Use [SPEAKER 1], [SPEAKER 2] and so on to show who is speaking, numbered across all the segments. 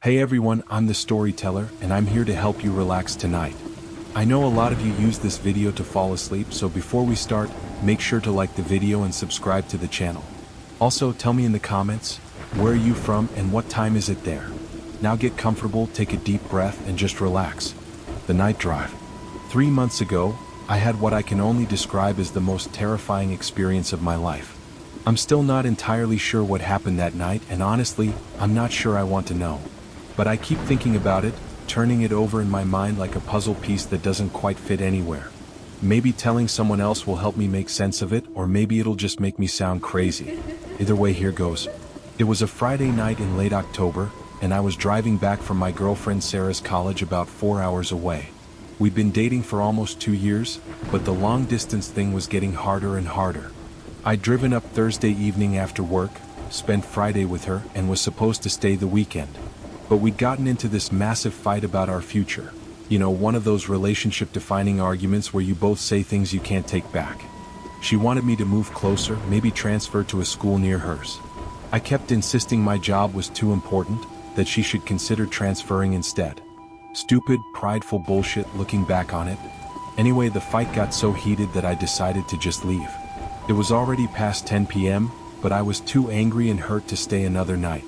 [SPEAKER 1] Hey everyone, I'm the storyteller, and I'm here to help you relax tonight. I know a lot of you use this video to fall asleep, so before we start, make sure to like the video and subscribe to the channel. Also, tell me in the comments, where are you from and what time is it there? Now get comfortable, take a deep breath, and just relax. The night drive. 3 months ago, I had what I can only describe as the most terrifying experience of my life. I'm still not entirely sure what happened that night, and honestly, I'm not sure I want to know. But I keep thinking about it, turning it over in my mind like a puzzle piece that doesn't quite fit anywhere. Maybe telling someone else will help me make sense of it, or maybe it'll just make me sound crazy. Either way, here goes. It was a Friday night in late October, and I was driving back from my girlfriend Sarah's college about 4 hours away. We'd been dating for almost 2 years, but the long-distance thing was getting harder and harder. I'd driven up Thursday evening after work, spent Friday with her, and was supposed to stay the weekend. But we'd gotten into this massive fight about our future. You know, one of those relationship-defining arguments where you both say things you can't take back. She wanted me to move closer, maybe transfer to a school near hers. I kept insisting my job was too important, that she should consider transferring instead. Stupid, prideful bullshit looking back on it. Anyway, the fight got so heated that I decided to just leave. It was already past 10 p.m., but I was too angry and hurt to stay another night.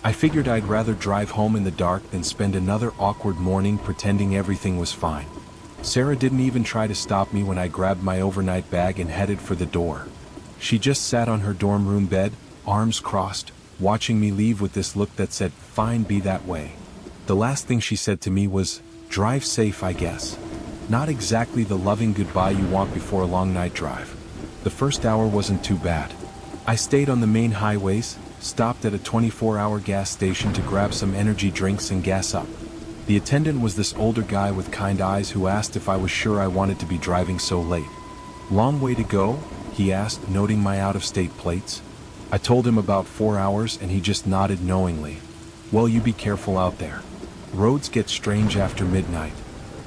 [SPEAKER 1] I figured I'd rather drive home in the dark than spend another awkward morning pretending everything was fine. Sarah didn't even try to stop me when I grabbed my overnight bag and headed for the door. She just sat on her dorm room bed, arms crossed, watching me leave with this look that said, "Fine, be that way." The last thing she said to me was, "Drive safe, I guess." Not exactly the loving goodbye you want before a long night drive. The first hour wasn't too bad. I stayed on the main highways, stopped at a 24-hour gas station to grab some energy drinks and gas up. The attendant was this older guy with kind eyes who asked if I was sure I wanted to be driving so late. "Long way to go?" he asked, noting my out-of-state plates. I told him about 4 hours, and he just nodded knowingly. "Well, you be careful out there. Roads get strange after midnight."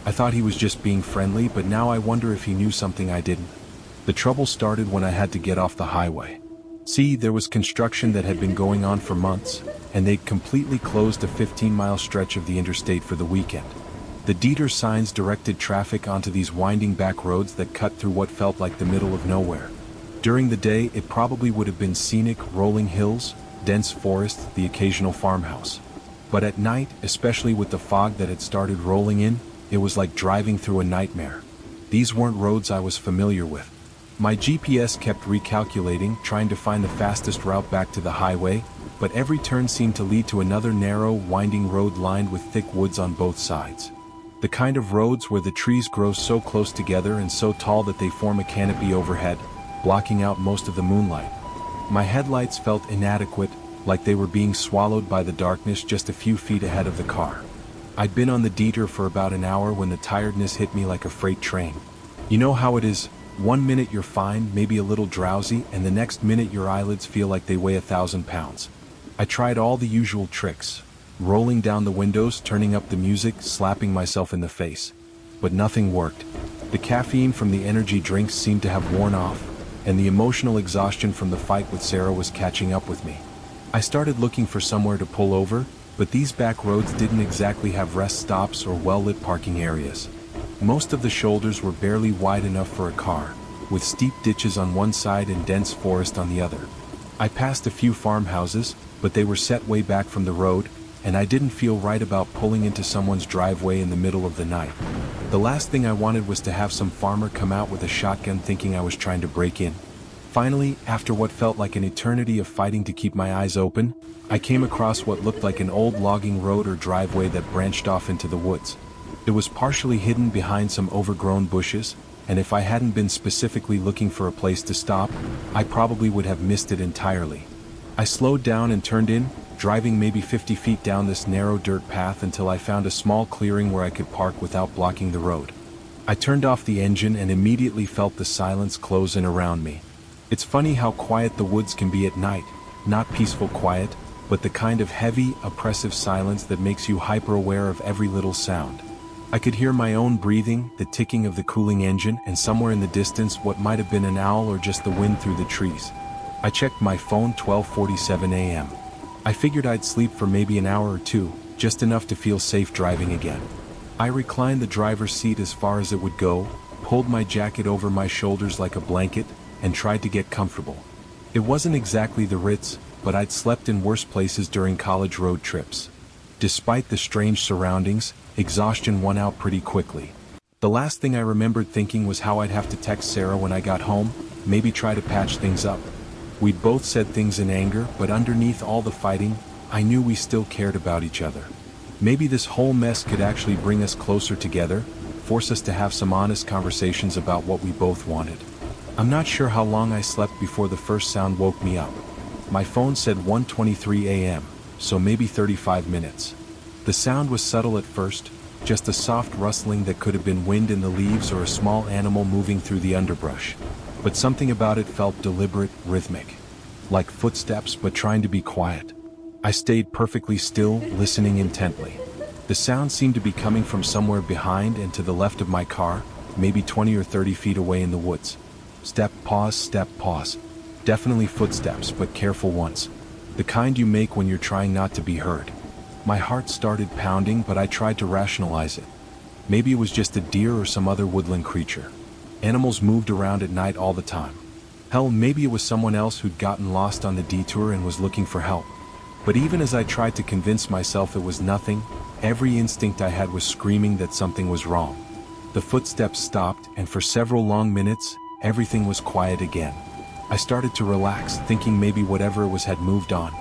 [SPEAKER 1] I thought he was just being friendly, but now I wonder if he knew something I didn't. The trouble started when I had to get off the highway. See, there was construction that had been going on for months, and they'd completely closed a 15-mile stretch of the interstate for the weekend. The Dieter signs directed traffic onto these winding back roads that cut through what felt like the middle of nowhere. During the day, it probably would have been scenic, rolling hills, dense forest, the occasional farmhouse. But at night, especially with the fog that had started rolling in, it was like driving through a nightmare. These weren't roads I was familiar with. My GPS kept recalculating, trying to find the fastest route back to the highway, but every turn seemed to lead to another narrow, winding road lined with thick woods on both sides. The kind of roads where the trees grow so close together and so tall that they form a canopy overhead, blocking out most of the moonlight. My headlights felt inadequate, like they were being swallowed by the darkness just a few feet ahead of the car. I'd been on the Dieter for about an hour when the tiredness hit me like a freight train. You know how it is. 1 minute you're fine, maybe a little drowsy, and the next minute your eyelids feel like they weigh 1,000 pounds. I tried all the usual tricks, rolling down the windows, turning up the music, slapping myself in the face. But nothing worked. The caffeine from the energy drinks seemed to have worn off, and the emotional exhaustion from the fight with Sarah was catching up with me. I started looking for somewhere to pull over, but these back roads didn't exactly have rest stops or well-lit parking areas. Most of the shoulders were barely wide enough for a car, with steep ditches on one side and dense forest on the other. I passed a few farmhouses, but they were set way back from the road, and I didn't feel right about pulling into someone's driveway in the middle of the night. The last thing I wanted was to have some farmer come out with a shotgun thinking I was trying to break in. Finally, after what felt like an eternity of fighting to keep my eyes open, I came across what looked like an old logging road or driveway that branched off into the woods. It was partially hidden behind some overgrown bushes, and if I hadn't been specifically looking for a place to stop, I probably would have missed it entirely. I slowed down and turned in, driving maybe 50 feet down this narrow dirt path until I found a small clearing where I could park without blocking the road. I turned off the engine and immediately felt the silence close in around me. It's funny how quiet the woods can be at night, not peaceful quiet, but the kind of heavy, oppressive silence that makes you hyper-aware of every little sound. I could hear my own breathing, the ticking of the cooling engine, and somewhere in the distance what might have been an owl or just the wind through the trees. I checked my phone 12:47 a.m. I figured I'd sleep for maybe an hour or two, just enough to feel safe driving again. I reclined the driver's seat as far as it would go, pulled my jacket over my shoulders like a blanket, and tried to get comfortable. It wasn't exactly the Ritz, but I'd slept in worse places during college road trips. Despite the strange surroundings, exhaustion won out pretty quickly. The last thing I remembered thinking was how I'd have to text Sarah when I got home, maybe try to patch things up. We'd both said things in anger, but underneath all the fighting, I knew we still cared about each other. Maybe this whole mess could actually bring us closer together, force us to have some honest conversations about what we both wanted. I'm not sure how long I slept before the first sound woke me up. My phone said 1:23 a.m., so maybe 35 minutes. The sound was subtle at first, just a soft rustling that could have been wind in the leaves or a small animal moving through the underbrush. But something about it felt deliberate, rhythmic. Like footsteps but trying to be quiet. I stayed perfectly still, listening intently. The sound seemed to be coming from somewhere behind and to the left of my car, maybe 20 or 30 feet away in the woods. Step, pause. Definitely footsteps, but careful ones. The kind you make when you're trying not to be heard. My heart started pounding, but I tried to rationalize it. Maybe it was just a deer or some other woodland creature. Animals moved around at night all the time. Hell, maybe it was someone else who'd gotten lost on the detour and was looking for help. But even as I tried to convince myself it was nothing, every instinct I had was screaming that something was wrong. The footsteps stopped, and for several long minutes, everything was quiet again. I started to relax, thinking maybe whatever it was had moved on.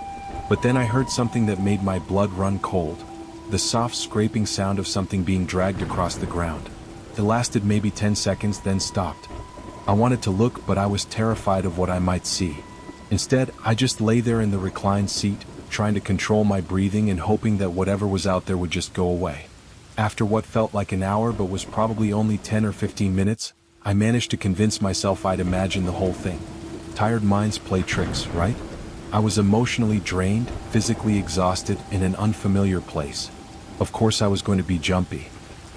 [SPEAKER 1] But then I heard something that made my blood run cold. The soft scraping sound of something being dragged across the ground. It lasted maybe 10 seconds, then stopped. I wanted to look, but I was terrified of what I might see. Instead, I just lay there in the reclined seat, trying to control my breathing and hoping that whatever was out there would just go away. After what felt like an hour but was probably only 10 or 15 minutes, I managed to convince myself I'd imagined the whole thing. Tired minds play tricks, right? I was emotionally drained, physically exhausted, in an unfamiliar place. Of course I was going to be jumpy.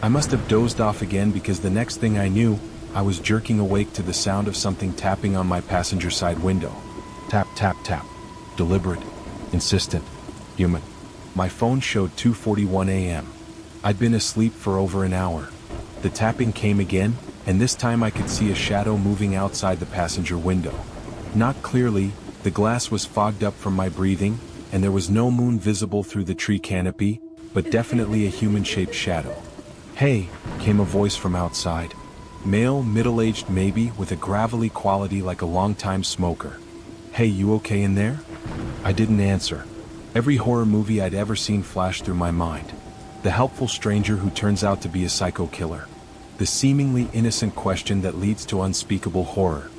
[SPEAKER 1] I must have dozed off again because the next thing I knew, I was jerking awake to the sound of something tapping on my passenger side window. Tap, tap, tap. Deliberate. Insistent. Human. My phone showed 2:41 a.m. I'd been asleep for over an hour. The tapping came again, and this time I could see a shadow moving outside the passenger window. Not clearly, the glass was fogged up from my breathing, and there was no moon visible through the tree canopy, but definitely a human-shaped shadow. "Hey," came a voice from outside. Male, middle-aged maybe, with a gravelly quality like a long-time smoker. "Hey, you okay in there?" I didn't answer. Every horror movie I'd ever seen flashed through my mind. The helpful stranger who turns out to be a psycho killer. The seemingly innocent question that leads to unspeakable horror.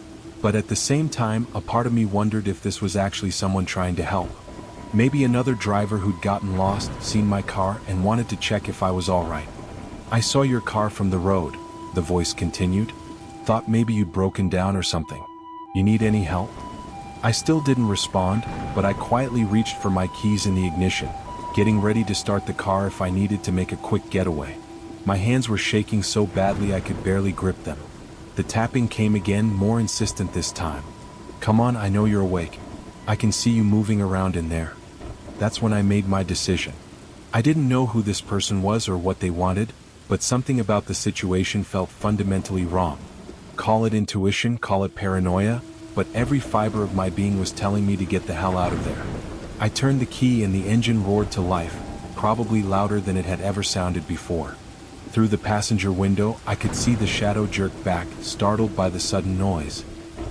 [SPEAKER 1] But at the same time, a part of me wondered if this was actually someone trying to help. Maybe another driver who'd gotten lost, seen my car, and wanted to check if I was alright. "I saw your car from the road," the voice continued. "Thought maybe you'd broken down or something. You need any help?" I still didn't respond, but I quietly reached for my keys in the ignition, getting ready to start the car if I needed to make a quick getaway. My hands were shaking so badly I could barely grip them. The tapping came again, more insistent this time. "Come on, I know you're awake. I can see you moving around in there." That's when I made my decision. I didn't know who this person was or what they wanted, but something about the situation felt fundamentally wrong. Call it intuition, call it paranoia, but every fiber of my being was telling me to get the hell out of there. I turned the key and the engine roared to life, probably louder than it had ever sounded before. Through the passenger window, I could see the shadow jerk back, startled by the sudden noise.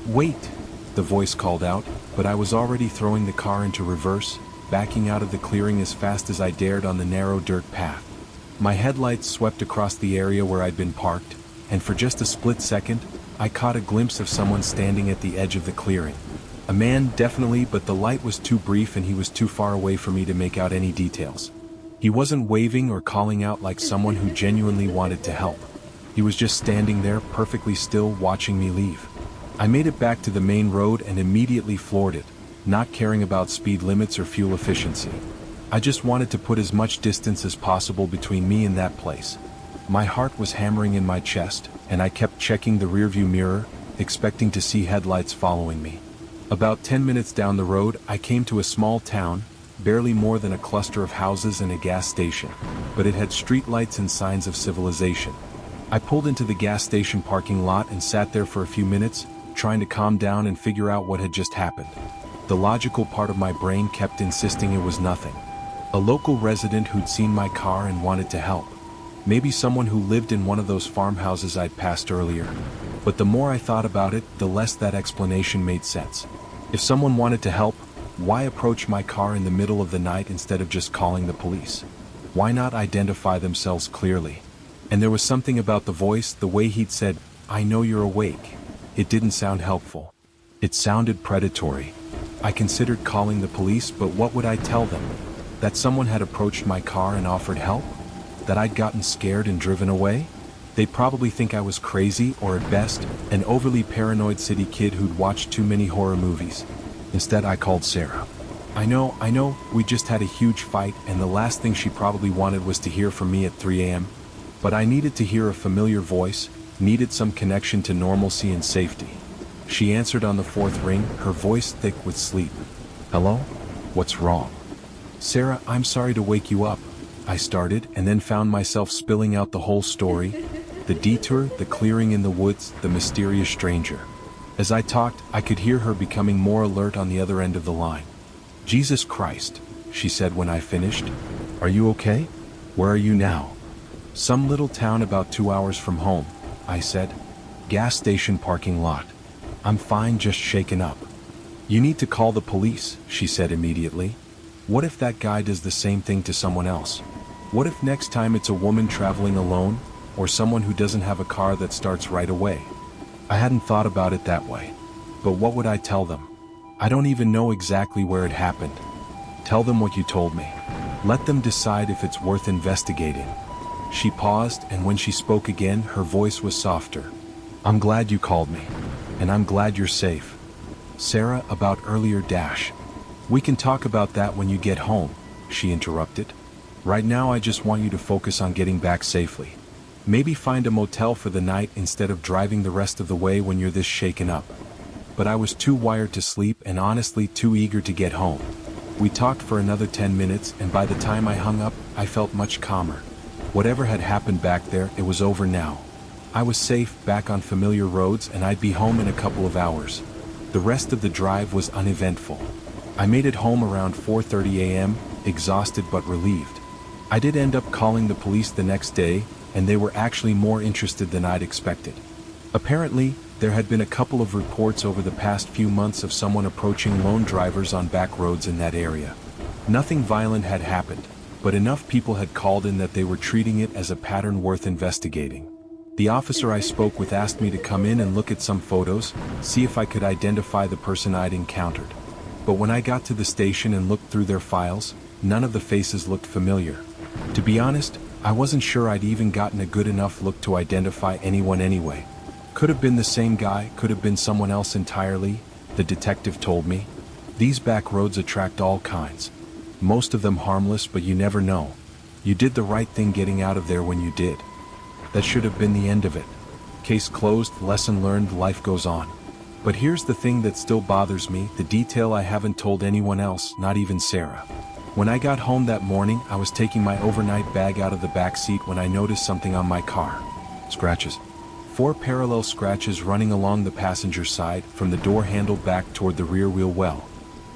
[SPEAKER 1] "Wait!" the voice called out, but I was already throwing the car into reverse, backing out of the clearing as fast as I dared on the narrow dirt path. My headlights swept across the area where I'd been parked, and for just a split second, I caught a glimpse of someone standing at the edge of the clearing. A man, definitely, but the light was too brief and he was too far away for me to make out any details. He wasn't waving or calling out like someone who genuinely wanted to help. He was just standing there, perfectly still, watching me leave. I made it back to the main road and immediately floored it, not caring about speed limits or fuel efficiency. I just wanted to put as much distance as possible between me and that place. My heart was hammering in my chest, and I kept checking the rearview mirror, expecting to see headlights following me. About 10 minutes down the road, I came to a small town, barely more than a cluster of houses and a gas station, but it had streetlights and signs of civilization. I pulled into the gas station parking lot and sat there for a few minutes, trying to calm down and figure out what had just happened. The logical part of my brain kept insisting it was nothing. A local resident who'd seen my car and wanted to help. Maybe someone who lived in one of those farmhouses I'd passed earlier. But the more I thought about it, the less that explanation made sense. If someone wanted to help, why approach my car in the middle of the night instead of just calling the police? Why not identify themselves clearly? And there was something about the voice, the way he'd said, "I know you're awake." It didn't sound helpful. It sounded predatory. I considered calling the police, but what would I tell them? That someone had approached my car and offered help? That I'd gotten scared and driven away? They'd probably think I was crazy, or at best, an overly paranoid city kid who'd watched too many horror movies. Instead, I called Sarah. I know, we just had a huge fight, and the last thing she probably wanted was to hear from me at 3 a.m. But I needed to hear a familiar voice, needed some connection to normalcy and safety. She answered on the fourth ring, her voice thick with sleep. "Hello? What's wrong?" "Sarah, I'm sorry to wake you up," I started, and then found myself spilling out the whole story. The detour, the clearing in the woods, the mysterious stranger. As I talked, I could hear her becoming more alert on the other end of the line. "Jesus Christ," she said when I finished. "Are you okay? Where are you now?" "Some little town about 2 hours from home," I said. "Gas station parking lot. I'm fine, just shaken up." "You need to call the police," she said immediately. "What if that guy does the same thing to someone else? What if next time it's a woman traveling alone, or someone who doesn't have a car that starts right away?" I hadn't thought about it that way. But what would I tell them? I don't even know exactly where it happened. Tell them what you told me. Let them decide if it's worth investigating. She paused, and when she spoke again, her voice was softer. "I'm glad you called me. And I'm glad you're safe. Sarah, about earlier dash. We can talk about that when you get home," she interrupted. "Right now I just want you to focus on getting back safely. Maybe find a motel for the night instead of driving the rest of the way when you're this shaken up." But I was too wired to sleep and honestly too eager to get home. We talked for another 10 minutes, and by the time I hung up, I felt much calmer. Whatever had happened back there, it was over now. I was safe, back on familiar roads, and I'd be home in a couple of hours. The rest of the drive was uneventful. I made it home around 4:30 a.m., exhausted but relieved. I did end up calling the police the next day, and they were actually more interested than I'd expected. Apparently, there had been a couple of reports over the past few months of someone approaching lone drivers on back roads in that area. Nothing violent had happened, but enough people had called in that they were treating it as a pattern worth investigating. The officer I spoke with asked me to come in and look at some photos, see if I could identify the person I'd encountered. But when I got to the station and looked through their files, none of the faces looked familiar. To be honest, I wasn't sure I'd even gotten a good enough look to identify anyone anyway. Could have been the same guy, could have been someone else entirely, the detective told me. These back roads attract all kinds. Most of them harmless, but you never know. You did the right thing getting out of there when you did. That should have been the end of it. Case closed, lesson learned, life goes on. But here's the thing that still bothers me, the detail I haven't told anyone else, not even Sarah. When I got home that morning, I was taking my overnight bag out of the back seat when I noticed something on my car. Scratches. 4 parallel scratches running along the passenger side, from the door handle back toward the rear wheel well.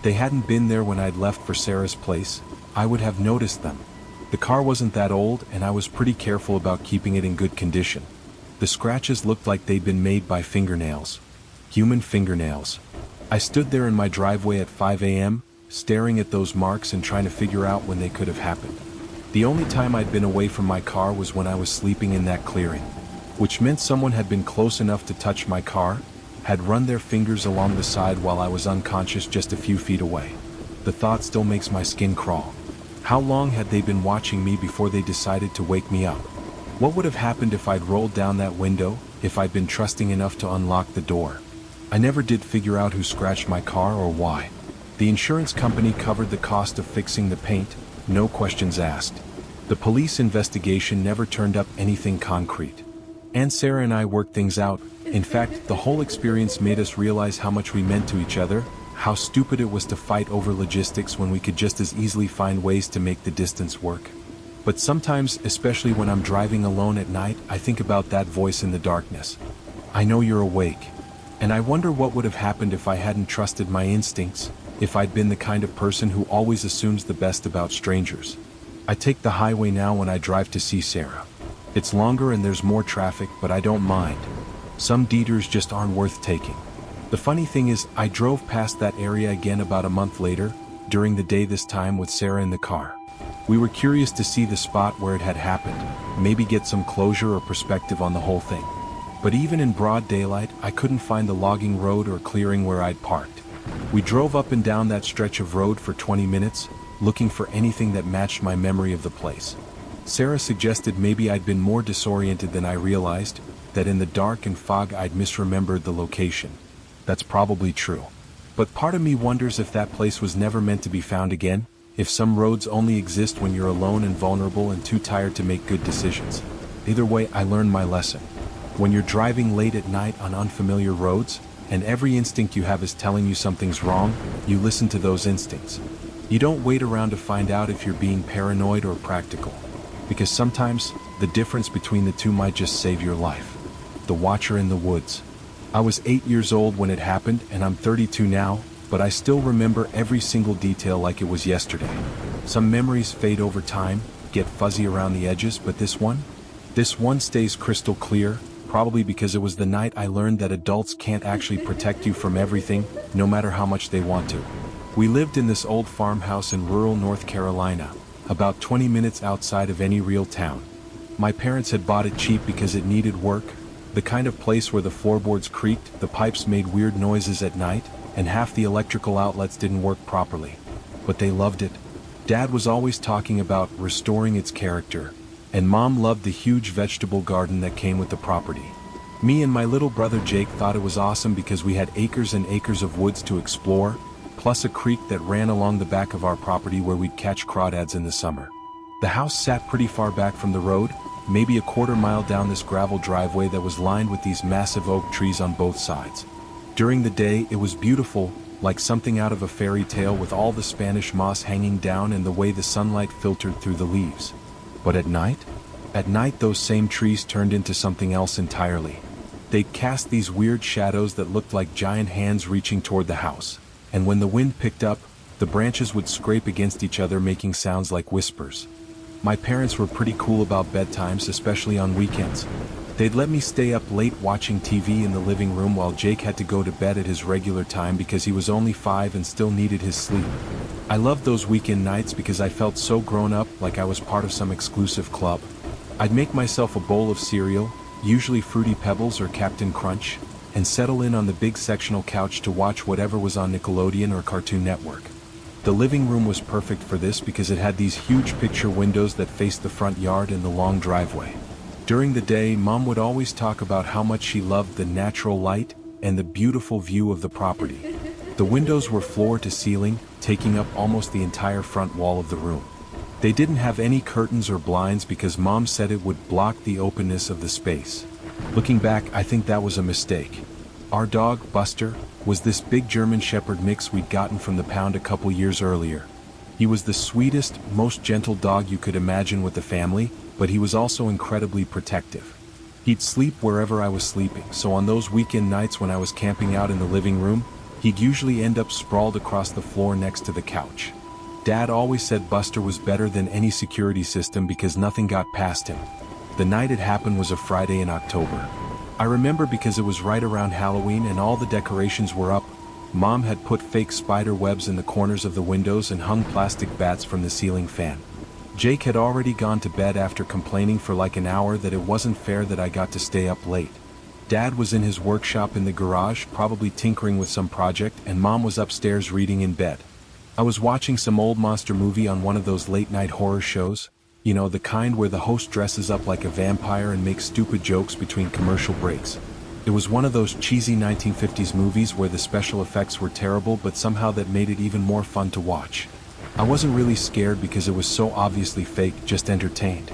[SPEAKER 1] They hadn't been there when I'd left for Sarah's place. I would have noticed them. The car wasn't that old, and I was pretty careful about keeping it in good condition. The scratches looked like they'd been made by fingernails. Human fingernails. I stood there in my driveway at 5 a.m., staring at those marks and trying to figure out when they could have happened. The only time I'd been away from my car was when I was sleeping in that clearing, which meant someone had been close enough to touch my car, had run their fingers along the side while I was unconscious just a few feet away. The thought still makes my skin crawl. How long had they been watching me before they decided to wake me up? What would have happened if I'd rolled down that window, if I'd been trusting enough to unlock the door? I never did figure out who scratched my car or why. The insurance company covered the cost of fixing the paint, no questions asked. The police investigation never turned up anything concrete. And Sarah and I worked things out. In fact, the whole experience made us realize how much we meant to each other, How stupid it was to fight over logistics when we could just as easily find ways to make the distance work. But sometimes, especially when I'm driving alone at night, I think about that voice in the darkness. I know you're awake. And I wonder what would have happened if I hadn't trusted my instincts, if I'd been the kind of person who always assumes the best about strangers. I take the highway now when I drive to see Sarah. It's longer and there's more traffic, but I don't mind. Some detours just aren't worth taking. The funny thing is, I drove past that area again about a month later, during the day this time with Sarah in the car. We were curious to see the spot where it had happened, maybe get some closure or perspective on the whole thing. But even in broad daylight, I couldn't find the logging road or clearing where I'd parked. We drove up and down that stretch of road for 20 minutes, looking for anything that matched my memory of the place. Sarah suggested maybe I'd been more disoriented than I realized, that in the dark and fog I'd misremembered the location. That's probably true. But part of me wonders if that place was never meant to be found again, if some roads only exist when you're alone and vulnerable and too tired to make good decisions. Either way, I learned my lesson. When you're driving late at night on unfamiliar roads, and every instinct you have is telling you something's wrong, you listen to those instincts. You don't wait around to find out if you're being paranoid or practical. Because sometimes, the difference between the two might just save your life. The Watcher in the Woods. I was 8 years old when it happened, and I'm 32 now, but I still remember every single detail like it was yesterday. Some memories fade over time, get fuzzy around the edges, but this one stays crystal clear, probably because it was the night I learned that adults can't actually protect you from everything, no matter how much they want to. We lived in this old farmhouse in rural North Carolina, about 20 minutes outside of any real town. My parents had bought it cheap because it needed work, the kind of place where the floorboards creaked, the pipes made weird noises at night, and half the electrical outlets didn't work properly. But they loved it. Dad was always talking about restoring its character, and Mom loved the huge vegetable garden that came with the property. Me and my little brother Jake thought it was awesome because we had acres and acres of woods to explore, plus a creek that ran along the back of our property where we'd catch crawdads in the summer. The house sat pretty far back from the road, maybe a quarter-mile down this gravel driveway that was lined with these massive oak trees on both sides. During the day, it was beautiful, like something out of a fairy tale with all the Spanish moss hanging down and the way the sunlight filtered through the leaves. But at night those same trees turned into something else entirely. They'd cast these weird shadows that looked like giant hands reaching toward the house. And when the wind picked up, the branches would scrape against each other making sounds like whispers. My parents were pretty cool about bedtimes, especially on weekends. They'd let me stay up late watching TV in the living room while Jake had to go to bed at his regular time because he was only 5 and still needed his sleep. I loved those weekend nights because I felt so grown up, like I was part of some exclusive club. I'd make myself a bowl of cereal, usually Fruity Pebbles or Captain Crunch, and settle in on the big sectional couch to watch whatever was on Nickelodeon or Cartoon Network. The living room was perfect for this because it had these huge picture windows that faced the front yard and the long driveway. During the day, Mom would always talk about how much she loved the natural light and the beautiful view of the property. The windows were floor to ceiling, taking up almost the entire front wall of the room. They didn't have any curtains or blinds because Mom said it would block the openness of the space. Looking back, I think that was a mistake. Our dog, Buster, was this big German Shepherd mix we'd gotten from the pound a couple years earlier. He was the sweetest, most gentle dog you could imagine with the family, but he was also incredibly protective. He'd sleep wherever I was sleeping, so on those weekend nights when I was camping out in the living room, he'd usually end up sprawled across the floor next to the couch. Dad always said Buster was better than any security system because nothing got past him. The night it happened was a Friday in October. I remember because it was right around Halloween and all the decorations were up. Mom had put fake spider webs in the corners of the windows and hung plastic bats from the ceiling fan. Jake had already gone to bed after complaining for like an hour that it wasn't fair that I got to stay up late. Dad was in his workshop in the garage, probably tinkering with some project, and Mom was upstairs reading in bed. I was watching some old monster movie on one of those late-night horror shows. You know, the kind where the host dresses up like a vampire and makes stupid jokes between commercial breaks. It was one of those cheesy 1950s movies where the special effects were terrible but somehow that made it even more fun to watch. I wasn't really scared because it was so obviously fake, just entertained.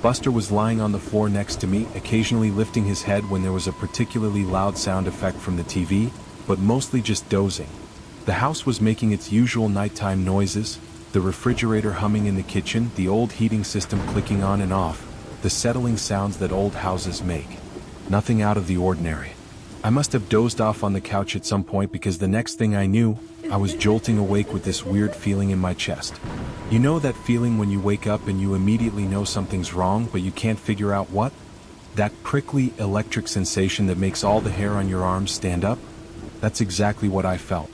[SPEAKER 1] Buster was lying on the floor next to me, occasionally lifting his head when there was a particularly loud sound effect from the TV, but mostly just dozing. The house was making its usual nighttime noises, the refrigerator humming in the kitchen, the old heating system clicking on and off, the settling sounds that old houses make. Nothing out of the ordinary. I must have dozed off on the couch at some point because the next thing I knew, I was jolting awake with this weird feeling in my chest. You know that feeling when you wake up and you immediately know something's wrong but you can't figure out what? That prickly, electric sensation that makes all the hair on your arms stand up? That's exactly what I felt.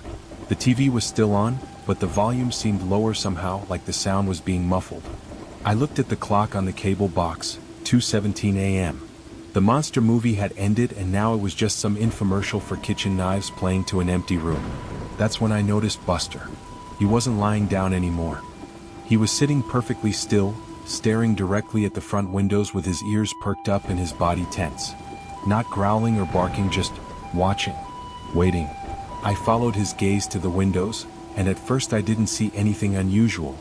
[SPEAKER 1] The TV was still on, but the volume seemed lower somehow, like the sound was being muffled. I looked at the clock on the cable box, 2:17 a.m. The monster movie had ended and now it was just some infomercial for kitchen knives playing to an empty room. That's when I noticed Buster. He wasn't lying down anymore. He was sitting perfectly still, staring directly at the front windows with his ears perked up and his body tense. Not growling or barking, just watching, waiting. I followed his gaze to the windows, and at first I didn't see anything unusual.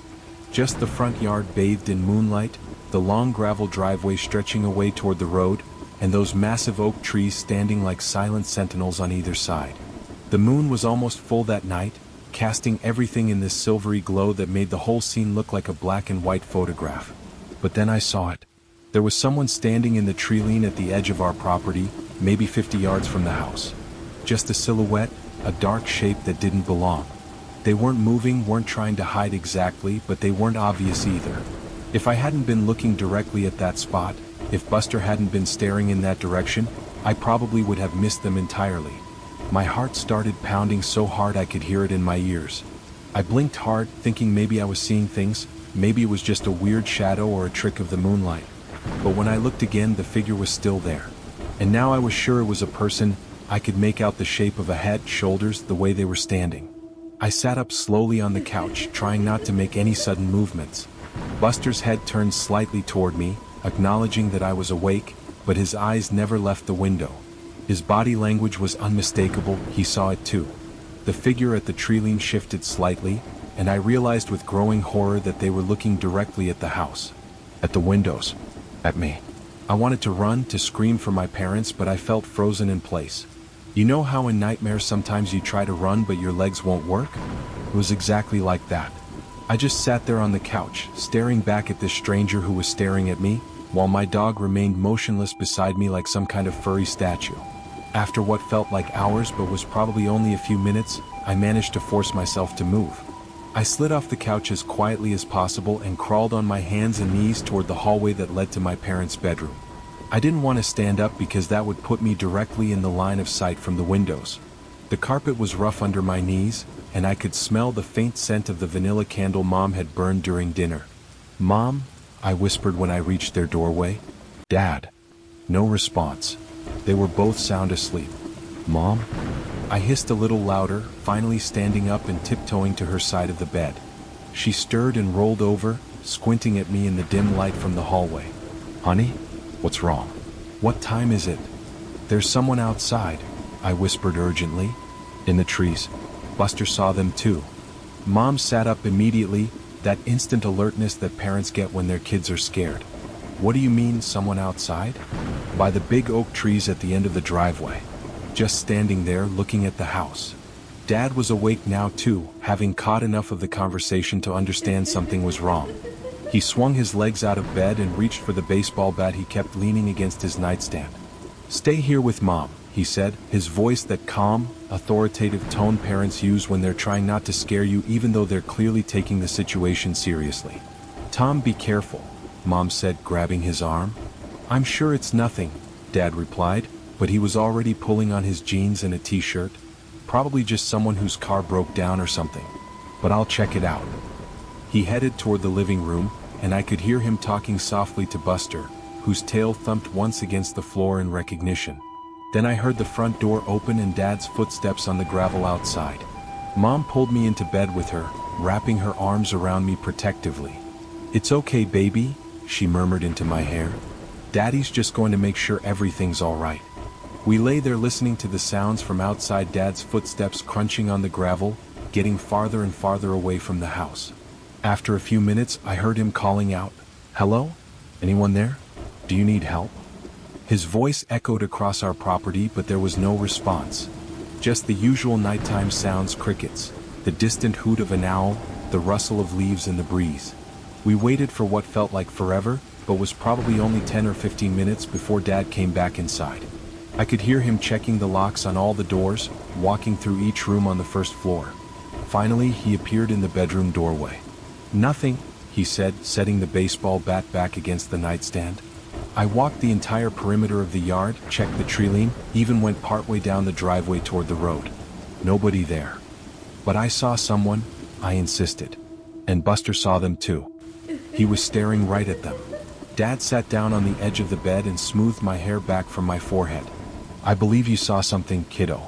[SPEAKER 1] Just the front yard bathed in moonlight, the long gravel driveway stretching away toward the road, and those massive oak trees standing like silent sentinels on either side. The moon was almost full that night, casting everything in this silvery glow that made the whole scene look like a black and white photograph. But then I saw it. There was someone standing in the tree line at the edge of our property, maybe 50 yards from the house. Just a silhouette, a dark shape that didn't belong. They weren't moving, weren't trying to hide exactly, but they weren't obvious either. If I hadn't been looking directly at that spot, if Buster hadn't been staring in that direction, I probably would have missed them entirely. My heart started pounding so hard I could hear it in my ears. I blinked hard, thinking maybe I was seeing things, maybe it was just a weird shadow or a trick of the moonlight. But when I looked again, the figure was still there. And now I was sure it was a person. I could make out the shape of a head, shoulders, the way they were standing. I sat up slowly on the couch, trying not to make any sudden movements. Buster's head turned slightly toward me, acknowledging that I was awake, but his eyes never left the window. His body language was unmistakable, he saw it too. The figure at the tree line shifted slightly, and I realized with growing horror that they were looking directly at the house. At the windows. At me. I wanted to run, to scream for my parents, but I felt frozen in place. You know how in nightmares sometimes you try to run but your legs won't work? It was exactly like that. I just sat there on the couch, staring back at this stranger who was staring at me, while my dog remained motionless beside me like some kind of furry statue. After what felt like hours but was probably only a few minutes, I managed to force myself to move. I slid off the couch as quietly as possible and crawled on my hands and knees toward the hallway that led to my parents' bedroom. I didn't want to stand up because that would put me directly in the line of sight from the windows. The carpet was rough under my knees, and I could smell the faint scent of the vanilla candle Mom had burned during dinner. "Mom?" I whispered when I reached their doorway. "Dad?" No response. They were both sound asleep. "Mom?" I hissed a little louder, finally standing up and tiptoeing to her side of the bed. She stirred and rolled over, squinting at me in the dim light from the hallway. "Honey? What's wrong? What time is it?" "There's someone outside," I whispered urgently. "In the trees." Buster saw them too. Mom sat up immediately, that instant alertness that parents get when their kids are scared. "What do you mean, someone outside?" "By the big oak trees at the end of the driveway. Just standing there looking at the house." Dad was awake now too, having caught enough of the conversation to understand something was wrong. He swung his legs out of bed and reached for the baseball bat he kept leaning against his nightstand. "Stay here with Mom," he said, his voice that calm, authoritative tone parents use when they're trying not to scare you even though they're clearly taking the situation seriously. "Tom, be careful," Mom said, grabbing his arm. "I'm sure it's nothing," Dad replied, but he was already pulling on his jeans and a t-shirt. "Probably just someone whose car broke down or something. But I'll check it out." He headed toward the living room, and I could hear him talking softly to Buster, whose tail thumped once against the floor in recognition. Then I heard the front door open and Dad's footsteps on the gravel outside. Mom pulled me into bed with her, wrapping her arms around me protectively. "It's okay, baby," she murmured into my hair. "Daddy's just going to make sure everything's all right." We lay there listening to the sounds from outside, Dad's footsteps crunching on the gravel, getting farther and farther away from the house. After a few minutes, I heard him calling out, "Hello? Anyone there? Do you need help?" His voice echoed across our property, but there was no response. Just the usual nighttime sounds: crickets, the distant hoot of an owl, the rustle of leaves in the breeze. We waited for what felt like forever, but was probably only 10 or 15 minutes before Dad came back inside. I could hear him checking the locks on all the doors, walking through each room on the first floor. Finally, he appeared in the bedroom doorway. "Nothing," he said, setting the baseball bat back against the nightstand. I walked the entire perimeter of the yard, checked the tree line, even went partway down the driveway toward the road. Nobody there. But I saw someone, I insisted. And Buster saw them too. He was staring right at them. Dad sat down on the edge of the bed and smoothed my hair back from my forehead. "I believe you saw something, kiddo.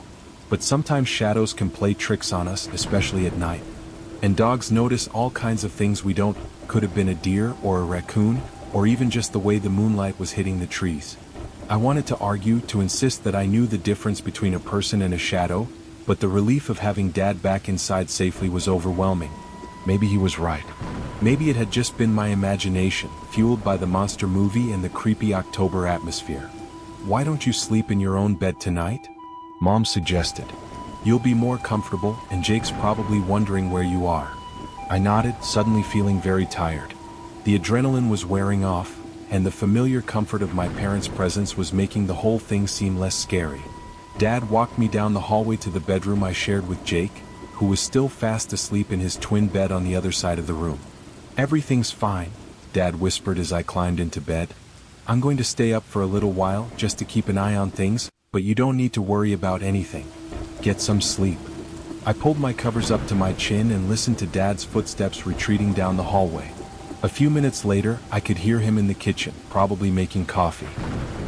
[SPEAKER 1] But sometimes shadows can play tricks on us, especially at night. And dogs notice all kinds of things we don't. Could have been a deer or a raccoon, or even just the way the moonlight was hitting the trees." I wanted to argue, to insist that I knew the difference between a person and a shadow, but the relief of having Dad back inside safely was overwhelming. Maybe he was right. Maybe it had just been my imagination, fueled by the monster movie and the creepy October atmosphere. "Why don't you sleep in your own bed tonight?" Mom suggested. "You'll be more comfortable, and Jake's probably wondering where you are." I nodded, suddenly feeling very tired. The adrenaline was wearing off, and the familiar comfort of my parents' presence was making the whole thing seem less scary. Dad walked me down the hallway to the bedroom I shared with Jake, who was still fast asleep in his twin bed on the other side of the room. "Everything's fine," Dad whispered as I climbed into bed. "I'm going to stay up for a little while, just to keep an eye on things, but you don't need to worry about anything. Get some sleep." I pulled my covers up to my chin and listened to Dad's footsteps retreating down the hallway. A few minutes later, I could hear him in the kitchen, probably making coffee.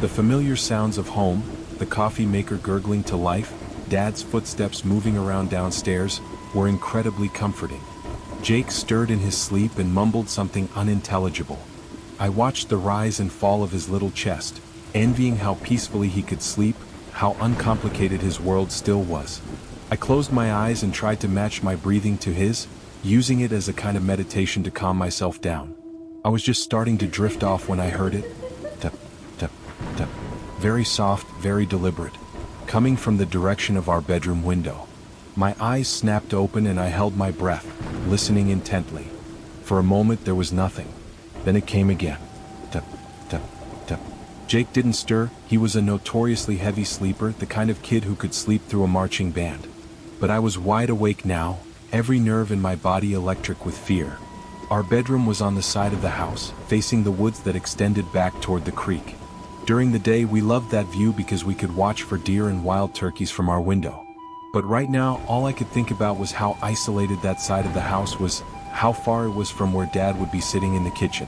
[SPEAKER 1] The familiar sounds of home, the coffee maker gurgling to life, Dad's footsteps moving around downstairs, were incredibly comforting. Jake stirred in his sleep and mumbled something unintelligible. I watched the rise and fall of his little chest, envying how peacefully he could sleep, how uncomplicated his world still was. I closed my eyes and tried to match my breathing to his, using it as a kind of meditation to calm myself down. I was just starting to drift off when I heard it. Tap, tap, tap. Very soft, very deliberate, coming from the direction of our bedroom window. My eyes snapped open and I held my breath, listening intently. For a moment there was nothing. Then it came again. Tap, tap, tap. Jake didn't stir. He was a notoriously heavy sleeper, the kind of kid who could sleep through a marching band. But I was wide awake now, every nerve in my body electric with fear. Our bedroom was on the side of the house, facing the woods that extended back toward the creek. During the day we loved that view because we could watch for deer and wild turkeys from our window. But right now, all I could think about was how isolated that side of the house was, how far it was from where Dad would be sitting in the kitchen.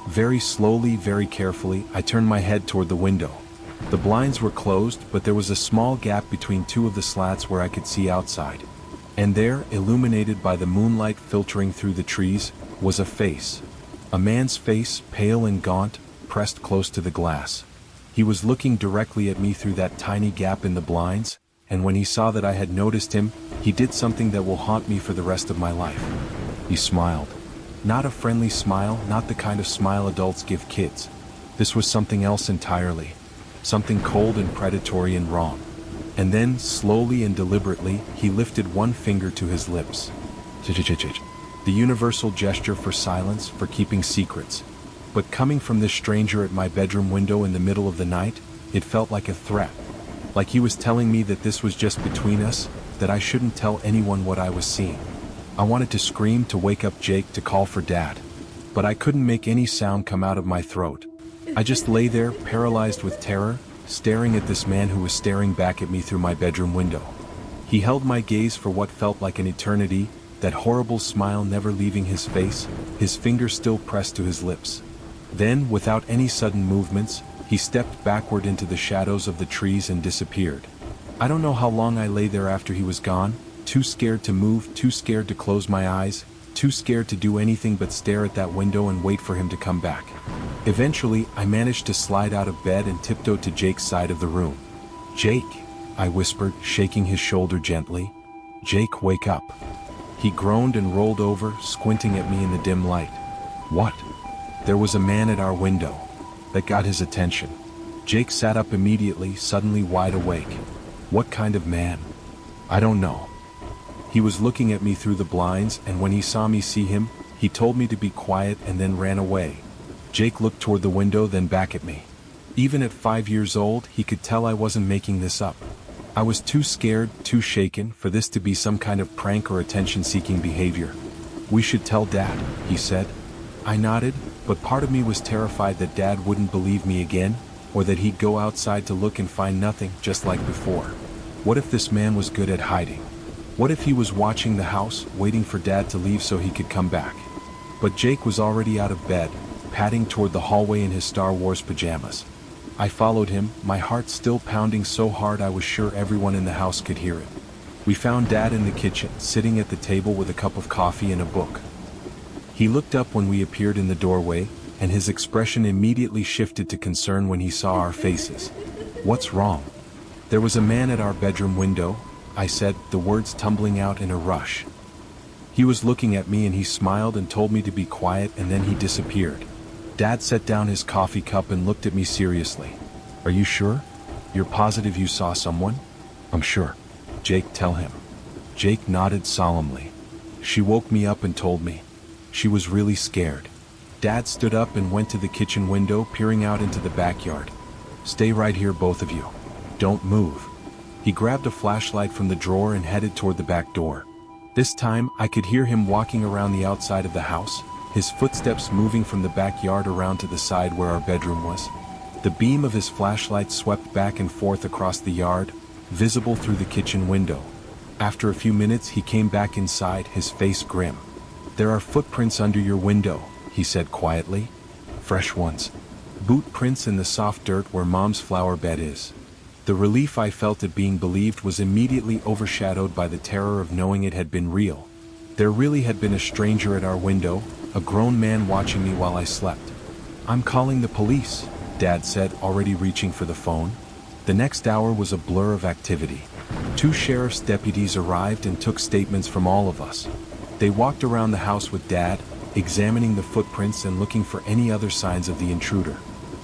[SPEAKER 1] Very slowly, very carefully, I turned my head toward the window. The blinds were closed, but there was a small gap between two of the slats where I could see outside. And there, illuminated by the moonlight filtering through the trees, was a face. A man's face, pale and gaunt, pressed close to the glass. He was looking directly at me through that tiny gap in the blinds, and when he saw that I had noticed him, he did something that will haunt me for the rest of my life. He smiled. Not a friendly smile, not the kind of smile adults give kids. This was something else entirely. Something cold and predatory and wrong. And then, slowly and deliberately, he lifted one finger to his lips. The universal gesture for silence, for keeping secrets. But coming from this stranger at my bedroom window in the middle of the night, it felt like a threat. Like he was telling me that this was just between us, that I shouldn't tell anyone what I was seeing. I wanted to scream, to wake up Jake, to call for Dad. But I couldn't make any sound come out of my throat. I just lay there, paralyzed with terror, staring at this man who was staring back at me through my bedroom window. He held my gaze for what felt like an eternity, that horrible smile never leaving his face, his finger still pressed to his lips. Then, without any sudden movements, he stepped backward into the shadows of the trees and disappeared. I don't know how long I lay there after he was gone, too scared to move, too scared to close my eyes, too scared to do anything but stare at that window and wait for him to come back. Eventually, I managed to slide out of bed and tiptoe to Jake's side of the room. "Jake," I whispered, shaking his shoulder gently. "Jake, wake up." He groaned and rolled over, squinting at me in the dim light. "What?" There was a man at our window. That got his attention. Jake sat up immediately, suddenly wide awake. "What kind of man?" I don't know. He was looking at me through the blinds, and when he saw me see him, he told me to be quiet and then ran away. Jake looked toward the window, then back at me. Even at 5 years old, he could tell I wasn't making this up. I was too scared, too shaken, for this to be some kind of prank or attention-seeking behavior. We should tell Dad, he said. I nodded, but part of me was terrified that Dad wouldn't believe me again, or that he'd go outside to look and find nothing, just like before. What if this man was good at hiding? What if he was watching the house, waiting for Dad to leave so he could come back? But Jake was already out of bed, padding toward the hallway in his Star Wars pajamas. I followed him, my heart still pounding so hard I was sure everyone in the house could hear it. We found Dad in the kitchen, sitting at the table with a cup of coffee and a book. He looked up when we appeared in the doorway, and his expression immediately shifted to concern when he saw our faces. What's wrong? There was a man at our bedroom window, I said, the words tumbling out in a rush. He was looking at me and he smiled and told me to be quiet, and then he disappeared. Dad set down his coffee cup and looked at me seriously. Are you sure? You're positive you saw someone? I'm sure. Jake, tell him. Jake nodded solemnly. She woke me up and told me. She was really scared. Dad stood up and went to the kitchen window, peering out into the backyard. Stay right here, both of you. Don't move. He grabbed a flashlight from the drawer and headed toward the back door. This time, I could hear him walking around the outside of the house, his footsteps moving from the backyard around to the side where our bedroom was. The beam of his flashlight swept back and forth across the yard, visible through the kitchen window. After a few minutes, he came back inside, his face grim. There are footprints under your window, he said quietly. Fresh ones. Boot prints in the soft dirt where Mom's flower bed is. The relief I felt at being believed was immediately overshadowed by the terror of knowing it had been real. There really had been a stranger at our window, a grown man watching me while I slept. I'm calling the police, Dad said, already reaching for the phone. The next hour was a blur of activity. 2 sheriff's deputies arrived and took statements from all of us. They walked around the house with Dad, examining the footprints and looking for any other signs of the intruder.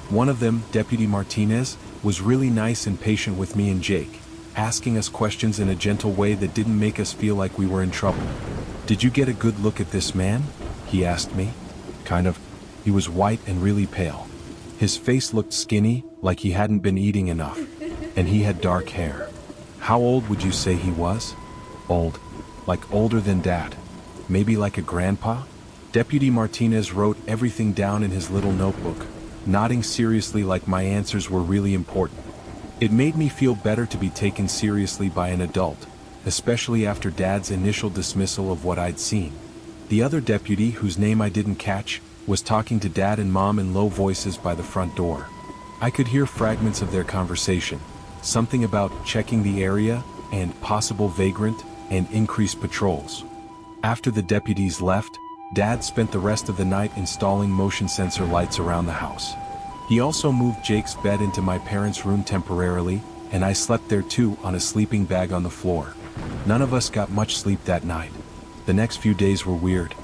[SPEAKER 1] One of them, Deputy Martinez, was really nice and patient with me and Jake, asking us questions in a gentle way that didn't make us feel like we were in trouble. Did you get a good look at this man? He asked me. Kind of. He was white and really pale. His face looked skinny, like he hadn't been eating enough. And he had dark hair. How old would you say he was? Old. Like older than Dad. Maybe like a grandpa? Deputy Martinez wrote everything down in his little notebook, nodding seriously like my answers were really important. It made me feel better to be taken seriously by an adult, especially after Dad's initial dismissal of what I'd seen. The other deputy, whose name I didn't catch, was talking to Dad and Mom in low voices by the front door. I could hear fragments of their conversation, something about checking the area, and possible vagrant, and increased patrols. After the deputies left, Dad spent the rest of the night installing motion sensor lights around the house. He also moved Jake's bed into my parents' room temporarily, and I slept there too, on a sleeping bag on the floor. None of us got much sleep that night. The next few days were weird.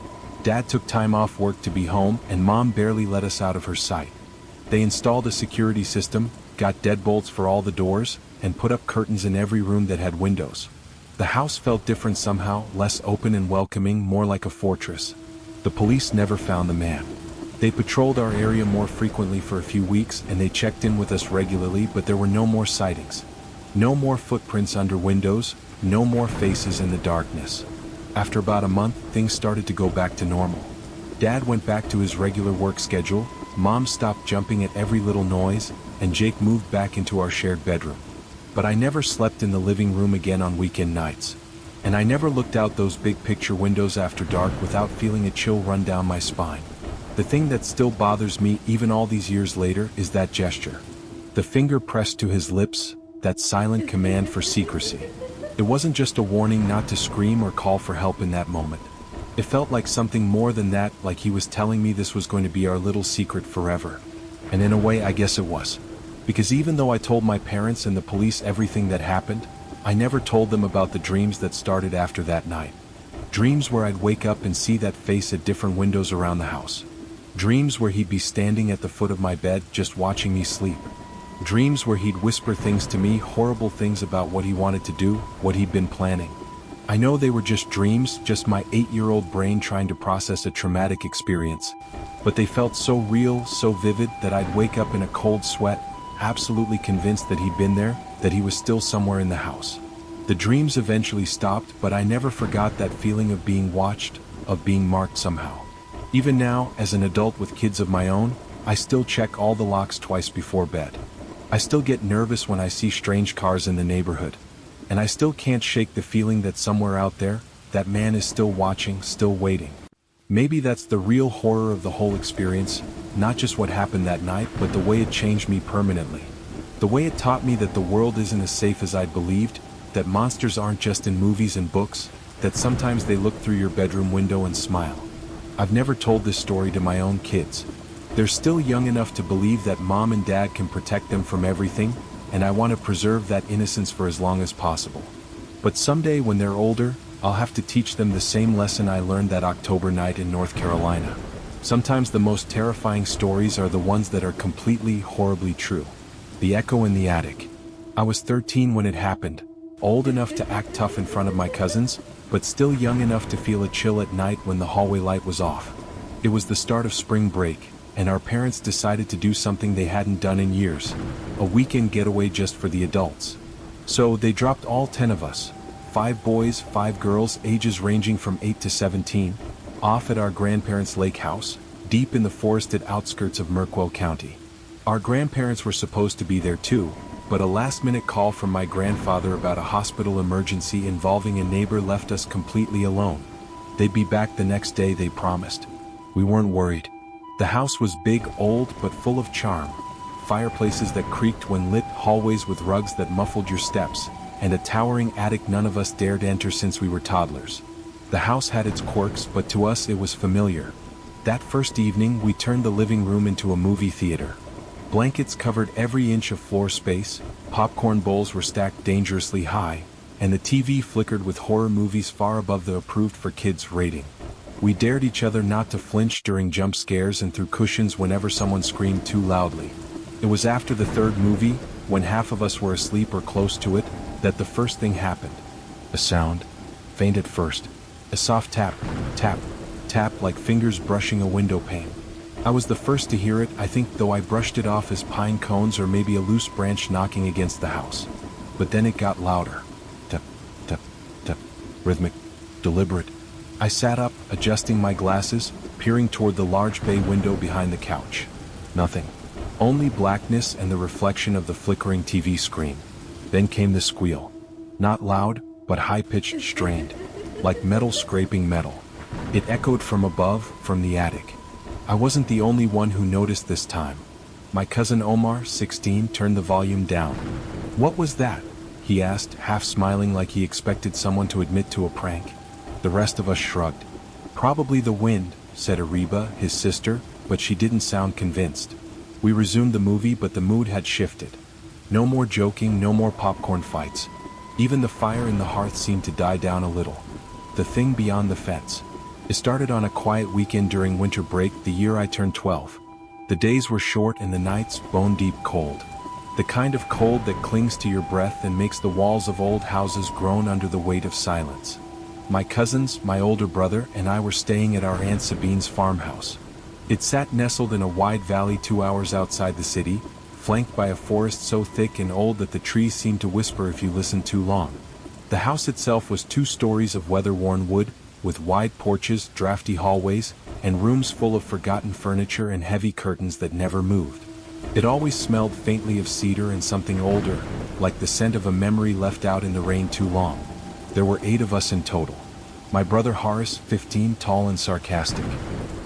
[SPEAKER 1] Dad took time off work to be home, and Mom barely let us out of her sight. They installed a security system, got deadbolts for all the doors, and put up curtains in every room that had windows. The house felt different somehow, less open and welcoming, more like a fortress. The police never found the man. They patrolled our area more frequently for a few weeks, and they checked in with us regularly, but there were no more sightings. No more footprints under windows, no more faces in the darkness. After about a month, things started to go back to normal. Dad went back to his regular work schedule, Mom stopped jumping at every little noise, and Jake moved back into our shared bedroom. But I never slept in the living room again on weekend nights. And I never looked out those big picture windows after dark without feeling a chill run down my spine. The thing that still bothers me even all these years later is that gesture. The finger pressed to his lips, that silent command for secrecy. It wasn't just a warning not to scream or call for help in that moment. It felt like something more than that, like he was telling me this was going to be our little secret forever. And in a way, I guess it was. Because even though I told my parents and the police everything that happened, I never told them about the dreams that started after that night. Dreams where I'd wake up and see that face at different windows around the house. Dreams where he'd be standing at the foot of my bed just watching me sleep. Dreams where he'd whisper things to me, horrible things about what he wanted to do, what he'd been planning. I know they were just dreams, just my 8-year-old brain trying to process a traumatic experience. But they felt so real, so vivid, that I'd wake up in a cold sweat, absolutely convinced that he'd been there, that he was still somewhere in the house. The dreams eventually stopped, but I never forgot that feeling of being watched, of being marked somehow. Even now, as an adult with kids of my own, I still check all the locks twice before bed. I still get nervous when I see strange cars in the neighborhood. And I still can't shake the feeling that somewhere out there, that man is still watching, still waiting. Maybe that's the real horror of the whole experience, not just what happened that night, but the way it changed me permanently. The way it taught me that the world isn't as safe as I'd believed, that monsters aren't just in movies and books, that sometimes they look through your bedroom window and smile. I've never told this story to my own kids. They're still young enough to believe that mom and dad can protect them from everything, and I want to preserve that innocence for as long as possible. But someday when they're older, I'll have to teach them the same lesson I learned that October night in North Carolina. Sometimes the most terrifying stories are the ones that are completely, horribly true. The echo in the attic. I was 13 when it happened, old enough to act tough in front of my cousins, but still young enough to feel a chill at night when the hallway light was off. It was the start of spring break, and our parents decided to do something they hadn't done in years, a weekend getaway just for the adults. So they dropped all 10 of us, 5 boys, 5 girls, ages ranging from 8 to 17, off at our grandparents' lake house, deep in the forested outskirts of Merkwell County. Our grandparents were supposed to be there too, but a last-minute call from my grandfather about a hospital emergency involving a neighbor left us completely alone. They'd be back the next day, they promised. We weren't worried. The house was big, old, but full of charm. Fireplaces that creaked when lit, hallways with rugs that muffled your steps, and a towering attic none of us dared enter since we were toddlers. The house had its quirks, but to us it was familiar. That first evening, we turned the living room into a movie theater. Blankets covered every inch of floor space, popcorn bowls were stacked dangerously high, and the TV flickered with horror movies far above the approved for kids rating. We dared each other not to flinch during jump scares and threw cushions whenever someone screamed too loudly. It was after the third movie, when half of us were asleep or close to it, that the first thing happened. A sound, faint at first, a soft tap, tap, tap like fingers brushing a window pane. I was the first to hear it, I think, though I brushed it off as pine cones or maybe a loose branch knocking against the house. But then it got louder. Tap, tap, tap, rhythmic, deliberate. I sat up, adjusting my glasses, peering toward the large bay window behind the couch. Nothing. Only blackness and the reflection of the flickering TV screen. Then came the squeal. Not loud, but high-pitched, strained, like metal scraping metal. It echoed from above, from the attic. I wasn't the only one who noticed this time. My cousin Omar, 16, turned the volume down. "What was that?" he asked, half smiling like he expected someone to admit to a prank. The rest of us shrugged. "Probably the wind," said Ariba, his sister, but she didn't sound convinced. We resumed the movie, but the mood had shifted. No more joking, no more popcorn fights. Even the fire in the hearth seemed to die down a little. The thing beyond the fence. It started on a quiet weekend during winter break, the year I turned 12. The days were short and the nights bone-deep cold. The kind of cold that clings to your breath and makes the walls of old houses groan under the weight of silence. My cousins, my older brother, and I were staying at our Aunt Sabine's farmhouse. It sat nestled in a wide valley 2 hours outside the city, flanked by a forest so thick and old that the trees seemed to whisper if you listened too long. The house itself was 2 stories of weather-worn wood, with wide porches, drafty hallways, and rooms full of forgotten furniture and heavy curtains that never moved. It always smelled faintly of cedar and something older, like the scent of a memory left out in the rain too long. There were 8 of us in total. My brother Horace, 15, tall and sarcastic.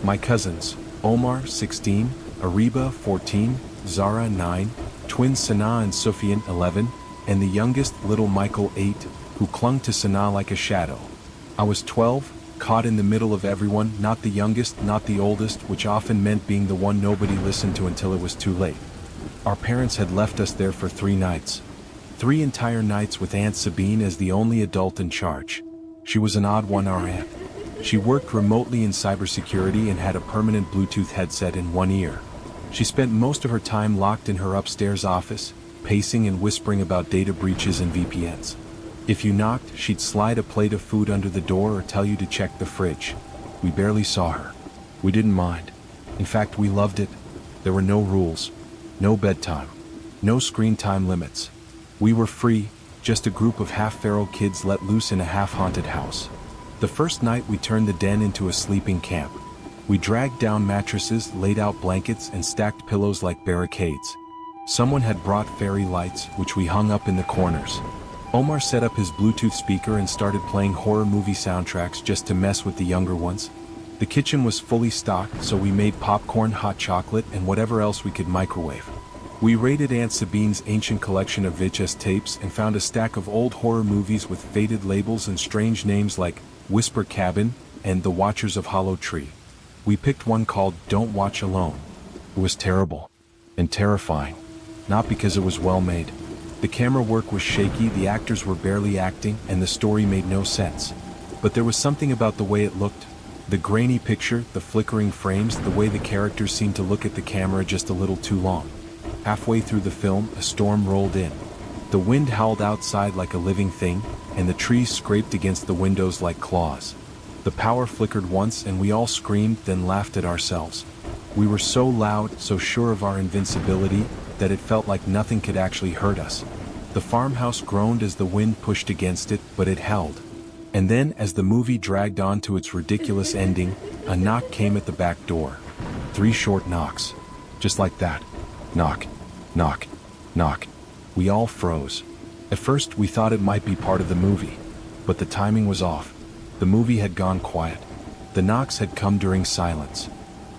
[SPEAKER 1] My cousins, Omar, 16, Ariba, 14, Zara, 9, twins Sanaa and Sufyan, 11, and the youngest, little Michael, 8, who clung to Sanaa like a shadow. I was 12, caught in the middle of everyone, not the youngest, not the oldest, which often meant being the one nobody listened to until it was too late. Our parents had left us there for 3 nights. 3 entire nights with Aunt Sabine as the only adult in charge. She was an odd one, our aunt. She worked remotely in cybersecurity and had a permanent Bluetooth headset in one ear. She spent most of her time locked in her upstairs office, pacing and whispering about data breaches and VPNs. If you knocked, she'd slide a plate of food under the door or tell you to check the fridge. We barely saw her. We didn't mind. In fact, we loved it. There were no rules, no bedtime, no screen time limits. We were free, just a group of half-feral kids let loose in a half-haunted house. The first night we turned the den into a sleeping camp. We dragged down mattresses, laid out blankets, and stacked pillows like barricades. Someone had brought fairy lights, which we hung up in the corners. Omar set up his Bluetooth speaker and started playing horror movie soundtracks just to mess with the younger ones. The kitchen was fully stocked, so we made popcorn, hot chocolate, and whatever else we could microwave. We raided Aunt Sabine's ancient collection of VHS tapes and found a stack of old horror movies with faded labels and strange names like Whisper Cabin and The Watchers of Hollow Tree. We picked one called Don't Watch Alone. It was terrible and terrifying, not because it was well made. The camera work was shaky, the actors were barely acting, and the story made no sense. But there was something about the way it looked. The grainy picture, the flickering frames, the way the characters seemed to look at the camera just a little too long. Halfway through the film, a storm rolled in. The wind howled outside like a living thing, and the trees scraped against the windows like claws. The power flickered once and we all screamed, then laughed at ourselves. We were so loud, so sure of our invincibility, that it felt like nothing could actually hurt us. The farmhouse groaned as the wind pushed against it, but it held. And then, as the movie dragged on to its ridiculous ending, a knock came at the back door. 3 short knocks. Just like that. Knock, knock, knock. We all froze. At first, we thought it might be part of the movie. But the timing was off. The movie had gone quiet. The knocks had come during silence.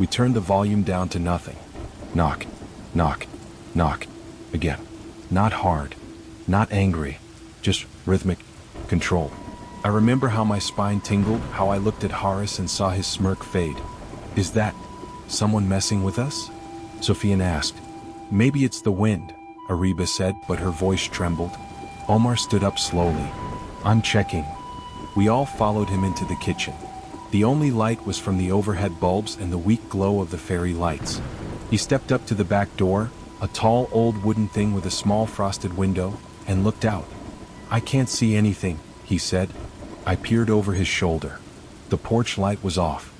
[SPEAKER 1] We turned the volume down to nothing. Knock, knock, knock. Again. Not hard. Not angry. Just rhythmic. Control. I remember how my spine tingled, how I looked at Horace and saw his smirk fade. Is that someone messing with us? Sofian asked. Maybe it's the wind, Ariba said, but her voice trembled. Omar stood up slowly. I'm checking. We all followed him into the kitchen. The only light was from the overhead bulbs and the weak glow of the fairy lights. He stepped up to the back door, a tall old wooden thing with a small frosted window, and looked out. I can't see anything, he said. I peered over his shoulder. The porch light was off.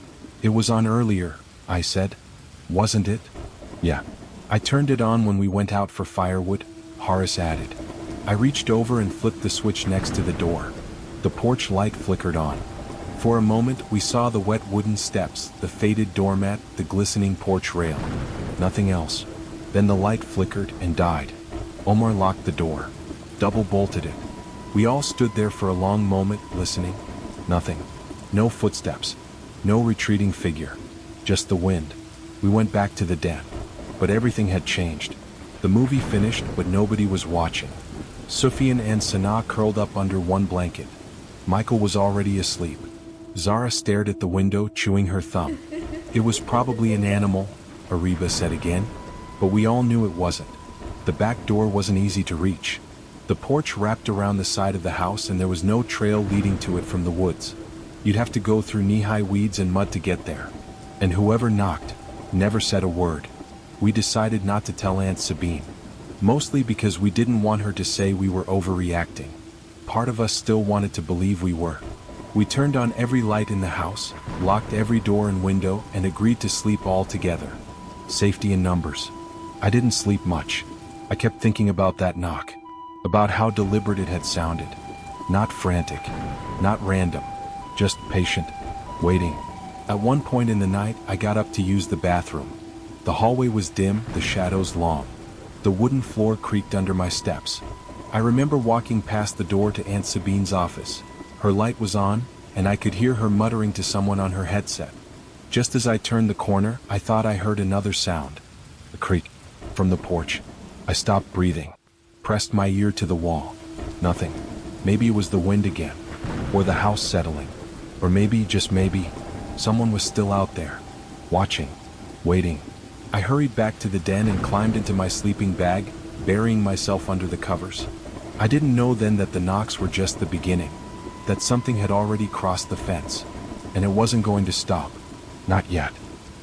[SPEAKER 1] It was on earlier, I said. Wasn't it? Yeah. I turned it on when we went out for firewood, Horace added. I reached over and flipped the switch next to the door. The porch light flickered on. For a moment, we saw the wet wooden steps, the faded doormat, the glistening porch rail. Nothing else. Then the light flickered and died. Omar locked the door. Double-bolted it. We all stood there for a long moment, listening. Nothing. No footsteps. No retreating figure. Just the wind. We went back to the den. But everything had changed. The movie finished, but nobody was watching. Sufyan and Sanaa curled up under one blanket. Michael was already asleep. Zara stared at the window, chewing her thumb. It was probably an animal, Ariba said again. But we all knew it wasn't. The back door wasn't easy to reach. The porch wrapped around the side of the house and there was no trail leading to it from the woods. You'd have to go through knee-high weeds and mud to get there. And whoever knocked never said a word. We decided not to tell Aunt Sabine. Mostly because we didn't want her to say we were overreacting. Part of us still wanted to believe we were. We turned on every light in the house, locked every door and window, and agreed to sleep all together. Safety in numbers. I didn't sleep much. I kept thinking about that knock. About how deliberate it had sounded. Not frantic. Not random. Just patient. Waiting. At one point in the night, I got up to use the bathroom. The hallway was dim, the shadows long. The wooden floor creaked under my steps. I remember walking past the door to Aunt Sabine's office. Her light was on, and I could hear her muttering to someone on her headset. Just as I turned the corner, I thought I heard another sound. A creak. From the porch. I stopped breathing. Pressed my ear to the wall. Nothing. Maybe it was the wind again. Or the house settling. Or maybe, just maybe, someone was still out there. Watching. Waiting. I hurried back to the den and climbed into my sleeping bag, burying myself under the covers. I didn't know then that the knocks were just the beginning. That something had already crossed the fence. And it wasn't going to stop. Not yet.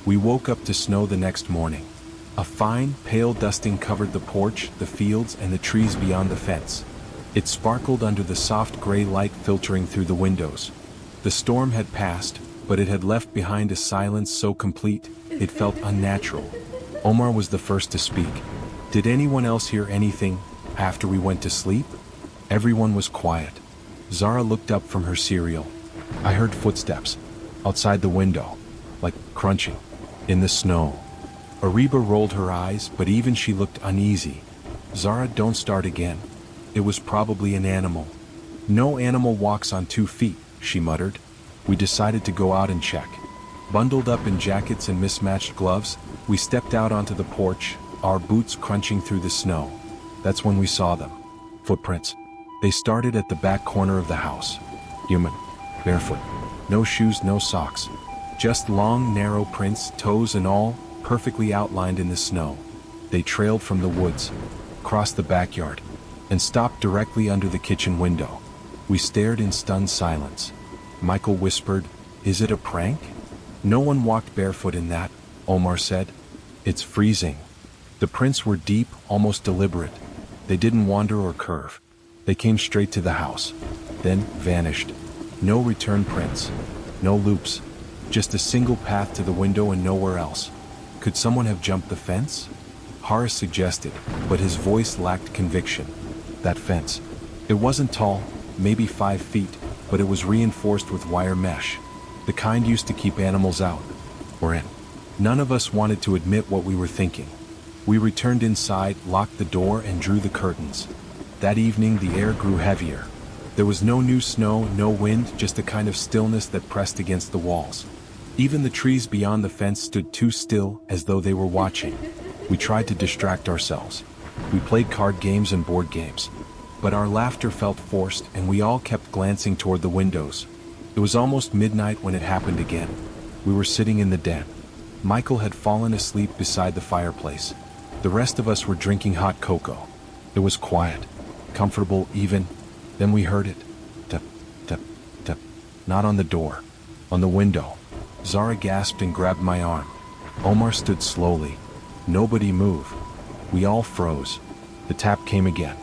[SPEAKER 1] We woke up to snow the next morning. A fine, pale dusting covered the porch, the fields, and the trees beyond the fence. It sparkled under the soft gray light filtering through the windows. The storm had passed, but it had left behind a silence so complete, it felt unnatural. Omar was the first to speak. Did anyone else hear anything after we went to sleep? Everyone was quiet. Zara looked up from her cereal. I heard footsteps outside the window, like crunching in the snow. Ariba rolled her eyes, but even she looked uneasy. Zara, don't start again. It was probably an animal. No animal walks on 2 feet, she muttered. We decided to go out and check. Bundled up in jackets and mismatched gloves, we stepped out onto the porch, our boots crunching through the snow. That's when we saw them. Footprints. They started at the back corner of the house. Human. Barefoot. No shoes, no socks. Just long, narrow prints, toes and all, perfectly outlined in the snow. They trailed from the woods, crossed the backyard, and stopped directly under the kitchen window. We stared in stunned silence. Michael whispered, "Is it a prank?" "No one walked barefoot in that," Omar said. "It's freezing." The prints were deep, almost deliberate. They didn't wander or curve. They came straight to the house, then vanished. No return prints, no loops, just a single path to the window and nowhere else. Could someone have jumped the fence? Horace suggested, but his voice lacked conviction. That fence. It wasn't tall, maybe 5 feet, but it was reinforced with wire mesh, the kind used to keep animals out, or in. None of us wanted to admit what we were thinking. We returned inside, locked the door, and drew the curtains. That evening the air grew heavier. There was no new snow, no wind, just a kind of stillness that pressed against the walls. Even the trees beyond the fence stood too still, as though they were watching. We tried to distract ourselves. We played card games and board games. But our laughter felt forced, and we all kept glancing toward the windows. It was almost midnight when it happened again. We were sitting in the den. Michael had fallen asleep beside the fireplace. The rest of us were drinking hot cocoa. It was quiet, comfortable even. Then we heard it. Tap, tap, tap. Not on the door. On the window. Zara gasped and grabbed my arm. Omar stood slowly. Nobody moved. We all froze. The tap came again.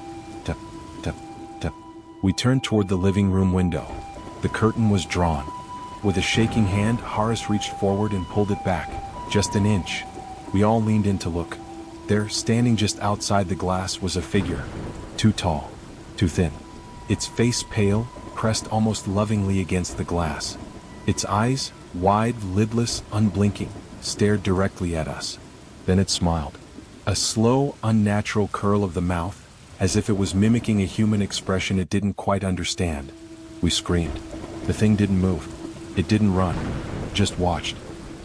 [SPEAKER 1] Tap, tap, tap. We turned toward the living room window. The curtain was drawn. With a shaking hand, Horace reached forward and pulled it back, just an inch. We all leaned in to look. There, standing just outside the glass, was a figure. Too tall, too thin. Its face pale, pressed almost lovingly against the glass. Its eyes, wide, lidless, unblinking, stared directly at us. Then it smiled. A slow, unnatural curl of the mouth, as if it was mimicking a human expression it didn't quite understand. We screamed. The thing didn't move. It didn't run. Just watched.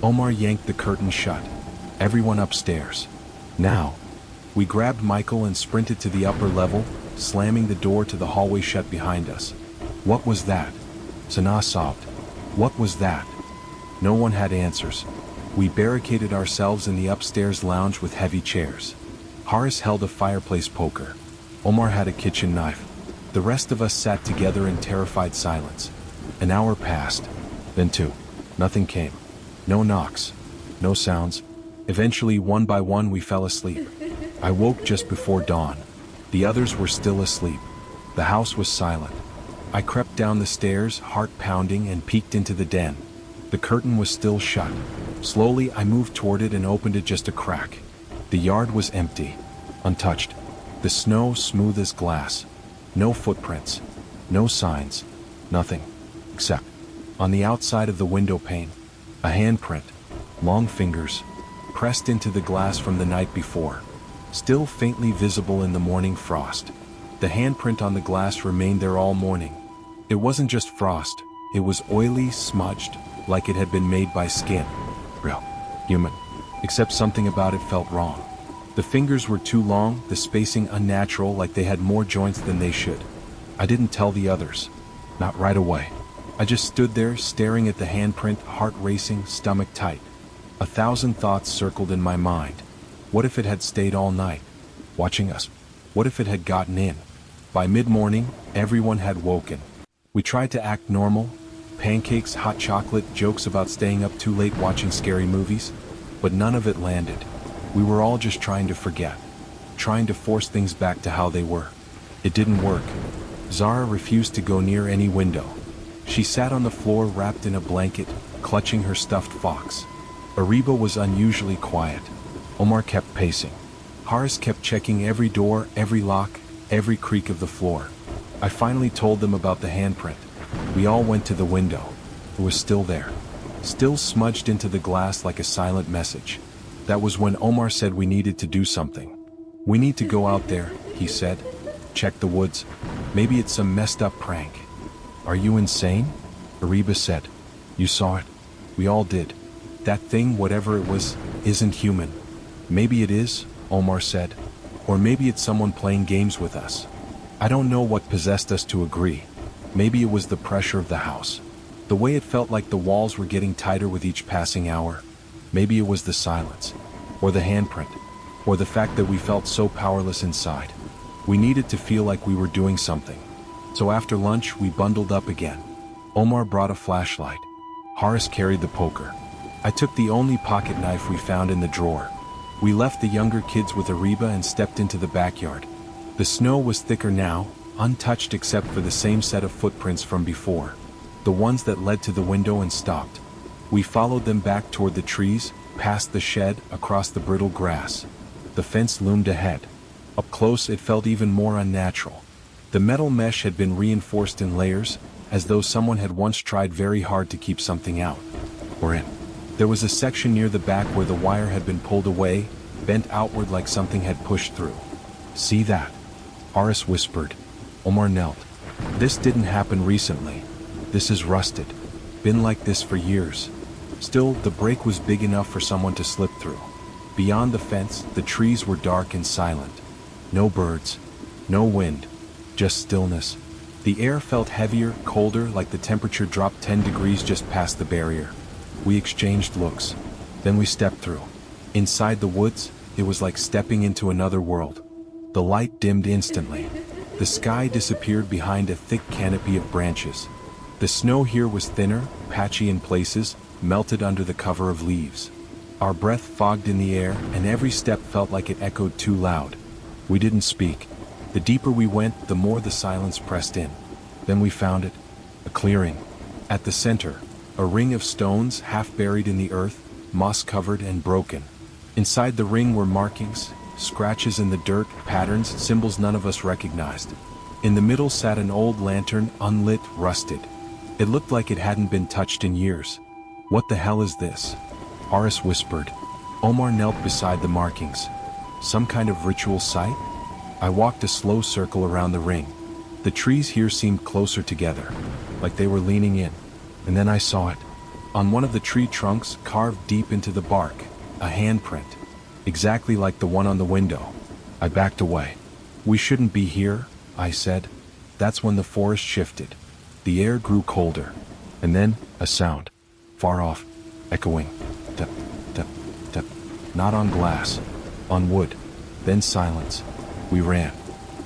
[SPEAKER 1] Omar yanked the curtain shut. Everyone upstairs. Now. We grabbed Michael and sprinted to the upper level, slamming the door to the hallway shut behind us. What was that? Sanaa sobbed. What was that? No one had answers. We barricaded ourselves in the upstairs lounge with heavy chairs. Horace held a fireplace poker. Omar had a kitchen knife. The rest of us sat together in terrified silence. An hour passed, then 2. Nothing came. No knocks. No sounds. Eventually, one by one, we fell asleep. I woke just before dawn. The others were still asleep. The house was silent. I crept down the stairs, heart pounding, and peeked into the den. The curtain was still shut. Slowly, I moved toward it and opened it just a crack. The yard was empty, untouched. The snow smooth as glass. No footprints. No signs. Nothing. Except, on the outside of the window pane, a handprint. Long fingers, pressed into the glass from the night before. Still faintly visible in the morning frost. The handprint on the glass remained there all morning. It wasn't just frost. It was oily, smudged, like it had been made by skin. Real. Human. Except something about it felt wrong. The fingers were too long, the spacing unnatural, like they had more joints than they should. I didn't tell the others. Not right away. I just stood there, staring at the handprint, heart racing, stomach tight. 1,000 thoughts circled in my mind. What if it had stayed all night, watching us? What if it had gotten in? By mid-morning, everyone had woken. We tried to act normal. Pancakes, hot chocolate, jokes about staying up too late watching scary movies. But none of it landed. We were all just trying to forget, trying to force things back to how they were. It didn't work. Zara refused to go near any window. She sat on the floor wrapped in a blanket, clutching her stuffed fox. Ariba was unusually quiet. Omar kept pacing. Haris kept checking every door, every lock, every creak of the floor. I finally told them about the handprint. We all went to the window. It was still there, still smudged into the glass like a silent message. That was when Omar said we needed to do something. We need to go out there, he said. Check the woods. Maybe it's some messed up prank. Are you insane? Ariba said. You saw it. We all did. That thing, whatever it was, isn't human. Maybe it is, Omar said. Or maybe it's someone playing games with us. I don't know what possessed us to agree. Maybe it was the pressure of the house. The way it felt like the walls were getting tighter with each passing hour. Maybe it was the silence. Or the handprint. Or the fact that we felt so powerless inside. We needed to feel like we were doing something. So after lunch, we bundled up again. Omar brought a flashlight. Haris carried the poker. I took the only pocket knife we found in the drawer. We left the younger kids with Ariba and stepped into the backyard. The snow was thicker now, untouched except for the same set of footprints from before. The ones that led to the window and stopped. We followed them back toward the trees, past the shed, across the brittle grass. The fence loomed ahead. Up close it felt even more unnatural. The metal mesh had been reinforced in layers, as though someone had once tried very hard to keep something out. Or in. There was a section near the back where the wire had been pulled away, bent outward like something had pushed through. See that? Haris whispered. Omar knelt. This didn't happen recently. This is rusted. Been like this for years. Still, the break was big enough for someone to slip through. Beyond the fence, the trees were dark and silent. No birds. No wind. Just stillness. The air felt heavier, colder, like the temperature dropped 10 degrees just past the barrier. We exchanged looks. Then we stepped through. Inside the woods, it was like stepping into another world. The light dimmed instantly. The sky disappeared behind a thick canopy of branches. The snow here was thinner, patchy in places, melted under the cover of leaves. Our breath fogged in the air, and every step felt like it echoed too loud. We didn't speak. The deeper we went, the more the silence pressed in. Then we found it. A clearing. At the center, a ring of stones half buried in the earth, moss-covered and broken. Inside the ring were markings, scratches in the dirt, patterns, symbols none of us recognized. In the middle sat an old lantern, unlit, rusted. It looked like it hadn't been touched in years. What the hell is this? Haris whispered. Omar knelt beside the markings. Some kind of ritual site? I walked a slow circle around the ring. The trees here seemed closer together, like they were leaning in. And then I saw it. On one of the tree trunks, carved deep into the bark, a handprint. Exactly like the one on the window. I backed away. We shouldn't be here, I said. That's when the forest shifted. The air grew colder. And then, a sound. Far off. Echoing. Tap, tap, tap. Not on glass. On wood. Then silence. We ran.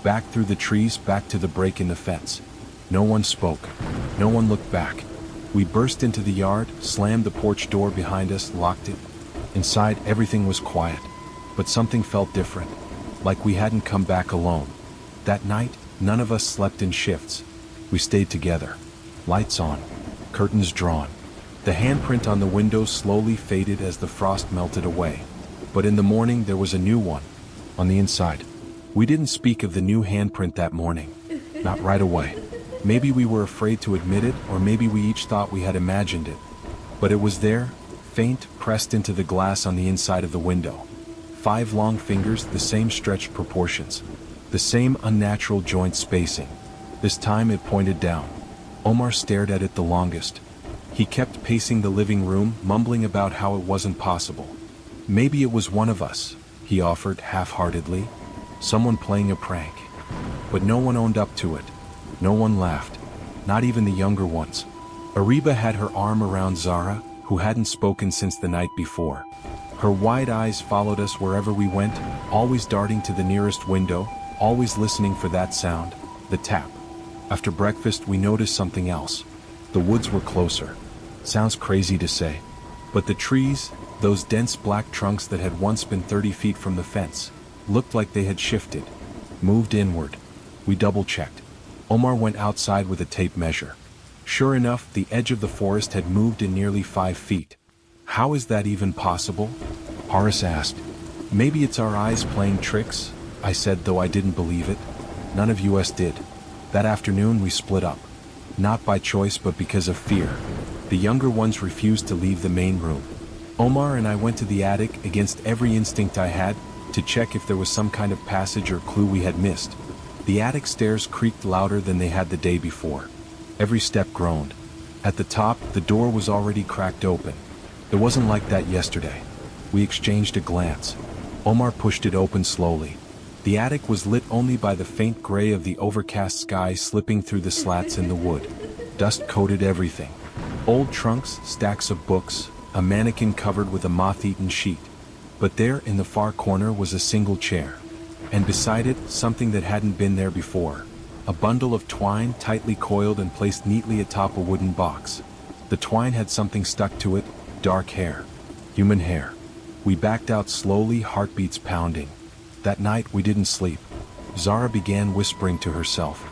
[SPEAKER 1] Back through the trees, back to the break in the fence. No one spoke. No one looked back. We burst into the yard, slammed the porch door behind us, locked it. Inside, everything was quiet. But something felt different. Like we hadn't come back alone. That night, none of us slept in shifts. We stayed together. Lights on. Curtains drawn. The handprint on the window slowly faded as the frost melted away. But in the morning, there was a new one. On the inside. We didn't speak of the new handprint that morning. Not right away. Maybe we were afraid to admit it, or maybe we each thought we had imagined it. But it was there, faint, pressed into the glass on the inside of the window. 5 long fingers, the same stretched proportions. The same unnatural joint spacing. This time it pointed down. Omar stared at it the longest. He kept pacing the living room, mumbling about how it wasn't possible. Maybe it was one of us, he offered half-heartedly. Someone playing a prank. But no one owned up to it. No one laughed. Not even the younger ones. Ariba had her arm around Zara, who hadn't spoken since the night before. Her wide eyes followed us wherever we went, always darting to the nearest window, always listening for that sound, the tap. After breakfast, we noticed something else. The woods were closer. Sounds crazy to say. But the trees, Those dense black trunks that had once been 30 feet from the fence looked like they had shifted, moved inward. We double-checked. Omar went outside with a tape measure. Sure enough, the edge of the forest had moved in nearly 5 feet. How is that even possible? Horace asked. Maybe it's our eyes playing tricks, I said, though I didn't believe it. None of us did. That afternoon we split up. Not by choice but because of fear. The younger ones refused to leave the main room. Omar and I went to the attic against every instinct I had to check if there was some kind of passage or clue we had missed. The attic stairs creaked louder than they had the day before. Every step groaned. At the top, the door was already cracked open. It wasn't like that yesterday. We exchanged a glance. Omar pushed it open slowly. The attic was lit only by the faint gray of the overcast sky slipping through the slats in the wood. Dust coated everything. Old trunks, stacks of books, a mannequin covered with a moth-eaten sheet. But there, in the far corner, was a single chair. And beside it, something that hadn't been there before. A bundle of twine tightly coiled and placed neatly atop a wooden box. The twine had something stuck to it, dark hair. Human hair. We backed out slowly, heartbeats pounding. That night we didn't sleep. Zara began whispering to herself.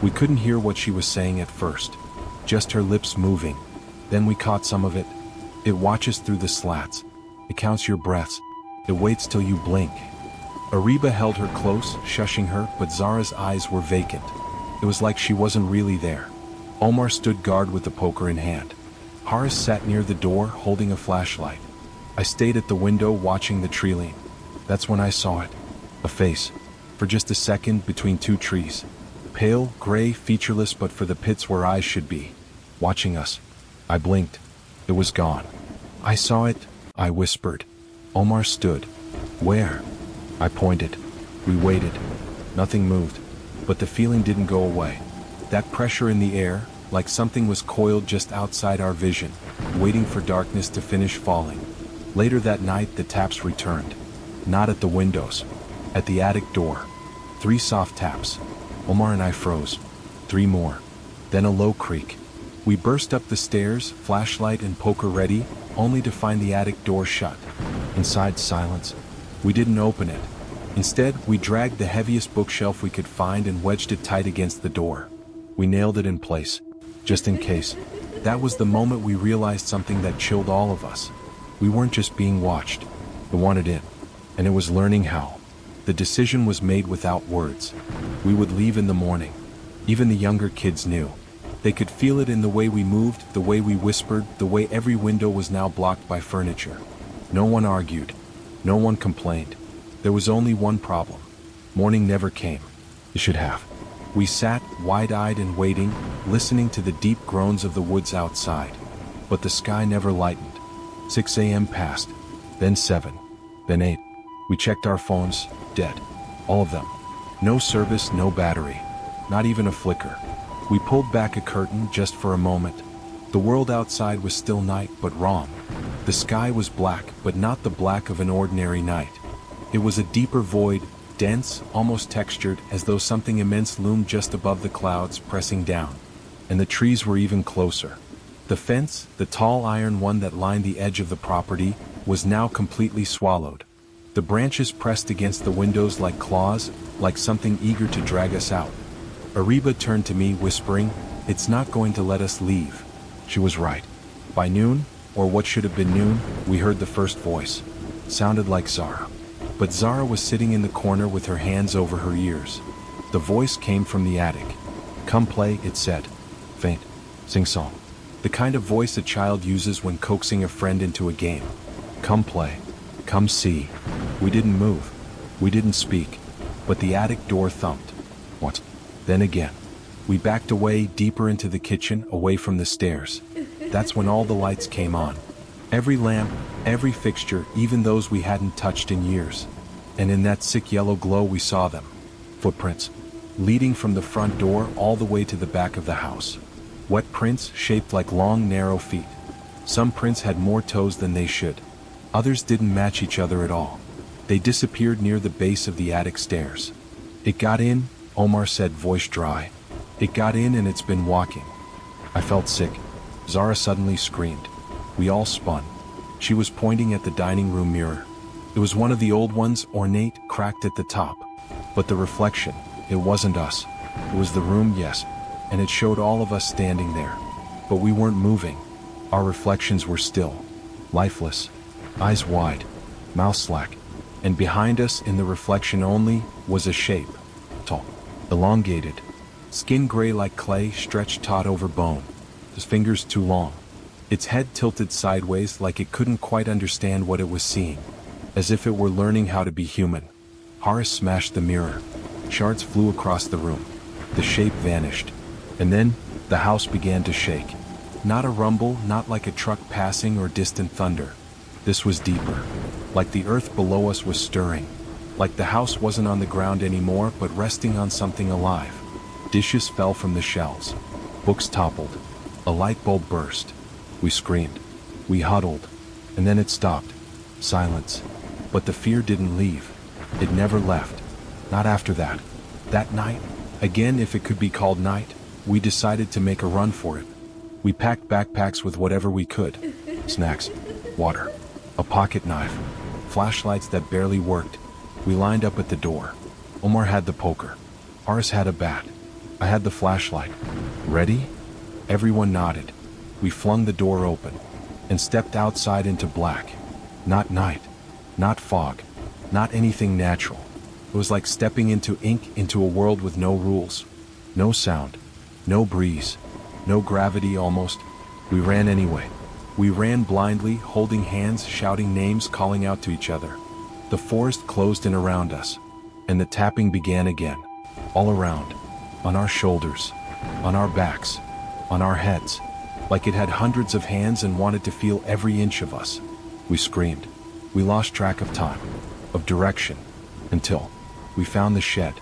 [SPEAKER 1] We couldn't hear what she was saying at first. Just her lips moving. Then we caught some of it. It watches through the slats. It counts your breaths. It waits till you blink. Ariba held her close, shushing her, but Zara's eyes were vacant. It was like she wasn't really there. Omar stood guard with the poker in hand. Horace sat near the door, holding a flashlight. I stayed at the window watching the tree lean. That's when I saw it. A face. For just a second, between two trees. Pale, gray, featureless, but for the pits where eyes should be. Watching us. I blinked. It was gone. I saw it, I whispered. Omar stood. Where? I pointed. We waited. Nothing moved. But the feeling didn't go away. That pressure in the air, like something was coiled just outside our vision, waiting for darkness to finish falling. Later that night, the taps returned. Not at the windows. At the attic door. 3 soft taps. Omar and I froze. 3 more. Then a low creak. We burst up the stairs, flashlight and poker ready, only to find the attic door shut. Inside, silence. We didn't open it. Instead, we dragged the heaviest bookshelf we could find and wedged it tight against the door. We nailed it in place. Just in case. That was the moment we realized something that chilled all of us. We weren't just being watched. We wanted in. And it was learning how. The decision was made without words. We would leave in the morning. Even the younger kids knew. They could feel it in the way we moved, the way we whispered, the way every window was now blocked by furniture. No one argued. No one complained. There was only one problem. Morning never came. It should have. We sat, wide-eyed and waiting, listening to the deep groans of the woods outside. But the sky never lightened. 6 a.m. passed. Then 7. Then 8. We checked our phones. Dead. All of them. No service, no battery. Not even a flicker. We pulled back a curtain just for a moment. The world outside was still night, but wrong. The sky was black, but not the black of an ordinary night. It was a deeper void, dense, almost textured, as though something immense loomed just above the clouds, pressing down. And the trees were even closer. The fence, the tall iron one that lined the edge of the property, was now completely swallowed. The branches pressed against the windows like claws, like something eager to drag us out. Ariba turned to me, whispering, "It's not going to let us leave." She was right. By noon, or what should have been noon, we heard the first voice. Sounded like Zara. But Zara was sitting in the corner with her hands over her ears. The voice came from the attic. "Come play," it said. Faint. Sing-song. The kind of voice a child uses when coaxing a friend into a game. Come play. Come see. We didn't move. We didn't speak. But the attic door thumped. Once. Then again. We backed away, deeper into the kitchen, away from the stairs. That's when all the lights came on. Every lamp, every fixture, even those we hadn't touched in years. And in that sick yellow glow we saw them. Footprints. Leading from the front door all the way to the back of the house. Wet prints shaped like long, narrow feet. Some prints had more toes than they should. Others didn't match each other at all. They disappeared near the base of the attic stairs. "It got in," Omar said, voice dry. "It got in and it's been walking." I felt sick. Zara suddenly screamed. We all spun. She was pointing at the dining room mirror. It was one of the old ones, ornate, cracked at the top. But the reflection, it wasn't us. It was the room, yes, and it showed all of us standing there. But we weren't moving. Our reflections were still, lifeless, eyes wide, mouth slack, and behind us in the reflection only was a shape, tall, elongated, skin gray like clay, stretched taut over bone, his fingers too long, its head tilted sideways like it couldn't quite understand what it was seeing, as if it were learning how to be human. Horace smashed the mirror. Shards flew across the room. The shape vanished. And then, the house began to shake. Not a rumble, not like a truck passing or distant thunder. This was deeper. Like the earth below us was stirring. Like the house wasn't on the ground anymore, but resting on something alive. Dishes fell from the shelves. Books toppled. A light bulb burst. We screamed. We huddled. And then it stopped. Silence. But the fear didn't leave. It never left. Not after that. That night, again if it could be called night, we decided to make a run for it. We packed backpacks with whatever we could. Snacks, water, a pocket knife, flashlights that barely worked. We lined up at the door. Omar had the poker. Horace had a bat. I had the flashlight. Ready? Everyone nodded. We flung the door open and stepped outside into black. Not night, not fog, not anything natural. It was like stepping into ink, into a world with no rules, no sound, no breeze, no gravity almost. We ran anyway. We ran blindly, holding hands, shouting names, calling out to each other. The forest closed in around us, and the tapping began again. All around, on our shoulders, on our backs, on our heads, like it had hundreds of hands and wanted to feel every inch of us. We screamed. We lost track of time, of direction, until we found the shed,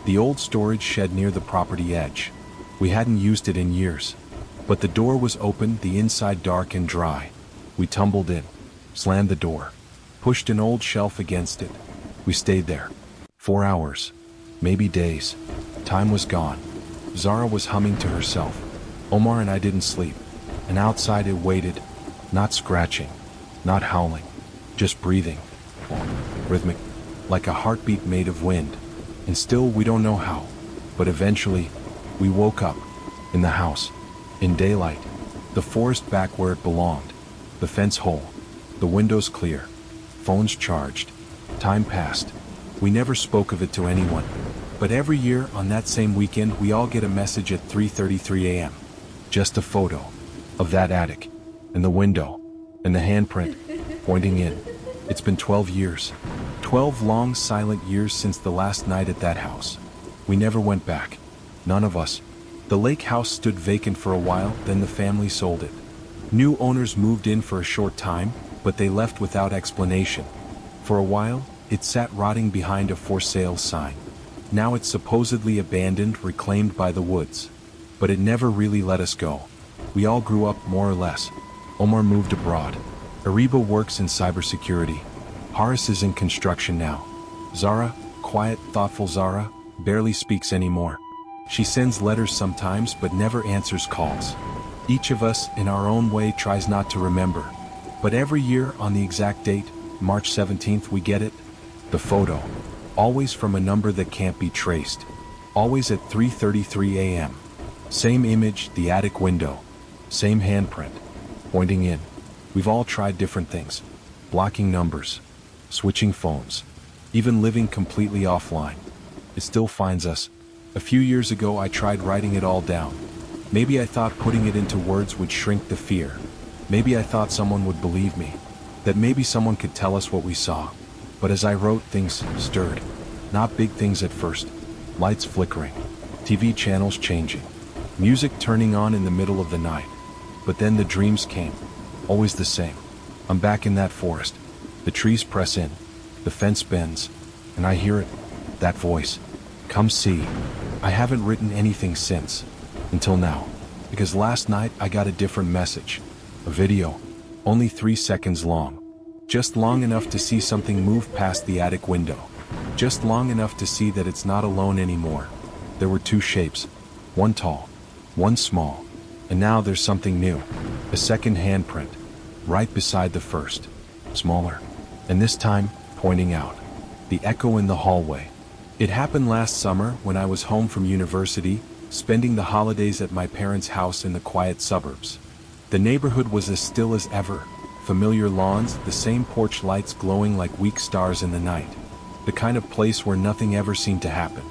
[SPEAKER 1] the old storage shed near the property edge. We hadn't used it in years, but the door was open, the inside dark and dry. We tumbled in, slammed the door, pushed an old shelf against it. We stayed there. 4 hours, maybe days. Time was gone. Zara was humming to herself. Omar and I didn't sleep, and outside it waited, not scratching, not howling, just breathing, rhythmic, like a heartbeat made of wind. And still we don't know how, but eventually we woke up, in the house, in daylight, the forest back where it belonged, the fence whole, the windows clear, phones charged. Time passed. We never spoke of it to anyone, but every year on that same weekend we all get a message at 3:33 a.m. Just a photo of that attic, and the window, and the handprint, pointing in. It's been 12 years. 12 long, silent years since the last night at that house. We never went back. None of us. The lake house stood vacant for a while, then the family sold it. New owners moved in for a short time, but they left without explanation. For a while, it sat rotting behind a for sale sign. Now it's supposedly abandoned, reclaimed by the woods. But it never really let us go. We all grew up, more or less. Omar moved abroad. Ariba works in cybersecurity. Horace is in construction now. Zara, quiet, thoughtful Zara, barely speaks anymore. She sends letters sometimes but never answers calls. Each of us, in our own way, tries not to remember. But every year, on the exact date, March 17th, we get it. The photo. Always from a number that can't be traced. Always at 3:33 a.m. Same image, the attic window. Same handprint. Pointing in. We've all tried different things. Blocking numbers. Switching phones. Even living completely offline. It still finds us. A few years ago I tried writing it all down. Maybe I thought putting it into words would shrink the fear. Maybe I thought someone would believe me. That maybe someone could tell us what we saw. But as I wrote, things stirred. Not big things at first. Lights flickering. TV channels changing. Music turning on in the middle of the night. But then the dreams came. Always the same. I'm back in that forest. The trees press in. The fence bends. And I hear it. That voice. Come see. I haven't written anything since. Until now. Because last night I got a different message. A video. Only 3 seconds long. Just long enough to see something move past the attic window. Just long enough to see that it's not alone anymore. There were 2 shapes. One tall. One small. And now there's something new. A second handprint. right beside the first, smaller, and this time, pointing out. The echo in the hallway. It happened last summer when I was home from university, spending the holidays at my parents' house in the quiet suburbs. The neighborhood was as still as ever, familiar lawns, the same porch lights glowing like weak stars in the night. The kind of place where nothing ever seemed to happen.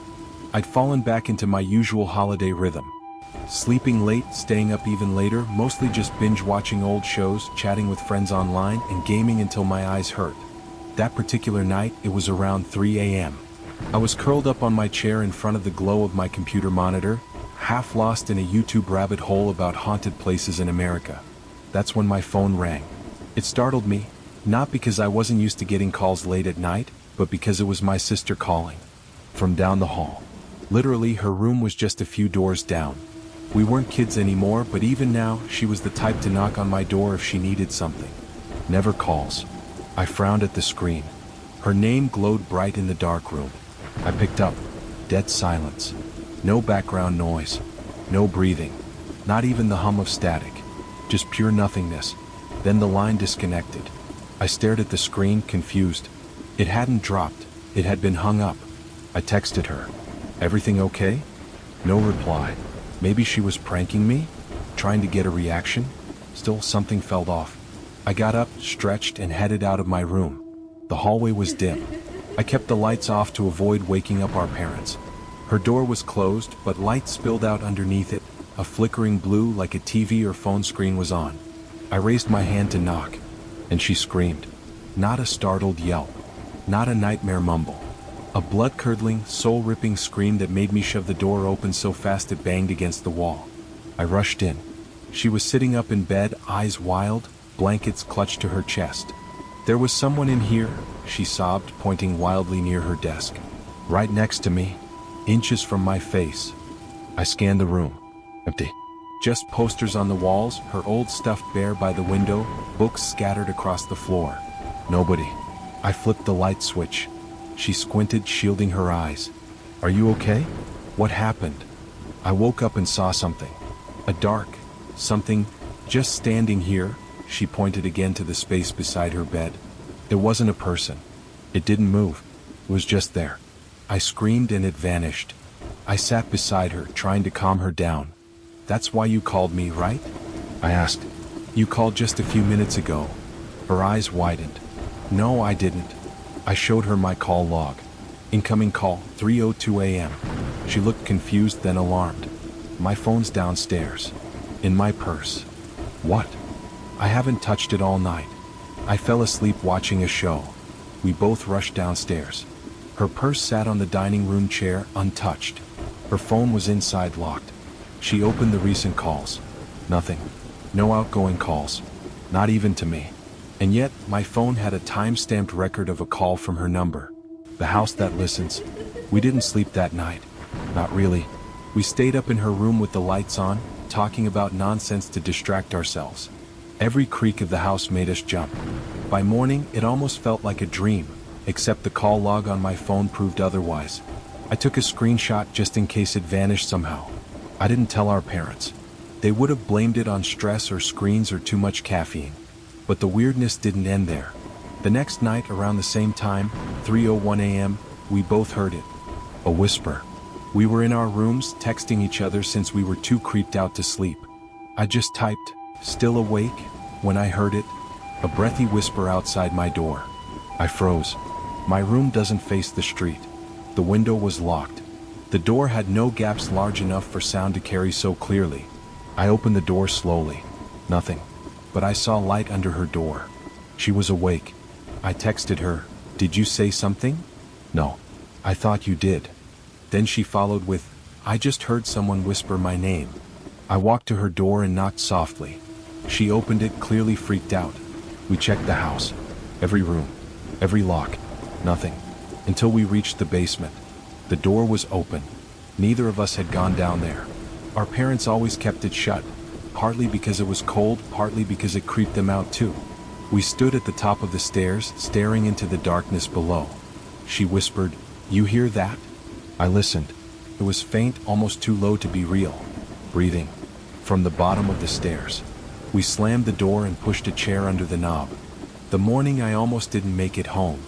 [SPEAKER 1] I'd fallen back into my usual holiday rhythm. Sleeping late, staying up even later, mostly just binge-watching old shows, chatting with friends online, and gaming until my eyes hurt. That particular night, it was around 3 a.m. I was curled up on my chair in front of the glow of my computer monitor, half lost in a YouTube rabbit hole about haunted places in America. That's when my phone rang. It startled me, not because I wasn't used to getting calls late at night, but because it was my sister calling. From down the hall. Literally, her room was just a few doors down. We weren't kids anymore, but even now, she was the type to knock on my door if she needed something. Never calls. I frowned at the screen. Her name glowed bright in the dark room. I picked up. Dead silence. No background noise. No breathing. Not even the hum of static. Just pure nothingness. Then the line disconnected. I stared at the screen, confused. It hadn't dropped. It had been hung up. I texted her. Everything okay? No reply. Maybe she was pranking me? Trying to get a reaction? Still, something felt off. I got up, stretched, and headed out of my room. The hallway was dim. I kept the lights off to avoid waking up our parents. Her door was closed, but light spilled out underneath it, a flickering blue like a TV or phone screen was on. I raised my hand to knock, and she screamed. Not a startled yelp. Not a nightmare mumble. A blood-curdling, soul-ripping scream that made me shove the door open so fast it banged against the wall. I rushed in. She was sitting up in bed, eyes wild, blankets clutched to her chest. There was someone in here, she sobbed, pointing wildly near her desk. Right next to me, inches from my face. I scanned the room. Empty. Just posters on the walls, her old stuffed bear by the window, books scattered across the floor. Nobody. I flipped the light switch. She squinted, shielding her eyes. Are you okay? What happened? I woke up and saw something. A dark, something, just standing here. She pointed again to the space beside her bed. It wasn't a person. It didn't move. It was just there. I screamed and it vanished. I sat beside her, trying to calm her down. That's why you called me, right? I asked. You called just a few minutes ago. Her eyes widened. No, I didn't. I showed her my call log. Incoming call, 3:02 a.m. She looked confused, then alarmed. My phone's downstairs. In my purse. What? I haven't touched it all night. I fell asleep watching a show. We both rushed downstairs. Her purse sat on the dining room chair, untouched. Her phone was inside, locked. She opened the recent calls. Nothing. No outgoing calls. Not even to me. And yet, my phone had a time-stamped record of a call from her number. The house that listens. We didn't sleep that night. Not really. We stayed up in her room with the lights on, talking about nonsense to distract ourselves. Every creak of the house made us jump. By morning, it almost felt like a dream, except the call log on my phone proved otherwise. I took a screenshot just in case it vanished somehow. I didn't tell our parents. They would have blamed it on stress or screens or too much caffeine. But the weirdness didn't end there. The next night, around the same time, 3:01 a.m., we both heard it. A whisper. We were in our rooms, texting each other since we were too creeped out to sleep. I just typed, "Still awake?" when I heard it. A breathy whisper outside my door. I froze. My room doesn't face the street. The window was locked. The door had no gaps large enough for sound to carry so clearly. I opened the door slowly. Nothing. But I saw light under her door. She was awake. I texted her, "Did you say something?" "No. I thought you did." Then she followed with, "I just heard someone whisper my name." I walked to her door and knocked softly. She opened it, clearly freaked out. We checked the house. Every room. Every lock. Nothing. Until we reached the basement. The door was open. Neither of us had gone down there. Our parents always kept it shut. Partly because it was cold, partly because it creeped them out too. We stood at the top of the stairs, staring into the darkness below. She whispered, "You hear that?" I listened. It was faint, almost too low to be real. Breathing. From the bottom of the stairs. We slammed the door and pushed a chair under the knob. The morning I almost didn't make it home.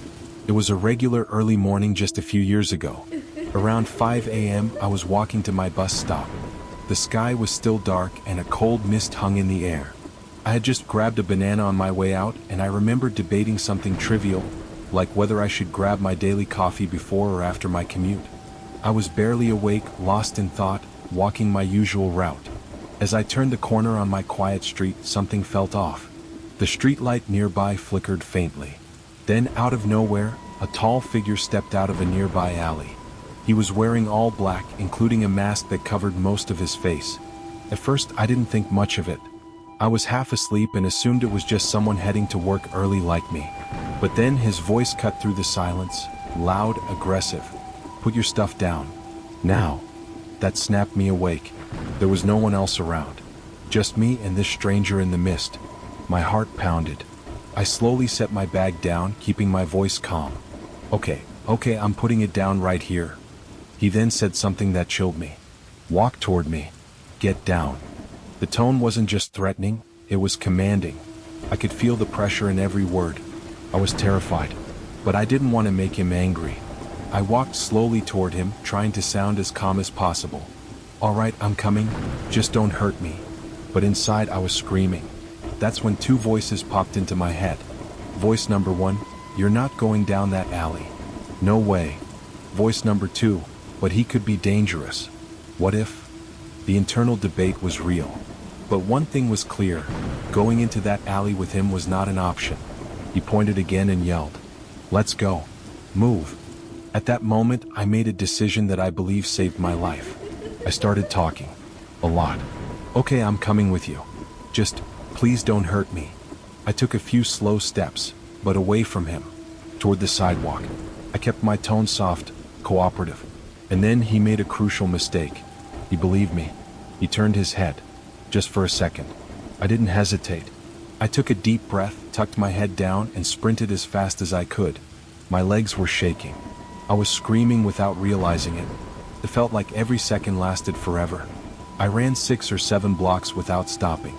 [SPEAKER 1] It was a regular early morning just a few years ago. Around 5 a.m. I was walking to my bus stop. The sky was still dark and a cold mist hung in the air. I had just grabbed a banana on my way out, and I remembered debating something trivial, like whether I should grab my daily coffee before or after my commute. I was barely awake, lost in thought, walking my usual route. As I turned the corner on my quiet street, something felt off. The streetlight nearby flickered faintly. Then, out of nowhere, a tall figure stepped out of a nearby alley. He was wearing all black, including a mask that covered most of his face. At first, I didn't think much of it. I was half asleep and assumed it was just someone heading to work early like me. But then his voice cut through the silence, loud, aggressive. "Put your stuff down. Now." That snapped me awake. There was no one else around. Just me and this stranger in the mist. My heart pounded. I slowly set my bag down, keeping my voice calm. Okay, I'm putting it down right here." He then said something that chilled me. "Walk toward me. Get down." The tone wasn't just threatening, it was commanding. I could feel the pressure in every word. I was terrified, but I didn't want to make him angry. I walked slowly toward him, trying to sound as calm as possible. "All right, I'm coming, just don't hurt me." But inside I was screaming. That's when two voices popped into my head. Voice number one, "You're not going down that alley. No way." Voice number two, "But he could be dangerous. What if?" The internal debate was real. But one thing was clear, going into that alley with him was not an option. He pointed again and yelled, "Let's go. Move." At that moment, I made a decision that I believe saved my life. I started talking. A lot. "Okay, I'm coming with you. Just, please don't hurt me." I took a few slow steps, but away from him, toward the sidewalk. I kept my tone soft, cooperative. And then he made a crucial mistake. He believed me. He turned his head. Just for a second. I didn't hesitate. I took a deep breath, tucked my head down, and sprinted as fast as I could. My legs were shaking. I was screaming without realizing it. It felt like every second lasted forever. I ran 6 or 7 blocks without stopping.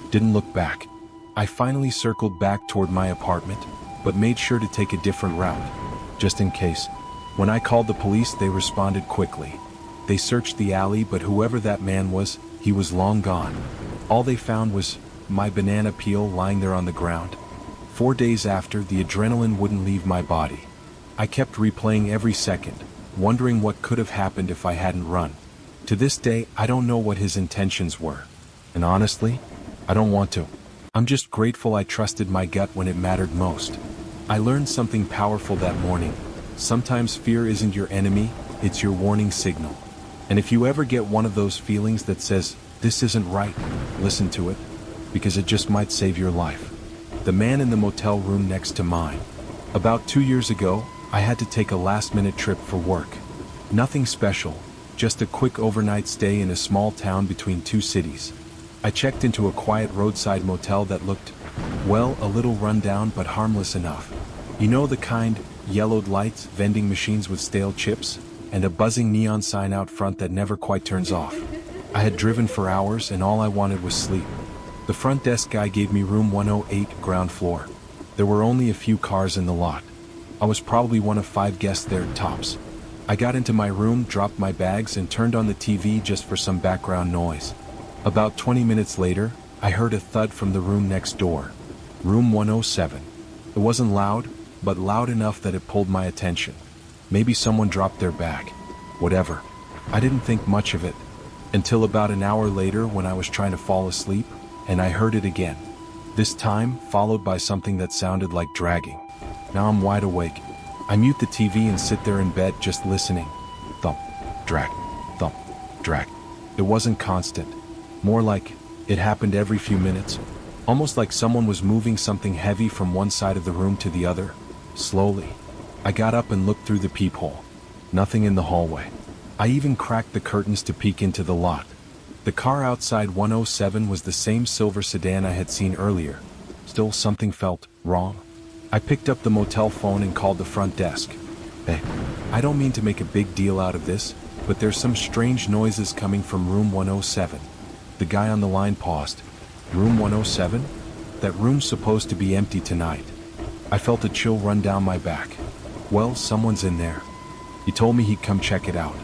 [SPEAKER 1] Didn't look back. I finally circled back toward my apartment, but made sure to take a different route, just in case. When I called the police, they responded quickly. They searched the alley, but whoever that man was, he was long gone. All they found was my banana peel lying there on the ground. 4 days after, the adrenaline wouldn't leave my body. I kept replaying every second, wondering what could have happened if I hadn't run. To this day, I don't know what his intentions were. And honestly, I don't want to. I'm just grateful I trusted my gut when it mattered most. I learned something powerful that morning. Sometimes fear isn't your enemy, it's your warning signal. And if you ever get one of those feelings that says, "This isn't right," listen to it, because it just might save your life. The man in the motel room next to mine. About 2 years ago, I had to take a last-minute trip for work. Nothing special, just a quick overnight stay in a small town between 2 cities. I checked into a quiet roadside motel that looked, well, a little rundown but harmless enough. You know the kind, yellowed lights, vending machines with stale chips, and a buzzing neon sign out front that never quite turns off. I had driven for hours and all I wanted was sleep. The front desk guy gave me room 108, ground floor. There were only a few cars in the lot. I was probably one of 5 guests there tops. I got into my room, dropped my bags, and turned on the TV just for some background noise. About 20 minutes later, I heard a thud from the room next door. Room 107. It wasn't loud, but loud enough that it pulled my attention. Maybe someone dropped their bag. Whatever. I didn't think much of it. Until about an hour later when I was trying to fall asleep, and I heard it again. This time, followed by something that sounded like dragging. Now I'm wide awake. I mute the TV and sit there in bed just listening. Thump, drag, thump, drag. It wasn't constant. More like, it happened every few minutes. Almost like someone was moving something heavy from one side of the room to the other. Slowly. I got up and looked through the peephole. Nothing in the hallway. I even cracked the curtains to peek into the lot. The car outside 107 was the same silver sedan I had seen earlier. Still, something felt wrong. I picked up the motel phone and called the front desk. "Hey, I don't mean to make a big deal out of this, but there's some strange noises coming from room 107. The guy on the line paused. Room 107? That room's supposed to be empty tonight. I felt a chill run down my back. Well, someone's in there. He told me he'd come check it out.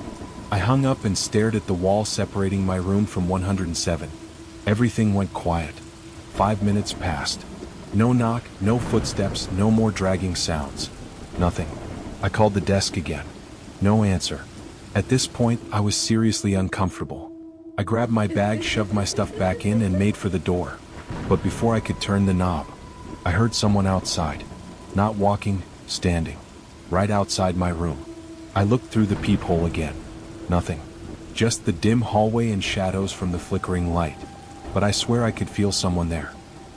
[SPEAKER 1] I hung up and stared at the wall separating my room from 107. Everything went quiet. 5 minutes passed. No knock, no footsteps, no more dragging sounds. Nothing. I called the desk again. No answer. At this point, I was seriously uncomfortable. I grabbed my bag, shoved my stuff back in, and made for the door. But before I could turn the knob, I heard someone outside. Not walking, standing. Right outside my room. I looked through the peephole again. Nothing. Just the dim hallway and shadows from the flickering light. But I swear I could feel someone there.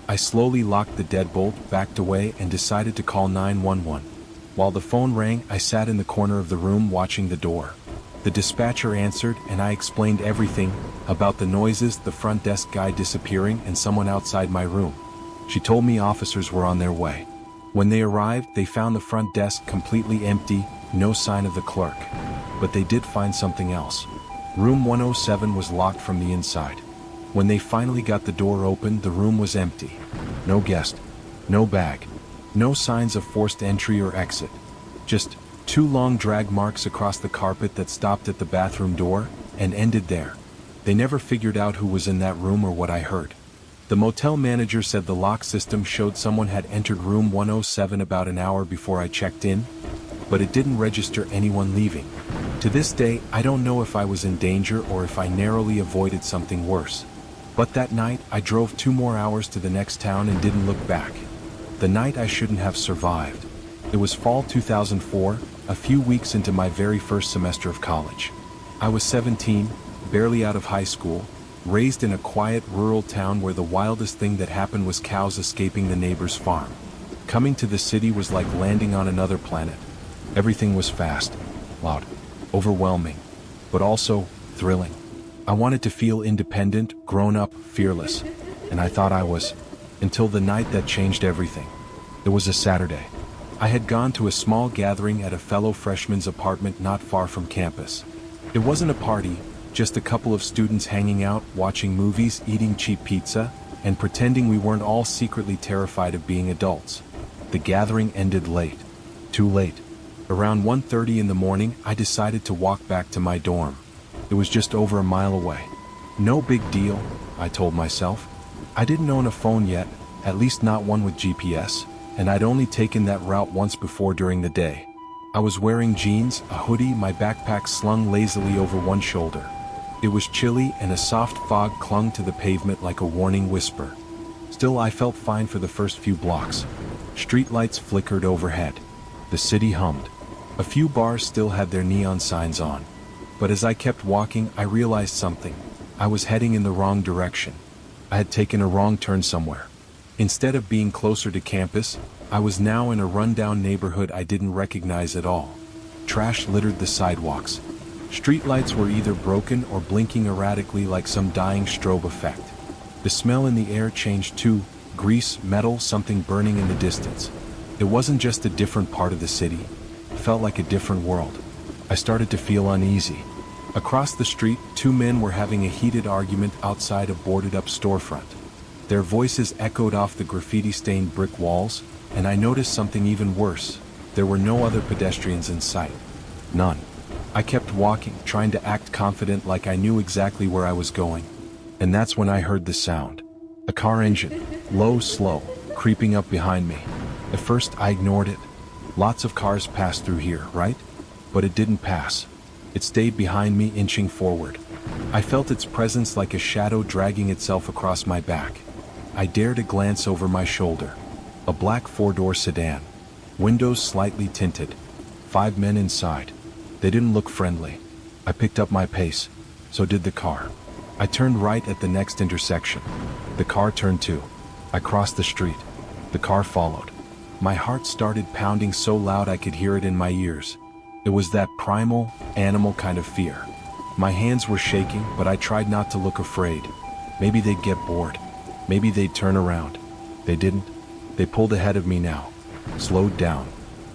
[SPEAKER 1] I slowly locked the deadbolt, backed away, and decided to call 911. While the phone rang, I sat in the corner of the room watching the door. The dispatcher answered, and I explained everything about the noises, the front desk guy disappearing, and someone outside my room. She told me officers were on their way. When they arrived, they found the front desk completely empty, no sign of the clerk. But they did find something else. Room 107 was locked from the inside. When they finally got the door open, the room was empty. No guest, no bag, no signs of forced entry or exit. Just 2 long drag marks across the carpet that stopped at the bathroom door and ended there. They never figured out who was in that room or what I heard. The motel manager said the lock system showed someone had entered room 107 about an hour before I checked in, but it didn't register anyone leaving. To this day, I don't know if I was in danger or if I narrowly avoided something worse. But that night, I drove 2 more hours to the next town and didn't look back. The night I shouldn't have survived. It was fall 2004, a few weeks into my very first semester of college. I was 17, barely out of high school, raised in a quiet rural town where the wildest thing that happened was cows escaping the neighbor's farm. Coming to the city was like landing on another planet. Everything was fast, loud, overwhelming, but also thrilling. I wanted to feel independent, grown up, fearless, and I thought I was, until the night that changed everything. It was a Saturday. I had gone to a small gathering at a fellow freshman's apartment not far from campus. It wasn't a party, just a couple of students hanging out, watching movies, eating cheap pizza, and pretending we weren't all secretly terrified of being adults. The gathering ended late. Too late. Around 1:30 in the morning, I decided to walk back to my dorm. It was just over a mile away. No big deal, I told myself. I didn't own a phone yet, at least not one with GPS, and I'd only taken that route once before during the day. I was wearing jeans, a hoodie, my backpack slung lazily over one shoulder. It was chilly and a soft fog clung to the pavement like a warning whisper. Still, I felt fine for the first few blocks. Streetlights flickered overhead. The city hummed. A few bars still had their neon signs on. But as I kept walking, I realized something. I was heading in the wrong direction. I had taken a wrong turn somewhere. Instead of being closer to campus, I was now in a rundown neighborhood I didn't recognize at all. Trash littered the sidewalks. Streetlights were either broken or blinking erratically like some dying strobe effect. The smell in the air changed too, grease, metal, something burning in the distance. It wasn't just a different part of the city. It felt like a different world. I started to feel uneasy. Across the street, 2 men were having a heated argument outside a boarded-up storefront. Their voices echoed off the graffiti-stained brick walls, and I noticed something even worse. There were no other pedestrians in sight. None. I kept walking, trying to act confident like I knew exactly where I was going. And that's when I heard the sound. A car engine, low, slow, creeping up behind me. At first, I ignored it. Lots of cars pass through here, right? But it didn't pass. It stayed behind me, inching forward. I felt its presence like a shadow dragging itself across my back. I dared a glance over my shoulder. A black 4-door sedan. Windows slightly tinted. 5 men inside. They didn't look friendly. I picked up my pace. So did the car. I turned right at the next intersection. The car turned too. I crossed the street. The car followed. My heart started pounding so loud I could hear it in my ears. It was that primal, animal kind of fear. My hands were shaking, but I tried not to look afraid. Maybe they'd get bored. Maybe they'd turn around. They didn't. They pulled ahead of me now. Slowed down.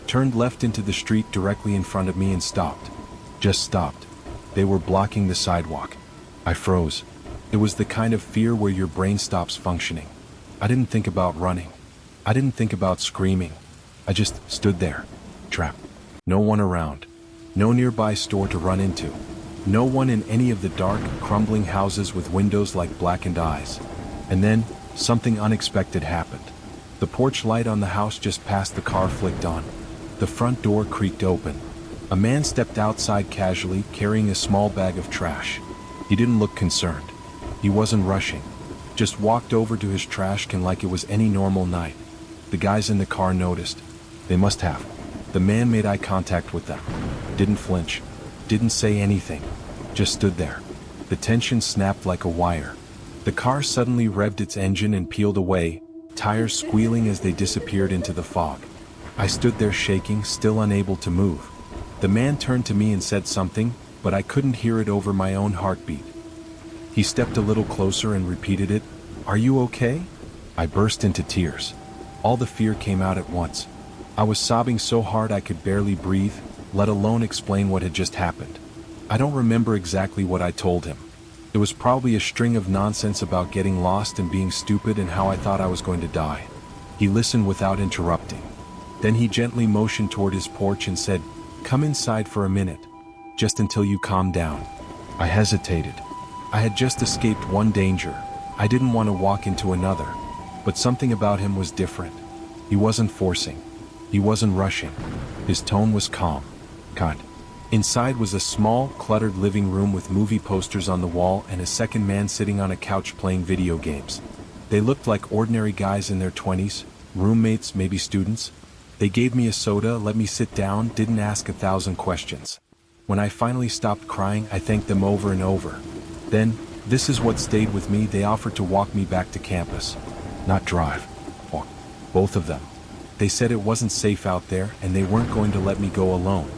[SPEAKER 1] Turned left into the street directly in front of me and stopped. Just stopped. They were blocking the sidewalk. I froze. It was the kind of fear where your brain stops functioning. I didn't think about running. I didn't think about screaming. I just stood there, trapped. No one around. No nearby store to run into. No one in any of the dark, crumbling houses with windows like blackened eyes. And then, something unexpected happened. The porch light on the house just past the car flicked on. The front door creaked open. A man stepped outside casually, carrying a small bag of trash. He didn't look concerned. He wasn't rushing. Just walked over to his trash can like it was any normal night. The guys in the car noticed. They must have. The man made eye contact with them. Didn't flinch. Didn't say anything. Just stood there. The tension snapped like a wire. The car suddenly revved its engine and peeled away, tires squealing as they disappeared into the fog. I stood there shaking, still unable to move. The man turned to me and said something, but I couldn't hear it over my own heartbeat. He stepped a little closer and repeated it. "Are you okay?" I burst into tears. All the fear came out at once. I was sobbing so hard I could barely breathe, let alone explain what had just happened. I don't remember exactly what I told him. It was probably a string of nonsense about getting lost and being stupid and how I thought I was going to die. He listened without interrupting. Then he gently motioned toward his porch and said, "Come inside for a minute, just until you calm down." I hesitated. I had just escaped one danger. I didn't want to walk into another. But something about him was different. He wasn't forcing. He wasn't rushing. His tone was calm. Kind. Inside was a small, cluttered living room with movie posters on the wall and a second man sitting on a couch playing video games. They looked like ordinary guys in their 20s, roommates, maybe students. They gave me a soda, let me sit down, didn't ask 1,000 questions. When I finally stopped crying, I thanked them over and over. Then, this is what stayed with me, they offered to walk me back to campus. Not drive. Walk. Both of them. They said it wasn't safe out there and they weren't going to let me go alone.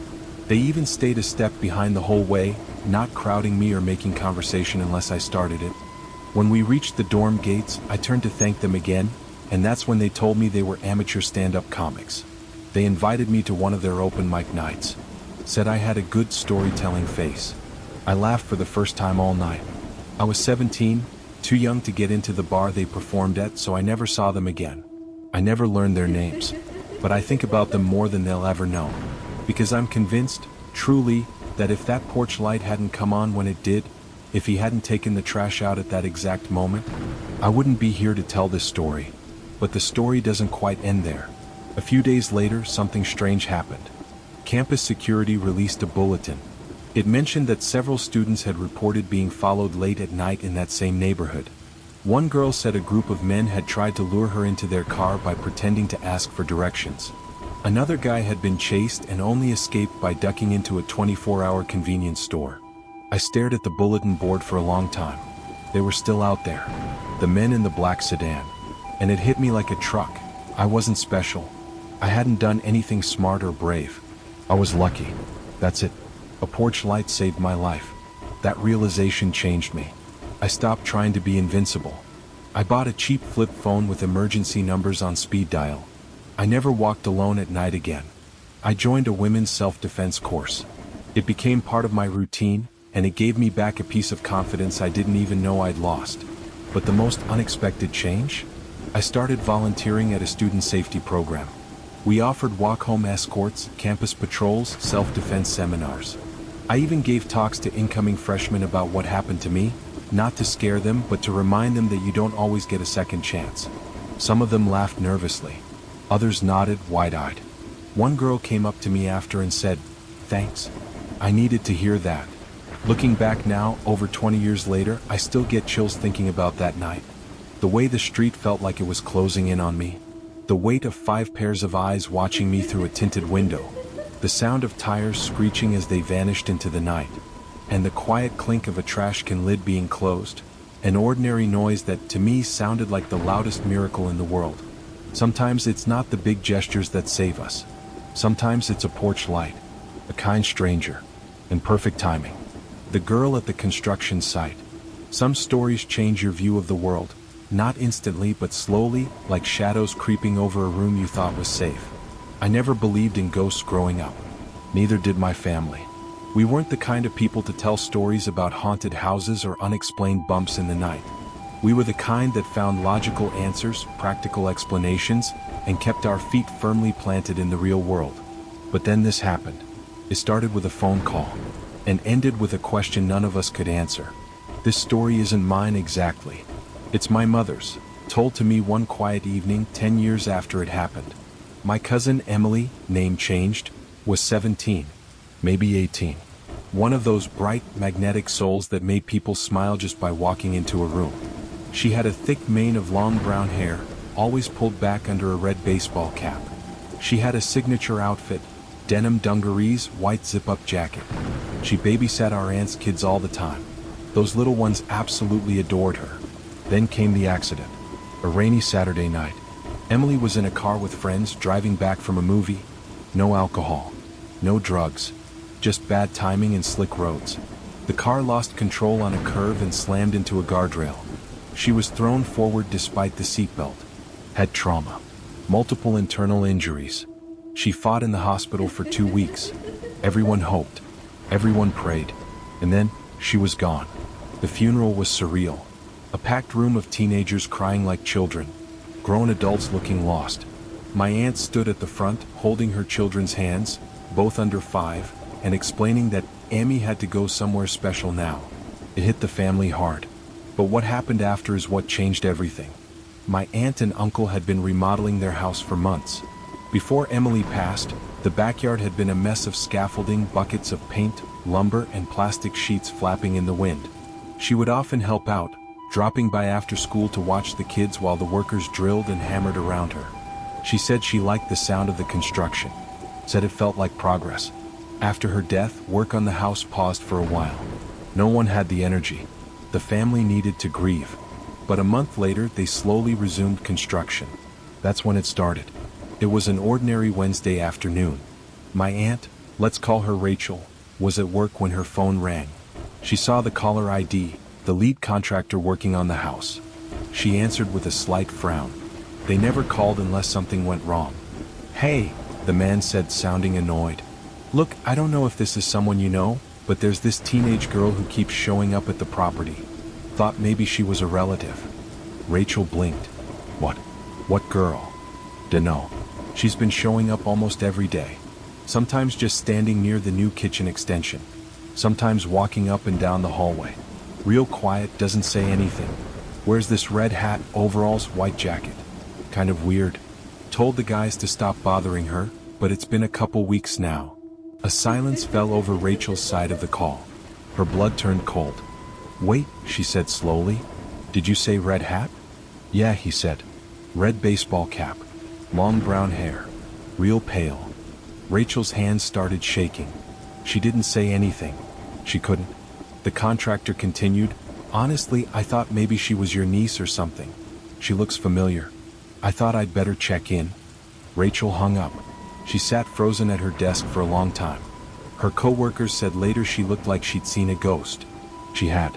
[SPEAKER 1] They even stayed a step behind the whole way, not crowding me or making conversation unless I started it. When we reached the dorm gates, I turned to thank them again, and that's when they told me they were amateur stand-up comics. They invited me to one of their open mic nights. Said I had a good storytelling face. I laughed for the first time all night. I was 17, too young to get into the bar they performed at, so I never saw them again. I never learned their names, but I think about them more than they'll ever know. Because I'm convinced, truly, that if that porch light hadn't come on when it did, if he hadn't taken the trash out at that exact moment, I wouldn't be here to tell this story. But the story doesn't quite end there. A few days later, something strange happened. Campus security released a bulletin. It mentioned that several students had reported being followed late at night in that same neighborhood. One girl said a group of men had tried to lure her into their car by pretending to ask for directions. Another guy had been chased and only escaped by ducking into a 24-hour convenience store. I stared at the bulletin board for a long time. They were still out there. The men in the black sedan. And it hit me like a truck. I wasn't special. I hadn't done anything smart or brave. I was lucky. That's it. A porch light saved my life. That realization changed me. I stopped trying to be invincible. I bought a cheap flip phone with emergency numbers on speed dial. I never walked alone at night again. I joined a women's self-defense course. It became part of my routine, and it gave me back a piece of confidence I didn't even know I'd lost. But the most unexpected change? I started volunteering at a student safety program. We offered walk-home escorts, campus patrols, self-defense seminars. I even gave talks to incoming freshmen about what happened to me, not to scare them, but to remind them that you don't always get a second chance. Some of them laughed nervously. Others nodded, wide-eyed. One girl came up to me after and said, "Thanks. I needed to hear that." Looking back now, over 20 years later, I still get chills thinking about that night. The way the street felt like it was closing in on me. The weight of 5 pairs of eyes watching me through a tinted window. The sound of tires screeching as they vanished into the night. And the quiet clink of a trash can lid being closed. An ordinary noise that, to me, sounded like the loudest miracle in the world. Sometimes it's not the big gestures that save us. Sometimes it's a porch light, a kind stranger, and perfect timing. The girl at the construction site. Some stories change your view of the world, not instantly but slowly, like shadows creeping over a room you thought was safe. I never believed in ghosts growing up. Neither did my family. We weren't the kind of people to tell stories about haunted houses or unexplained bumps in the night. We were the kind that found logical answers, practical explanations, and kept our feet firmly planted in the real world. But then this happened. It started with a phone call, and ended with a question none of us could answer. This story isn't mine exactly. It's my mother's, told to me one quiet evening 10 years after it happened. My cousin Emily, name changed, was 17, maybe 18. One of those bright, magnetic souls that made people smile just by walking into a room. She had a thick mane of long brown hair, always pulled back under a red baseball cap. She had a signature outfit, denim dungarees, white zip-up jacket. She babysat our aunt's kids all the time. Those little ones absolutely adored her. Then came the accident. A rainy Saturday night. Emily was in a car with friends driving back from a movie. No alcohol. No drugs. Just bad timing and slick roads. The car lost control on a curve and slammed into a guardrail. She was thrown forward despite the seatbelt. Had trauma. Multiple internal injuries. She fought in the hospital for 2 weeks. Everyone hoped. Everyone prayed. And then, she was gone. The funeral was surreal. A packed room of teenagers crying like children. Grown adults looking lost. My aunt stood at the front, holding her children's hands, both under 5, and explaining that Amy had to go somewhere special now. It hit the family hard. But what happened after is what changed everything. My aunt and uncle had been remodeling their house for months. Before Emily passed, the backyard had been a mess of scaffolding, buckets of paint, lumber, and plastic sheets flapping in the wind. She would often help out, dropping by after school to watch the kids while the workers drilled and hammered around her. She said she liked the sound of the construction. Said it felt like progress. After her death, work on the house paused for a while. No one had the energy. The family needed to grieve. But a month later, they slowly resumed construction. That's when it started. It was an ordinary Wednesday afternoon. My aunt, let's call her Rachel, was at work when her phone rang. She saw the caller ID, the lead contractor working on the house. She answered with a slight frown. They never called unless something went wrong. "Hey," the man said, sounding annoyed. "Look, I don't know if this is someone you know, but there's this teenage girl who keeps showing up at the property. Thought maybe she was a relative." Rachel blinked. What girl?" "Dunno. She's been showing up almost every day. Sometimes just standing near the new kitchen extension. Sometimes walking up and down the hallway. Real quiet, doesn't say anything. Wears this red hat, overalls, white jacket. Kind of weird. Told the guys to stop bothering her, but it's been a couple weeks now." A silence fell over Rachel's side of the call. Her blood turned cold. "Wait," she said slowly. "Did you say red hat?" "Yeah," he said. "Red baseball cap. Long brown hair. Real pale." Rachel's hands started shaking. She didn't say anything. She couldn't. The contractor continued, "Honestly, I thought maybe she was your niece or something. She looks familiar. I thought I'd better check in." Rachel hung up. She sat frozen at her desk for a long time. Her co-workers said later she looked like she'd seen a ghost. She had.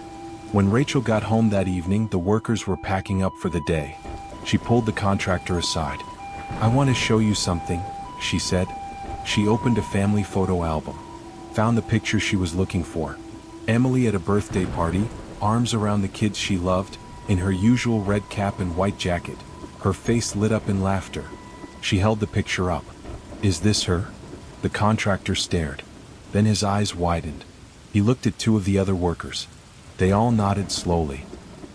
[SPEAKER 1] When Rachel got home that evening, the workers were packing up for the day. She pulled the contractor aside. "I want to show you something," she said. She opened a family photo album. Found the picture she was looking for. Emily at a birthday party, arms around the kids she loved, in her usual red cap and white jacket. Her face lit up in laughter. She held the picture up. "Is this her?" The contractor stared. Then his eyes widened. He looked at 2 of the other workers. They all nodded slowly.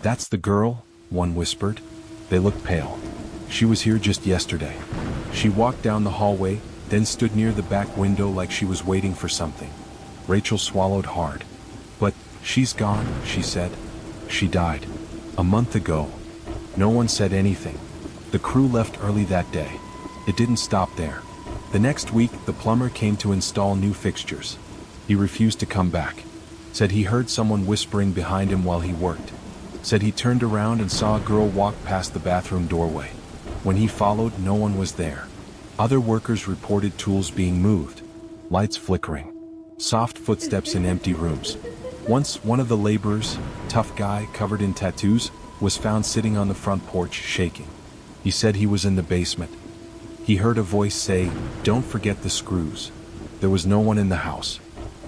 [SPEAKER 1] "That's the girl," one whispered. They looked pale. "She was here just yesterday." She walked down the hallway, then stood near the back window like she was waiting for something. Rachel swallowed hard. "But, she's gone," she said. "She died. A month ago." No one said anything. The crew left early that day. It didn't stop there. The next week, the plumber came to install new fixtures. He refused to come back. Said he heard someone whispering behind him while he worked. Said he turned around and saw a girl walk past the bathroom doorway. When he followed, no one was there. Other workers reported tools being moved, lights flickering, soft footsteps in empty rooms. Once, one of the laborers, tough guy covered in tattoos, was found sitting on the front porch shaking. He said he was in the basement. He heard a voice say, "Don't forget the screws." There was no one in the house.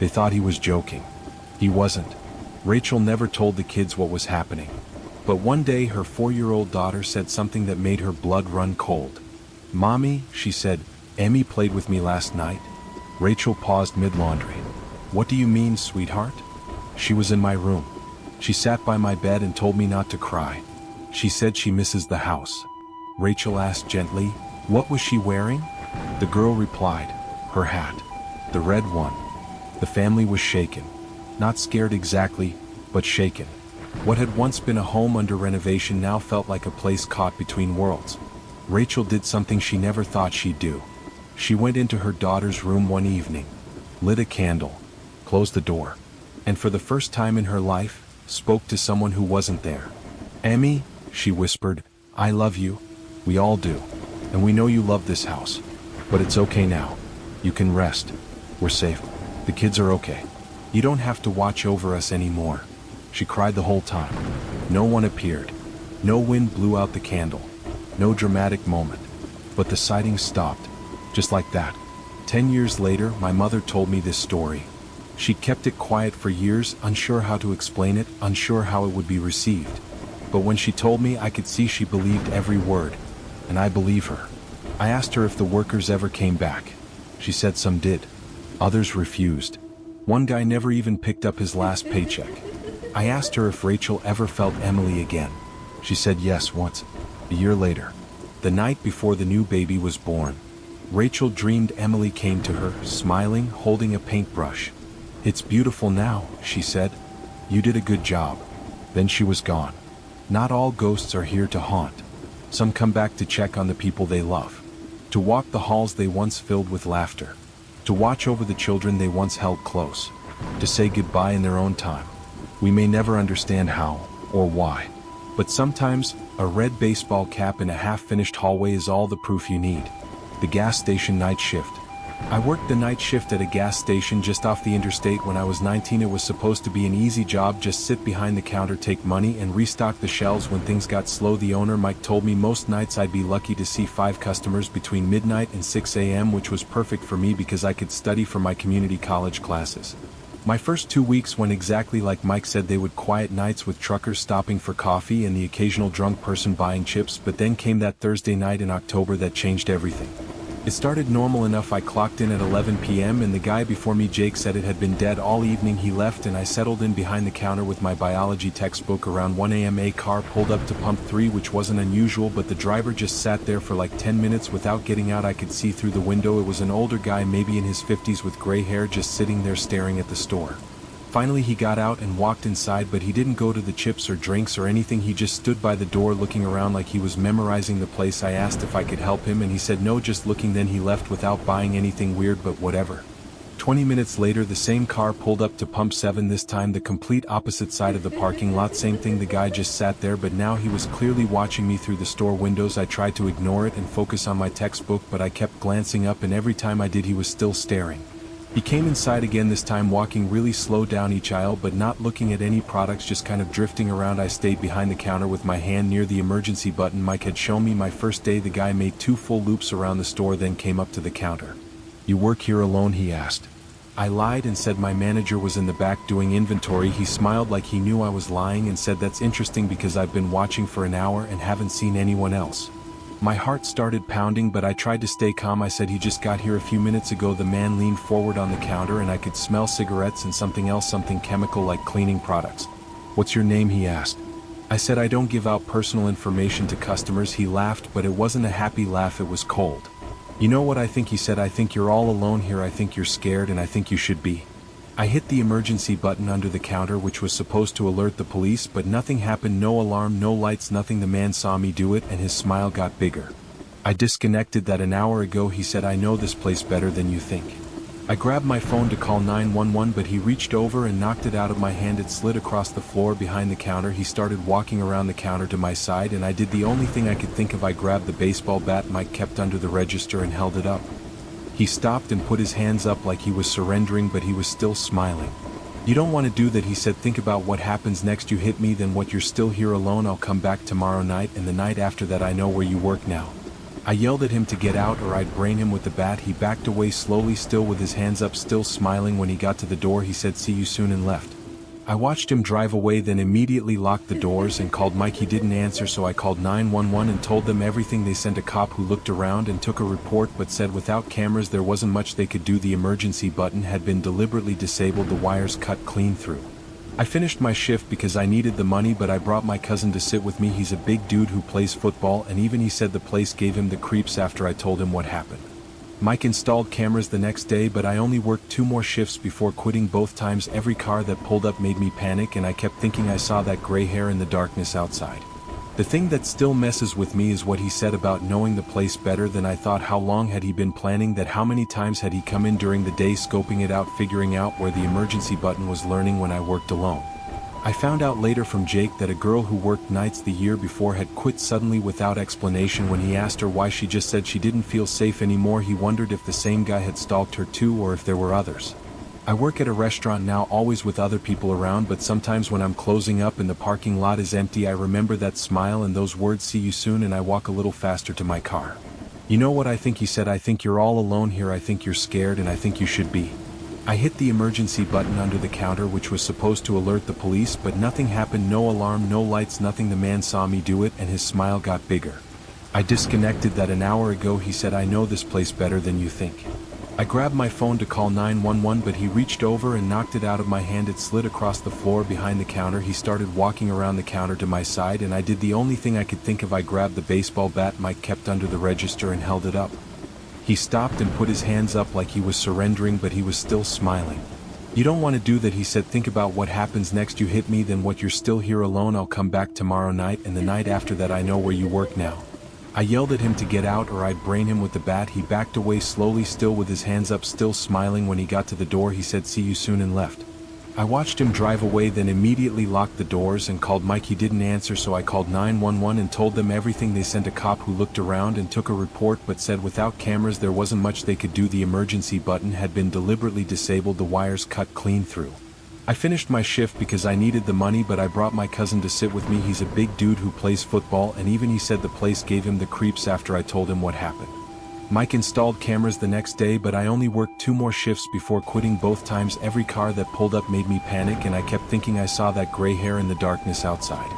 [SPEAKER 1] They thought he was joking. He wasn't. Rachel never told the kids what was happening. But one day her 4-year-old daughter said something that made her blood run cold. "Mommy," she said, "Emmy played with me last night." Rachel paused mid-laundry. "What do you mean, sweetheart?" "She was in my room. She sat by my bed and told me not to cry. She said she misses the house." Rachel asked gently, "What was she wearing?" The girl replied, "Her hat. The red one." The family was shaken. Not scared exactly, but shaken. What had once been a home under renovation now felt like a place caught between worlds. Rachel did something she never thought she'd do. She went into her daughter's room one evening, lit a candle, closed the door, and for the first time in her life, spoke to someone who wasn't there. "Emmy," she whispered, "I love you. We all do. And we know you love this house. But it's okay now. You can rest. We're safe. The kids are okay. You don't have to watch over us anymore." She cried the whole time. No one appeared. No wind blew out the candle. No dramatic moment. But the sighting stopped. Just like that. 10 years later, my mother told me this story. She kept it quiet for years, unsure how to explain it, unsure how it would be received. But when she told me, I could see she believed every word. And I believe her. I asked her if the workers ever came back. She said some did. Others refused. One guy never even picked up his last paycheck. I asked her if Rachel ever felt Emily again. She said yes once, a year later. The night before the new baby was born. Rachel dreamed Emily came to her, smiling, holding a paintbrush. "It's beautiful now," she said. "You did a good job." Then she was gone. Not all ghosts are here to haunt. Some come back to check on the people they love. To walk the halls they once filled with laughter. To watch over the children they once held close. To say goodbye in their own time. We may never understand how, or why. But sometimes, a red baseball cap in a half-finished hallway is all the proof you need. The gas station night shift. I worked the night shift at a gas station just off the interstate when I was 19. It was supposed to be an easy job, just sit behind the counter, take money, and restock the shelves when things got slow. The owner, Mike, told me most nights I'd be lucky to see 5 customers between midnight and 6 a.m., which was perfect for me because I could study for my community college classes. My first 2 weeks went exactly like Mike said they would. Quiet nights with truckers stopping for coffee and the occasional drunk person buying chips. But then came that Thursday night in October that changed everything. It started normal enough. I clocked in at 11 p.m. and the guy before me, Jake, said it had been dead all evening. He left and I settled in behind the counter with my biology textbook. Around 1 a.m. a car pulled up to pump 3, which wasn't unusual, but the driver just sat there for like 10 minutes without getting out. I could see through the window. It was an older guy, maybe in his 50s, with gray hair, just sitting there staring at the store. Finally he got out and walked inside, but he didn't go to the chips or drinks or anything. He just stood by the door looking around like he was memorizing the place. I asked if I could help him and he said no, just looking. Then he left without buying anything weird, but whatever. 20 minutes later the same car pulled up to pump 7, this time the complete opposite side of the parking lot. Same thing, the guy just sat there, but now he was clearly watching me through the store windows. I tried to ignore it and focus on my textbook, but I kept glancing up, and every time I did he was still staring. He came inside again, this time walking really slow down each aisle, but not looking at any products, just kind of drifting around. I stayed behind the counter with my hand near the emergency button Mike had shown me my first day. The guy made 2 full loops around the store, then came up to the counter. "You work here alone?" he asked. I lied and said my manager was in the back doing inventory. He smiled like he knew I was lying and said, "That's interesting because I've been watching for an hour and haven't seen anyone else." My heart started pounding, but I tried to stay calm. I said, "He just got here a few minutes ago." The man leaned forward on the counter and I could smell cigarettes and something else, something chemical like cleaning products. "What's your name?" he asked. I said, "I don't give out personal information to customers." He laughed, but it wasn't a happy laugh, it was cold. "You know what I think?" he said. "I think you're all alone here. I think you're scared, and I think you should be." I hit the emergency button under the counter, which was supposed to alert the police, but nothing happened. No alarm, no lights, nothing. The man saw me do it and his smile got bigger. "I disconnected that an hour ago," he said. "I know this place better than you think." I grabbed my phone to call 911, but he reached over and knocked it out of my hand. It slid across the floor behind the counter. He started walking around the counter to my side, and I did the only thing I could think of. I grabbed the baseball bat Mike kept under the register and held it up. He stopped and put his hands up like he was surrendering, but he was still smiling. "You don't want to do that," he said. "Think about what happens next. You hit me, then what? You're still here alone. I'll come back tomorrow night, and the night after that. I know where you work now." I yelled at him to get out or I'd brain him with the bat. He backed away slowly, still with his hands up, still smiling. When he got to the door he said see you soon and left. I watched him drive away, then immediately locked the doors and called Mike. He didn't answer, so I called 911 and told them everything. They sent a cop who looked around and took a report but said without cameras there wasn't much they could do. The emergency button had been deliberately disabled, the wires cut clean through. I finished my shift because I needed the money, but I brought my cousin to sit with me. He's a big dude who plays football, and even he said the place gave him the creeps after I told him what happened. Mike installed cameras the next day, but I only worked 2 more shifts before quitting. Both times every car that pulled up made me panic, and I kept thinking I saw that gray hair in the darkness outside. The thing that still messes with me is what he said about knowing the place better than I thought. How long had he been planning that? How many times had he come in during the day, scoping it out, figuring out where the emergency button was? Learning when I worked alone. I found out later from Jake that a girl who worked nights the year before had quit suddenly without explanation. When he asked her why, she just said she didn't feel safe anymore. He wondered if the same guy had stalked her too, or if there were others. I work at a restaurant now, always with other people around, but sometimes when I'm closing up and the parking lot is empty, I remember that smile and those words see you soon, and I walk a little faster to my car. You know what I think? He said, I think you're all alone here. I think you're scared, and I think you should be. I hit the emergency button under the counter, which was supposed to alert the police, but nothing happened. No alarm, no lights, nothing. The man saw me do it and his smile got bigger. I disconnected that an hour ago. He said, I know this place better than you think. I grabbed my phone to call 911, but he reached over and knocked it out of my hand. It slid across the floor behind the counter. He started walking around the counter to my side, and I did the only thing I could think of. I grabbed the baseball bat Mike kept under the register and held it up. He stopped and put his hands up like he was surrendering, but he was still smiling. You don't want to do that, he said. Think about what happens next. You hit me, then what? You're still here alone. I'll come back tomorrow night, and the night after that. I know where you work now. I yelled at him to get out or I'd brain him with the bat. He backed away slowly, still with his hands up, still smiling. When he got to the door he said see you soon and left. I watched him drive away, then immediately locked the doors and called Mike. He didn't answer, so I called 911 and told them everything. They sent a cop who looked around and took a report but said without cameras there wasn't much they could do. The emergency button had been deliberately disabled, the wires cut clean through. I finished my shift because I needed the money, but I brought my cousin to sit with me. He's a big dude who plays football, and even he said the place gave him the creeps after I told him what happened. Mike installed cameras the next day, but I only worked 2 more shifts before quitting. Both times every car that pulled up made me panic, and I kept thinking I saw that gray hair in the darkness outside.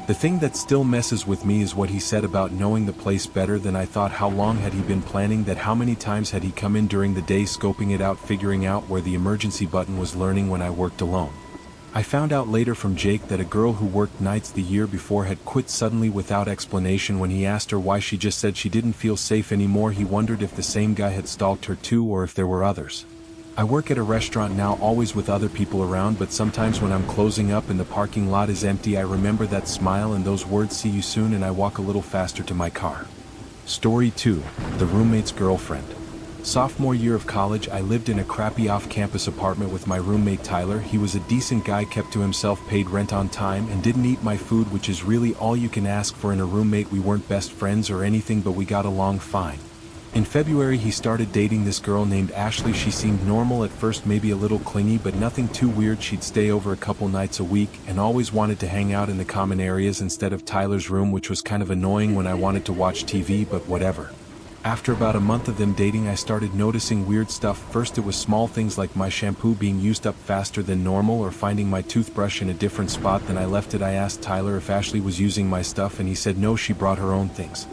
[SPEAKER 1] The thing that still messes with me is what he said about knowing the place better than I thought. How long had he been planning that? How many times had he come in during the day, scoping it out, figuring out where the emergency button was? Learning when I worked alone. I found out later from Jake that a girl who worked nights the year before had quit suddenly without explanation. When he asked her why, she just said she didn't feel safe anymore. He wondered if the same guy had stalked her too, or if there were others. I work at a restaurant now, always with other people around, but sometimes when I'm closing up and the parking lot is empty, I remember that smile and those words see you soon, and I walk a little faster to my car. Story 2. The roommate's girlfriend. Sophomore year of college, I lived in a crappy off-campus apartment with my roommate Tyler. He was a decent guy, kept to himself, paid rent on time, and didn't eat my food, which is really all you can ask for in a roommate. We weren't best friends or anything, but we got along fine. In February he started dating this girl named Ashley. She seemed normal at first, maybe a little clingy, but nothing too weird. She'd stay over a couple nights a week and always wanted to hang out in the common areas instead of Tyler's room, which was kind of annoying when I wanted to watch TV, but whatever. After about a month of them dating, I started noticing weird stuff. First it was small things like my shampoo being used up faster than normal, or finding my toothbrush in a different spot than I left it. I asked Tyler if Ashley was using my stuff, and he said no, she brought her own things.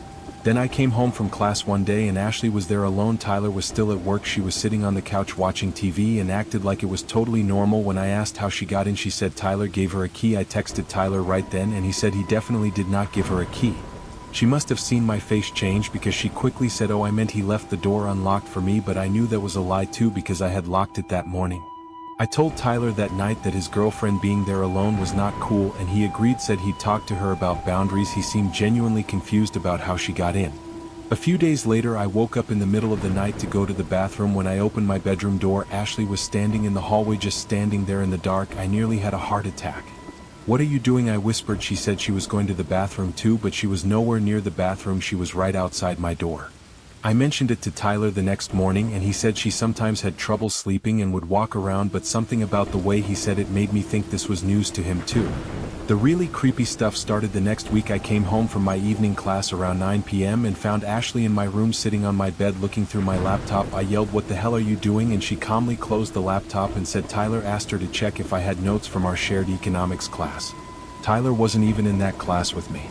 [SPEAKER 1] Then I came home from class one day and Ashley was there alone. Tyler was still at work. She was sitting on the couch watching TV and acted like it was totally normal. When I asked how she got in, she said Tyler gave her a key. I texted Tyler right then and he said he definitely did not give her a key. She must have seen my face change because she quickly said, oh, I meant he left the door unlocked for me, but I knew that was a lie too because I had locked it that morning. I told Tyler that night that his girlfriend being there alone was not cool, and he agreed. Said he'd talk to her about boundaries. He seemed genuinely confused about how she got in. A few days later I woke up in the middle of the night to go to the bathroom. When I opened my bedroom door, Ashley was standing in the hallway, just standing there in the dark. I nearly had a heart attack. What are you doing? I whispered. She said she was going to the bathroom too, but she was nowhere near the bathroom. She was right outside my door. I mentioned it to Tyler the next morning and he said she sometimes had trouble sleeping and would walk around, but something about the way he said it made me think this was news to him too. The really creepy stuff started the next week. I came home from my evening class around 9 p.m. and found Ashley in my room sitting on my bed looking through my laptop. I yelled, "What the hell are you doing?" And she calmly closed the laptop and said Tyler asked her to check if I had notes from our shared economics class. Tyler wasn't even in that class with me.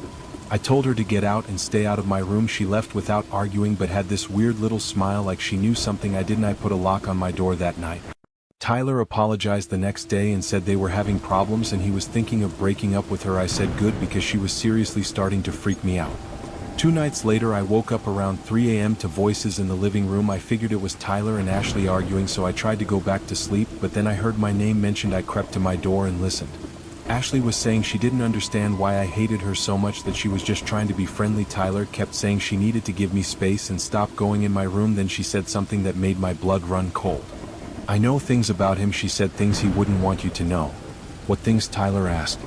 [SPEAKER 1] I told her to get out and stay out of my room. She left without arguing but had this weird little smile like she knew something I didn't. I put a lock on my door that night. Tyler apologized the next day and said they were having problems and he was thinking of breaking up with her. I said good because she was seriously starting to freak me out. 2 nights later I woke up around 3 a.m. to voices in the living room. I figured it was Tyler and Ashley arguing, so I tried to go back to sleep, but then I heard my name mentioned. I crept to my door and listened. Ashley was saying she didn't understand why I hated her so much, that she was just trying to be friendly. Tyler kept saying she needed to give me space and stop going in my room. Then she said something that made my blood run cold. "I know things about him," she said, "things he wouldn't want you to know." "What things?" Tyler asked.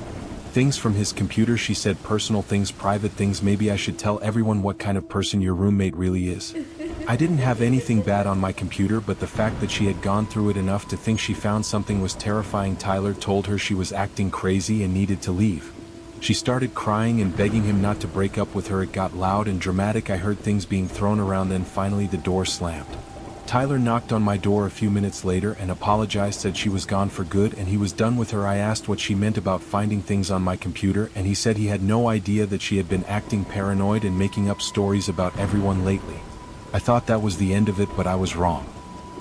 [SPEAKER 1] "Things from his computer," she said, "personal things, private things. Maybe I should tell everyone what kind of person your roommate really is." I didn't have anything bad on my computer, but the fact that she had gone through it enough to think she found something was terrifying. Tyler told her she was acting crazy and needed to leave. She started crying and begging him not to break up with her. It got loud and dramatic. I heard things being thrown around. Then finally the door slammed. Tyler knocked on my door a few minutes later and apologized, said she was gone for good and he was done with her. I asked what she meant about finding things on my computer, and he said he had no idea that she had been acting paranoid and making up stories about everyone lately. I thought that was the end of it, but I was wrong.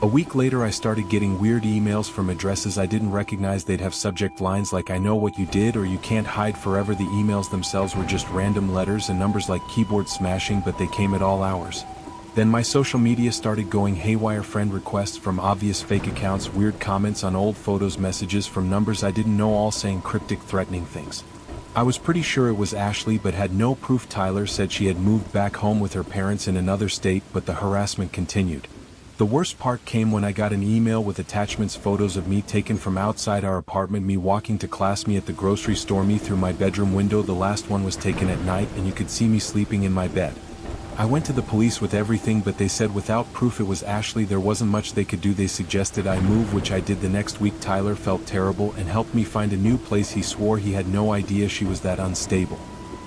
[SPEAKER 1] A week later I started getting weird emails from addresses I didn't recognize. They'd have subject lines like "I know what you did" or "You can't hide forever." The emails themselves were just random letters and numbers like keyboard smashing, but they came at all hours. Then my social media started going haywire. Friend requests from obvious fake accounts, weird comments on old photos, messages from numbers I didn't know, all saying cryptic, threatening things. I was pretty sure it was Ashley but had no proof. Tyler said she had moved back home with her parents in another state, but the harassment continued. The worst part came when I got an email with attachments, photos of me taken from outside our apartment, me walking to class, me at the grocery store, me through my bedroom window. The last one was taken at night and you could see me sleeping in my bed. I went to the police with everything, but they said without proof it was Ashley. There wasn't much they could do. They suggested I move, which I did the next week. Tyler felt terrible and helped me find a new place. He swore he had no idea she was that unstable.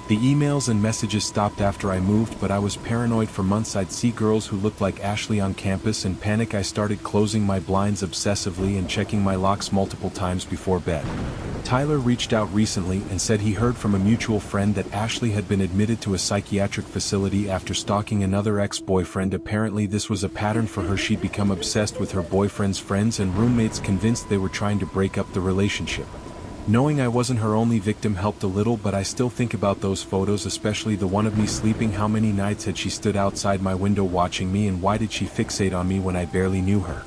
[SPEAKER 1] The emails and messages stopped after I moved, but I was paranoid for months. I'd see girls who looked like Ashley on campus and panic. I started closing my blinds obsessively and checking my locks multiple times before bed. Tyler reached out recently and said he heard from a mutual friend that Ashley had been admitted to a psychiatric facility after stalking another ex-boyfriend. Apparently this was a pattern for her. She'd become obsessed with her boyfriend's friends and roommates, convinced they were trying to break up the relationship. Knowing I wasn't her only victim helped a little, but I still think about those photos, especially the one of me sleeping. How many nights had she stood outside my window watching me, and why did she fixate on me when I barely knew her?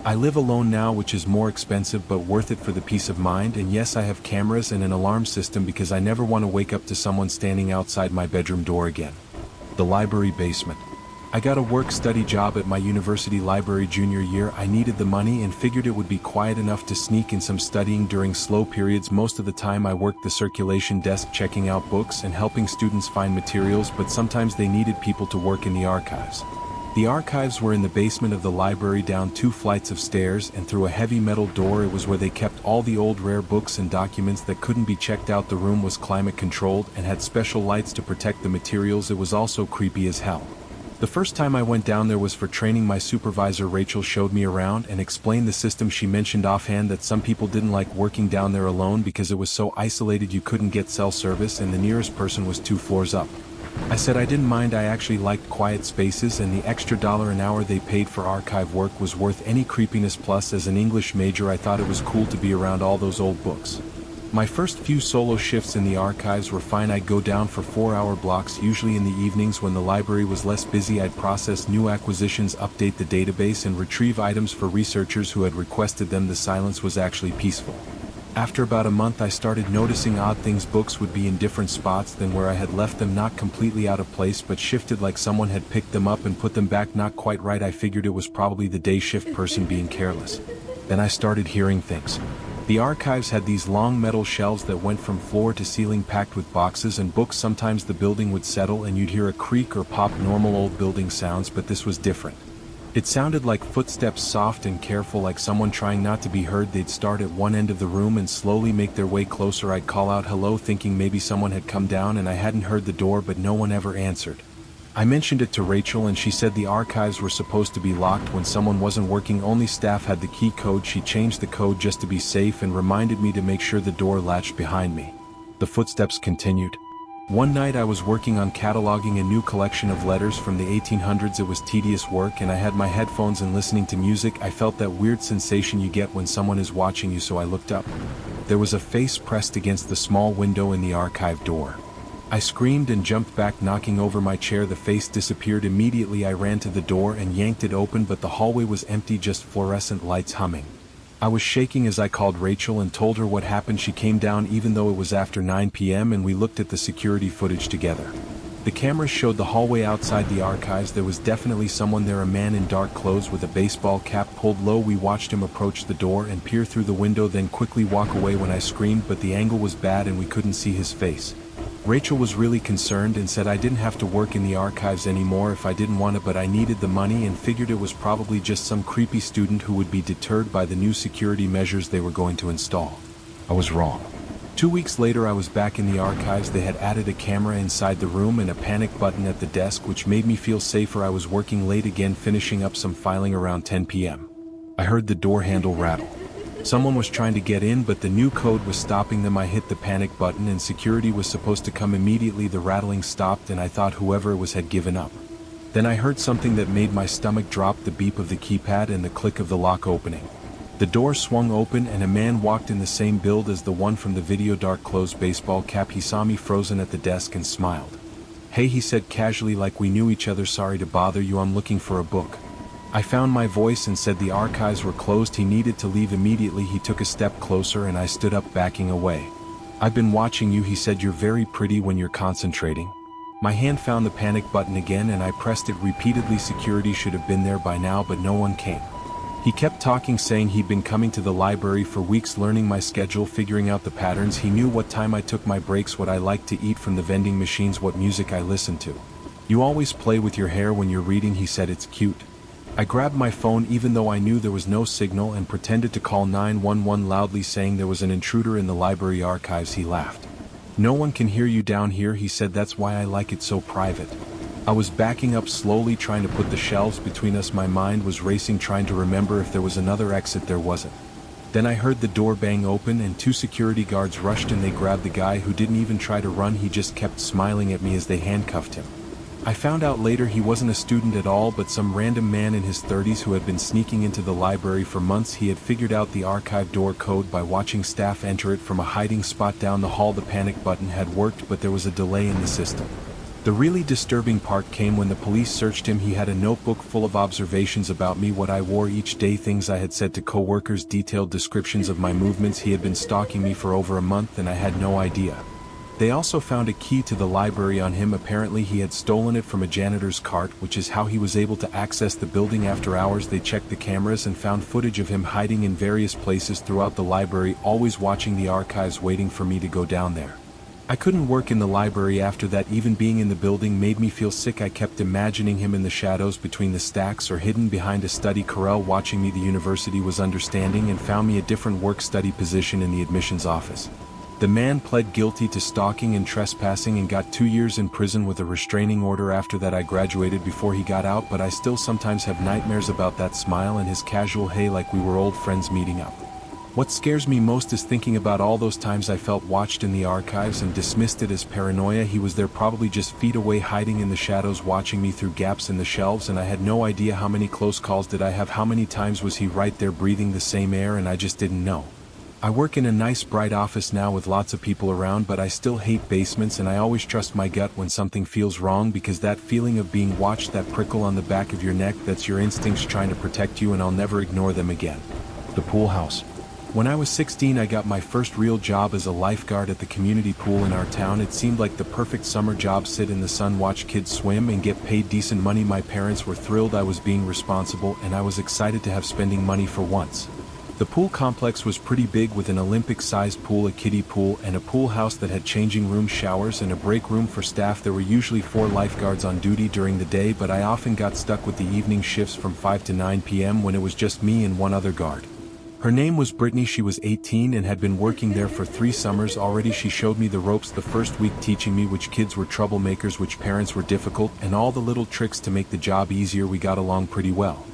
[SPEAKER 1] I live alone now, which is more expensive but worth it for the peace of mind, and yes, I have cameras and an alarm system because I never want to wake up to someone standing outside my bedroom door again. The library basement. I got a work-study job at my university library junior year. I needed the money and figured it would be quiet enough to sneak in some studying during slow periods. Most of the time I worked the circulation desk, checking out books and helping students find materials, but sometimes they needed people to work in the archives. The archives were in the basement of the library, down 2 flights of stairs and through a heavy metal door. It was where they kept all the old rare books and documents that couldn't be checked out. The room was climate controlled and had special lights to protect the materials. It was also creepy as hell. The first time I went down there was for training. My supervisor Rachel showed me around and explained the system. She mentioned offhand that some people didn't like working down there alone because it was so isolated you couldn't get cell service and the nearest person was 2 floors up. I said I didn't mind. I actually liked quiet spaces, and the extra $1 an hour they paid for archive work was worth any creepiness. Plus, as an English major, I thought it was cool to be around all those old books. My first few solo shifts in the archives were fine. I'd go down for 4-hour blocks, usually in the evenings when the library was less busy. I'd process new acquisitions, update the database, and retrieve items for researchers who had requested them. The silence was actually peaceful. After about a month I started noticing odd things. Books would be in different spots than where I had left them, not completely out of place but shifted, like someone had picked them up and put them back not quite right. I figured it was probably the day shift person being careless. Then I started hearing things. The archives had these long metal shelves that went from floor to ceiling, packed with boxes and books. Sometimes the building would settle and you'd hear a creak or pop, normal old building sounds, but this was different. It sounded like footsteps, soft and careful, like someone trying not to be heard. They'd start at one end of the room and slowly make their way closer. I'd call out hello, thinking maybe someone had come down and I hadn't heard the door, but no one ever answered. I mentioned it to Rachel and she said the archives were supposed to be locked when someone wasn't working. Only staff had the key code. She changed the code just to be safe and reminded me to make sure the door latched behind me. The footsteps continued. One night I was working on cataloging a new collection of letters from the 1800s. It was tedious work and I had my headphones and listening to music. I felt that weird sensation you get when someone is watching you, so I looked up. There was a face pressed against the small window in the archive door. I screamed and jumped back, knocking over my chair. The face disappeared immediately. I ran to the door and yanked it open, but the hallway was empty, just fluorescent lights humming. I was shaking as I called Rachel and told her what happened. She came down even though it was after 9 p.m. and we looked at the security footage together. The cameras showed the hallway outside the archives. There was definitely someone there, a man in dark clothes with a baseball cap pulled low. We watched him approach the door and peer through the window, then quickly walk away when I screamed, but the angle was bad and we couldn't see his face. Rachel was really concerned and said I didn't have to work in the archives anymore if I didn't want to, but I needed the money and figured it was probably just some creepy student who would be deterred by the new security measures they were going to install. I was wrong. 2 weeks later I was back in the archives. They had added a camera inside the room and a panic button at the desk, which made me feel safer. I was working late again, finishing up some filing around 10 p.m. I heard the door handle rattle. Someone was trying to get in, but the new code was stopping them. I hit the panic button and security was supposed to come immediately. The rattling stopped and I thought whoever it was had given up. Then I heard something that made my stomach drop, the beep of the keypad and the click of the lock opening. The door swung open and a man walked in, the same build as the one from the video, dark clothes, baseball cap. He saw me frozen at the desk and smiled. "Hey," he said casually, like we knew each other. "Sorry to bother you, I'm looking for a book." I found my voice and said the archives were closed. He needed to leave immediately. He took a step closer and I stood up, backing away. "I've been watching you," he said. "You're very pretty when you're concentrating." My hand found the panic button again and I pressed it repeatedly. Security should have been there by now, but no one came. He kept talking, saying he'd been coming to the library for weeks, learning my schedule, figuring out the patterns. He knew what time I took my breaks, what I liked to eat from the vending machines, what music I listened to. "You always play with your hair when you're reading," he said. "It's cute." I grabbed my phone even though I knew there was no signal and pretended to call 911 loudly, saying there was an intruder in the library archives. He laughed. "No one can hear you down here," he said. "That's why I like it so private." I was backing up slowly, trying to put the shelves between us. My mind was racing, trying to remember if there was another exit. There wasn't. Then I heard the door bang open and 2 security guards rushed in. They grabbed the guy, who didn't even try to run. He just kept smiling at me as they handcuffed him. I found out later he wasn't a student at all, but some random man in his 30s who had been sneaking into the library for months. He had figured out the archive door code by watching staff enter it from a hiding spot down the hall. The panic button had worked, but there was a delay in the system. The really disturbing part came when the police searched him. He had a notebook full of observations about me, what I wore each day, things I had said to coworkers, detailed descriptions of my movements. He had been stalking me for over a month and I had no idea. They also found a key to the library on him. Apparently he had stolen it from a janitor's cart, which is how he was able to access the building after hours. They checked the cameras and found footage of him hiding in various places throughout the library, always watching the archives, waiting for me to go down there. I couldn't work in the library after that. Even being in the building made me feel sick. I kept imagining him in the shadows between the stacks or hidden behind a study. Carell watching me. The university was understanding and found me a different work-study position in the admissions office. The man pled guilty to stalking and trespassing and got 2 years in prison with a restraining order. After that I graduated before he got out, but I still sometimes have nightmares about that smile and his casual hey, like we were old friends meeting up. What scares me most is thinking about all those times I felt watched in the archives and dismissed it as paranoia. He was there, probably just feet away, hiding in the shadows, watching me through gaps in the shelves, and I had no idea. How many close calls did I have? How many times was he right there breathing the same air and I just didn't know? I work in a nice bright office now with lots of people around, but I still hate basements and I always trust my gut when something feels wrong, because that feeling of being watched, that prickle on the back of your neck, that's your instincts trying to protect you, and I'll never ignore them again. The pool house. When I was 16 I got my first real job as a lifeguard at the community pool in our town. It seemed like the perfect summer job. Sit in the sun, watch kids swim, and get paid decent money. My parents were thrilled I was being responsible and I was excited to have spending money for once. The pool complex was pretty big with an Olympic-sized pool, a kiddie pool, and a pool house that had changing room, showers, and a break room for staff. There were usually 4 lifeguards on duty during the day, but I often got stuck with the evening shifts from 5 to 9 p.m. when it was just me and one other guard. Her name was Brittany. She was 18 and had been working there for 3 summers already. She showed me the ropes the first week, teaching me which kids were troublemakers, which parents were difficult, and all the little tricks to make the job easier. We got along pretty well.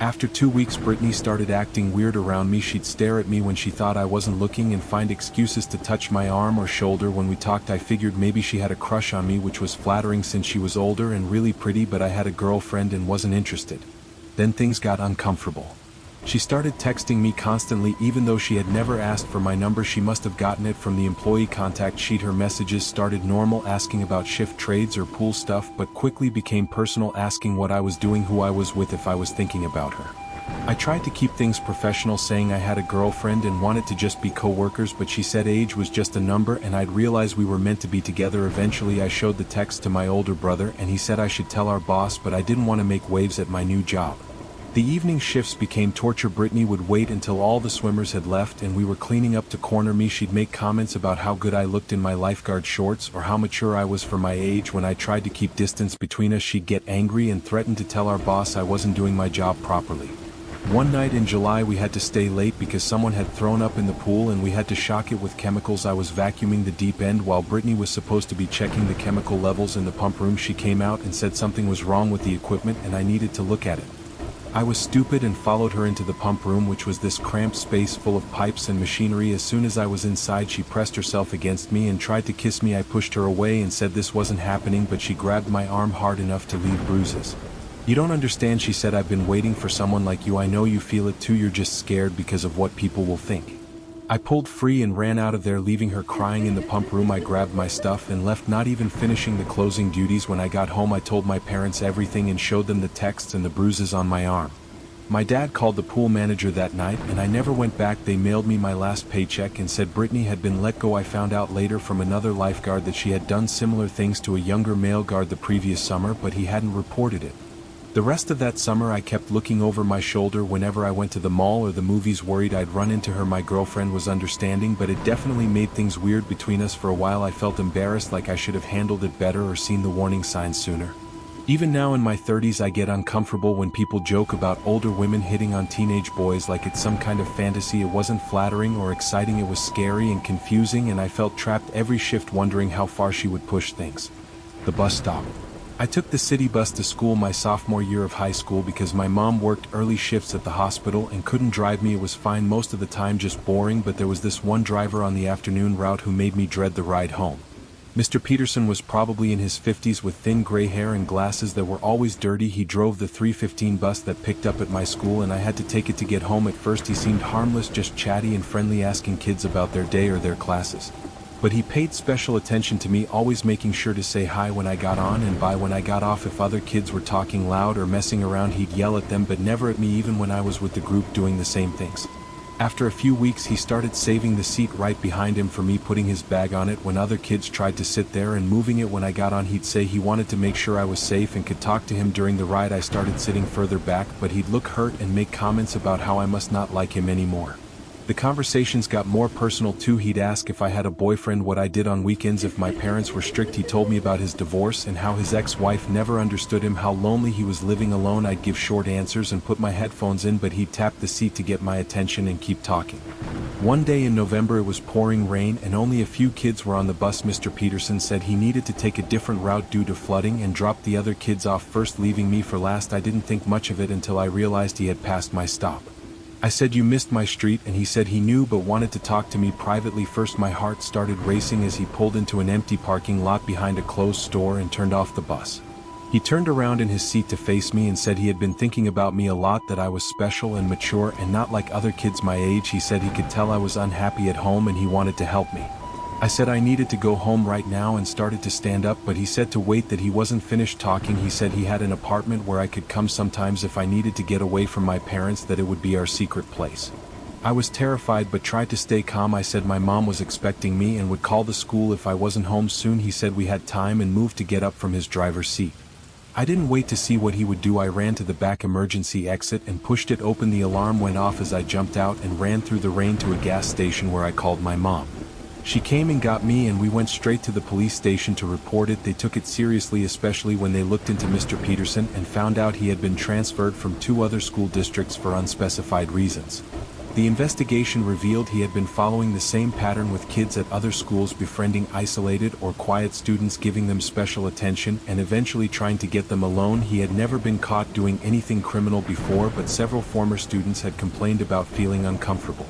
[SPEAKER 1] After 2 weeks, Brittany started acting weird around me. She'd stare at me when she thought I wasn't looking and find excuses to touch my arm or shoulder. When we talked, I figured maybe she had a crush on me, which was flattering since she was older and really pretty, but I had a girlfriend and wasn't interested. Then things got uncomfortable. She started texting me constantly even though she had never asked for my number. She must have gotten it from the employee contact sheet. Her messages started normal, asking about shift trades or pool stuff, but quickly became personal, asking what I was doing, who I was with, if I was thinking about her. I tried to keep things professional, saying I had a girlfriend and wanted to just be co-workers, but she said age was just a number and I'd realized we were meant to be together. Eventually I showed the text to my older brother and he said I should tell our boss, but I didn't want to make waves at my new job. The evening shifts became torture. Brittany would wait until all the swimmers had left and we were cleaning up to corner me. She'd make comments about how good I looked in my lifeguard shorts or how mature I was for my age. When I tried to keep distance between us, she'd get angry and threaten to tell our boss I wasn't doing my job properly. One night in July we had to stay late because someone had thrown up in the pool and we had to shock it with chemicals. I was vacuuming the deep end while Brittany was supposed to be checking the chemical levels in the pump room. She came out and said something was wrong with the equipment and I needed to look at it. I was stupid and followed her into the pump room, which was this cramped space full of pipes and machinery. As soon as I was inside, she pressed herself against me and tried to kiss me. I pushed her away and said this wasn't happening, but she grabbed my arm hard enough to leave bruises. "You don't understand," she said. "I've been waiting for someone like you. I know you feel it too. You're just scared because of what people will think." I pulled free and ran out of there, leaving her crying in the pump room. I grabbed my stuff and left, not even finishing the closing duties. When I got home, I told my parents everything and showed them the texts and the bruises on my arm. My dad called the pool manager that night and I never went back. They mailed me my last paycheck and said Brittany had been let go. I found out later from another lifeguard that she had done similar things to a younger male guard the previous summer, but he hadn't reported it. The rest of that summer I kept looking over my shoulder whenever I went to the mall or the movies, worried I'd run into her. My girlfriend was understanding, but it definitely made things weird between us. For a while I felt embarrassed, like I should have handled it better or seen the warning signs sooner. Even now in my 30s I get uncomfortable when people joke about older women hitting on teenage boys like it's some kind of fantasy. It wasn't flattering or exciting, it was scary and confusing, and I felt trapped every shift wondering how far she would push things. The bus stop. I took the city bus to school my sophomore year of high school because my mom worked early shifts at the hospital and couldn't drive me. It was fine most of the time, just boring, but there was this one driver on the afternoon route who made me dread the ride home. Mr. Peterson was probably in his 50s with thin gray hair and glasses that were always dirty. He drove the 3:15 bus that picked up at my school and I had to take it to get home. At first he seemed harmless, just chatty and friendly, asking kids about their day or their classes. But he paid special attention to me, always making sure to say hi when I got on and bye when I got off. If other kids were talking loud or messing around, he'd yell at them, but never at me, even when I was with the group doing the same things. After a few weeks he started saving the seat right behind him for me, putting his bag on it when other kids tried to sit there, and moving it when I got on. He'd say he wanted to make sure I was safe and could talk to him during the ride. I started sitting further back, but he'd look hurt and make comments about how I must not like him anymore. The conversations got more personal too. He'd ask if I had a boyfriend, what I did on weekends, if my parents were strict. He told me about his divorce and how his ex-wife never understood him, how lonely he was living alone. I'd give short answers and put my headphones in, but he'd tap the seat to get my attention and keep talking. One day in November it was pouring rain and only a few kids were on the bus. Mr. Peterson said he needed to take a different route due to flooding and dropped the other kids off first, leaving me for last. I didn't think much of it until I realized he had passed my stop. I said, "You missed my street," and he said he knew but wanted to talk to me privately first. My heart started racing as he pulled into an empty parking lot behind a closed store and turned off the bus. He turned around in his seat to face me and said he had been thinking about me a lot, that I was special and mature and not like other kids my age. He said he could tell I was unhappy at home and he wanted to help me. I said I needed to go home right now and started to stand up, but he said to wait, that he wasn't finished talking. He said he had an apartment where I could come sometimes if I needed to get away from my parents, that it would be our secret place. I was terrified but tried to stay calm. I said my mom was expecting me and would call the school if I wasn't home soon. He said we had time and moved to get up from his driver's seat. I didn't wait to see what he would do. I ran to the back emergency exit and pushed it open. The alarm went off as I jumped out and ran through the rain to a gas station where I called my mom. She came and got me, and we went straight to the police station to report it. They took it seriously, especially when they looked into Mr. Peterson and found out he had been transferred from 2 other school districts for unspecified reasons. The investigation revealed he had been following the same pattern with kids at other schools, befriending isolated or quiet students, giving them special attention, and eventually trying to get them alone. He had never been caught doing anything criminal before, but several former students had complained about feeling uncomfortable.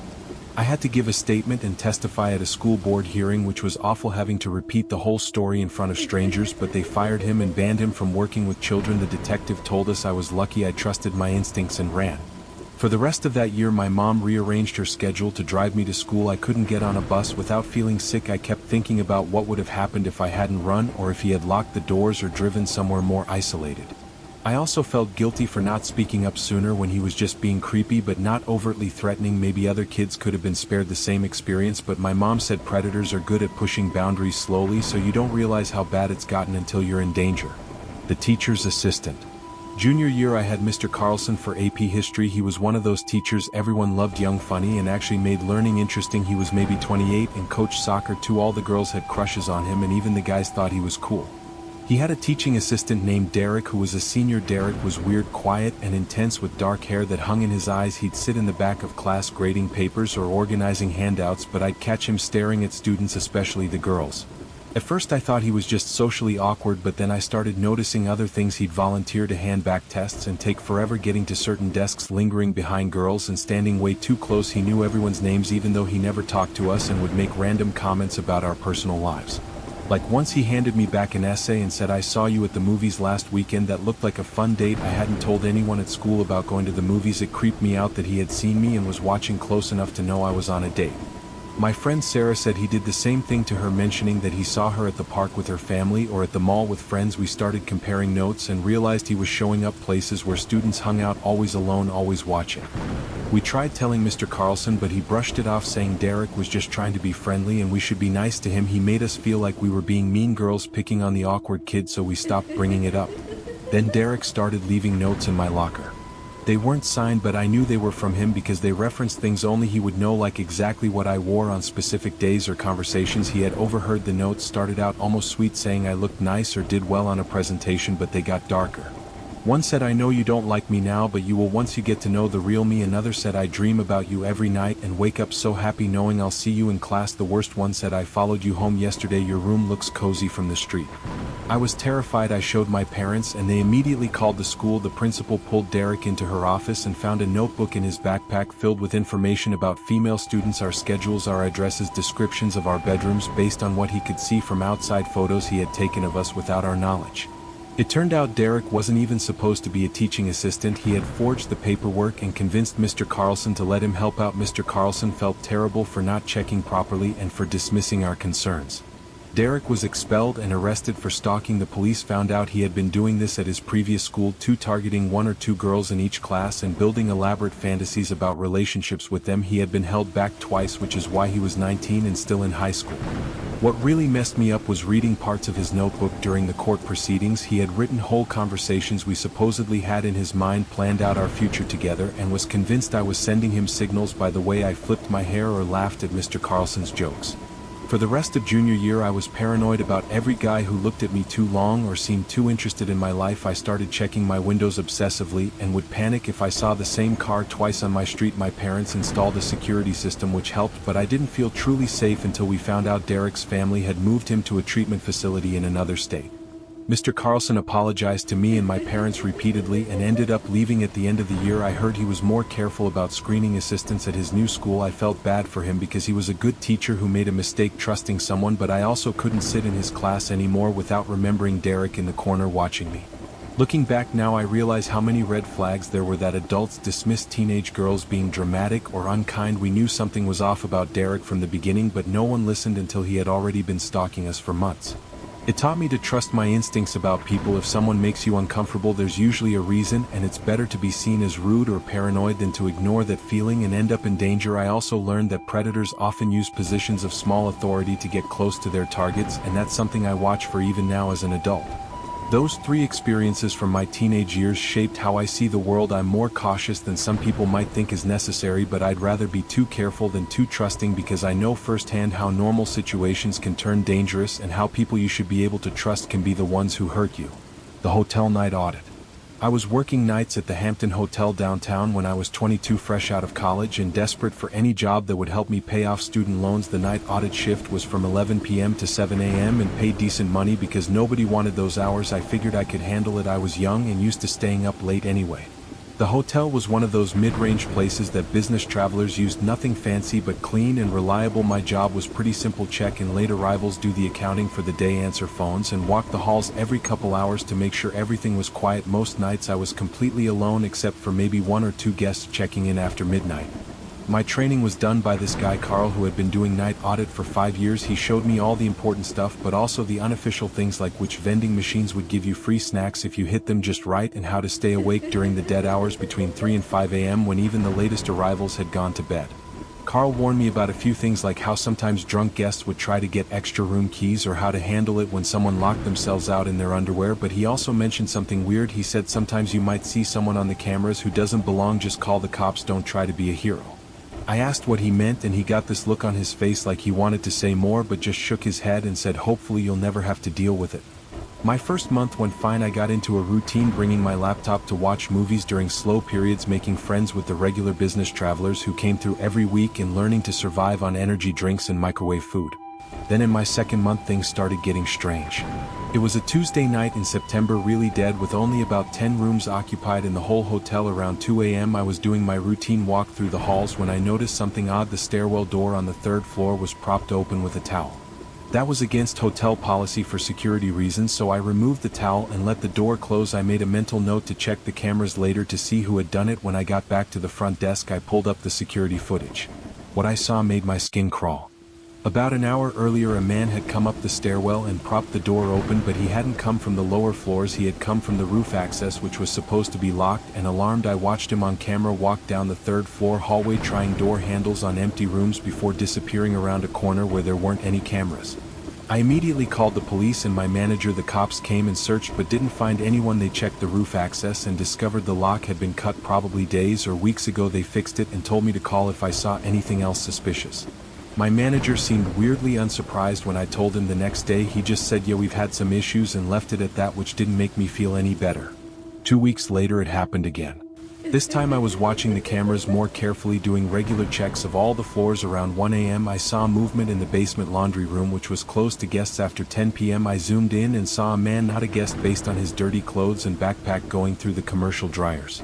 [SPEAKER 1] I had to give a statement and testify at a school board hearing, which was awful having to repeat the whole story in front of strangers, but they fired him and banned him from working with children. The detective told us I was lucky I trusted my instincts and ran. For the rest of that year, my mom rearranged her schedule to drive me to school. I couldn't get on a bus without feeling sick. I kept thinking about what would have happened if I hadn't run, or if he had locked the doors or driven somewhere more isolated. I also felt guilty for not speaking up sooner when he was just being creepy but not overtly threatening. Maybe other kids could have been spared the same experience, but my mom said predators are good at pushing boundaries slowly, so you don't realize how bad it's gotten until you're in danger. The teacher's assistant. Junior year, I had Mr. Carlson for AP History. He was one of those teachers everyone loved, young, funny, and actually made learning interesting. He was maybe 28 and coached soccer too. All the girls had crushes on him, and even the guys thought he was cool. He had a teaching assistant named Derek who was a senior. Derek was weird, quiet, and intense with dark hair that hung in his eyes. He'd sit in the back of class grading papers or organizing handouts, but I'd catch him staring at students, especially the girls. At first I thought he was just socially awkward, but then I started noticing other things. He'd volunteer to hand back tests and take forever getting to certain desks, lingering behind girls and standing way too close. He knew everyone's names even though he never talked to us, and would make random comments about our personal lives. Like once he handed me back an essay and said, "I saw you at the movies last weekend. That looked like a fun date." I hadn't told anyone at school about going to the movies. It creeped me out that he had seen me and was watching close enough to know I was on a date. My friend Sarah said he did the same thing to her, mentioning that he saw her at the park with her family or at the mall with friends. We started comparing notes and realized he was showing up places where students hung out, always alone, always watching. We tried telling Mr. Carlson, but he brushed it off, saying Derek was just trying to be friendly and we should be nice to him. He made us feel like we were being mean girls, picking on the awkward kids, so we stopped bringing it up. Then Derek started leaving notes in my locker. They weren't signed, but I knew they were from him because they referenced things only he would know, like exactly what I wore on specific days or conversations he had overheard. The notes started out almost sweet, saying I looked nice or did well on a presentation, but they got darker. One said, "I know you don't like me now, but you will once you get to know the real me." Another said, "I dream about you every night and wake up so happy knowing I'll see you in class." The worst one said, "I followed you home yesterday. Your room looks cozy from the street." I was terrified. I showed my parents and they immediately called the school. The principal pulled Derek into her office and found a notebook in his backpack filled with information about female students, our schedules, our addresses, descriptions of our bedrooms based on what he could see from outside, photos he had taken of us without our knowledge. It turned out Derek wasn't even supposed to be a teaching assistant. He had forged the paperwork and convinced Mr. Carlson to let him help out. Mr. Carlson felt terrible for not checking properly and for dismissing our concerns. Derek was expelled and arrested for stalking. The police found out he had been doing this at his previous school too, targeting 1 or 2 girls in each class and building elaborate fantasies about relationships with them. He had been held back twice, which is why he was 19 and still in high school. What really messed me up was reading parts of his notebook during the court proceedings. He had written whole conversations we supposedly had in his mind, planned out our future together, and was convinced I was sending him signals by the way I flipped my hair or laughed at Mr. Carlson's jokes. For the rest of junior year, I was paranoid about every guy who looked at me too long or seemed too interested in my life. I started checking my windows obsessively and would panic if I saw the same car twice on my street. My parents installed a security system which helped, but I didn't feel truly safe until we found out Derek's family had moved him to a treatment facility in another state. Mr. Carlson apologized to me and my parents repeatedly and ended up leaving at the end of the year. I heard he was more careful about screening assistants at his new school. I felt bad for him because he was a good teacher who made a mistake trusting someone, but I also couldn't sit in his class anymore without remembering Derek in the corner watching me. Looking back now, I realize how many red flags there were that adults dismissed teenage girls being dramatic or unkind. We knew something was off about Derek from the beginning, but no one listened until he had already been stalking us for months. It taught me to trust my instincts about people. If someone makes you uncomfortable, there's usually a reason, and it's better to be seen as rude or paranoid than to ignore that feeling and end up in danger. I also learned that predators often use positions of small authority to get close to their targets, and that's something I watch for even now as an adult. Those three experiences from my teenage years shaped how I see the world. I'm more cautious than some people might think is necessary, but I'd rather be too careful than too trusting because I know firsthand how normal situations can turn dangerous and how people you should be able to trust can be the ones who hurt you. The hotel night audit. I was working nights at the Hampton Hotel downtown when I was 22, fresh out of college and desperate for any job that would help me pay off student loans. The night audit shift was from 11 p.m. to 7 a.m. and paid decent money because nobody wanted those hours. I figured I could handle it. I was young and used to staying up late anyway. The hotel was one of those mid-range places that business travelers used. Nothing fancy but clean and reliable. My job was pretty simple: check in late arrivals, do the accounting for the day, answer phones, and walk the halls every couple hours to make sure everything was quiet. Most nights I was completely alone except for maybe one or two guests checking in after midnight. My training was done by this guy Carl, who had been doing night audit for 5 years. He showed me all the important stuff but also the unofficial things like which vending machines would give you free snacks if you hit them just right, and how to stay awake during the dead hours between 3 and 5 a.m. when even the latest arrivals had gone to bed. Carl warned me about a few things like how sometimes drunk guests would try to get extra room keys or how to handle it when someone locked themselves out in their underwear, but he also mentioned something weird. He said sometimes you might see someone on the cameras who doesn't belong. Just call the cops, don't try to be a hero. I asked what he meant and he got this look on his face like he wanted to say more but just shook his head and said, hopefully you'll never have to deal with it. My first month went fine. I got into a routine, bringing my laptop to watch movies during slow periods, making friends with the regular business travelers who came through every week, and learning to survive on energy drinks and microwave food. Then in my second month things started getting strange. It was a Tuesday night in September, really dead, with only about 10 rooms occupied in the whole hotel. Around 2 a.m. I was doing my routine walk through the halls when I noticed something odd. The stairwell door on the third floor was propped open with a towel. That was against hotel policy for security reasons, so I removed the towel and let the door close. I made a mental note to check the cameras later to see who had done it. When I got back to the front desk I pulled up the security footage. What I saw made my skin crawl. About an hour earlier a man had come up the stairwell and propped the door open, but he hadn't come from the lower floors. He had come from the roof access, which was supposed to be locked. And alarmed, I watched him on camera walk down the third floor hallway, trying door handles on empty rooms before disappearing around a corner where there weren't any cameras. I immediately called the police and my manager. The cops came and searched but didn't find anyone. They checked the roof access and discovered the lock had been cut probably days or weeks ago. They fixed it and told me to call if I saw anything else suspicious. My manager seemed weirdly unsurprised when I told him the next day. He just said, yeah, we've had some issues, and left it at that, which didn't make me feel any better. 2 weeks later it happened again. This time I was watching the cameras more carefully, doing regular checks of all the floors. Around 1 a.m. I saw movement in the basement laundry room, which was closed to guests after 10 p.m. I zoomed in and saw a man, not a guest based on his dirty clothes and backpack, going through the commercial dryers.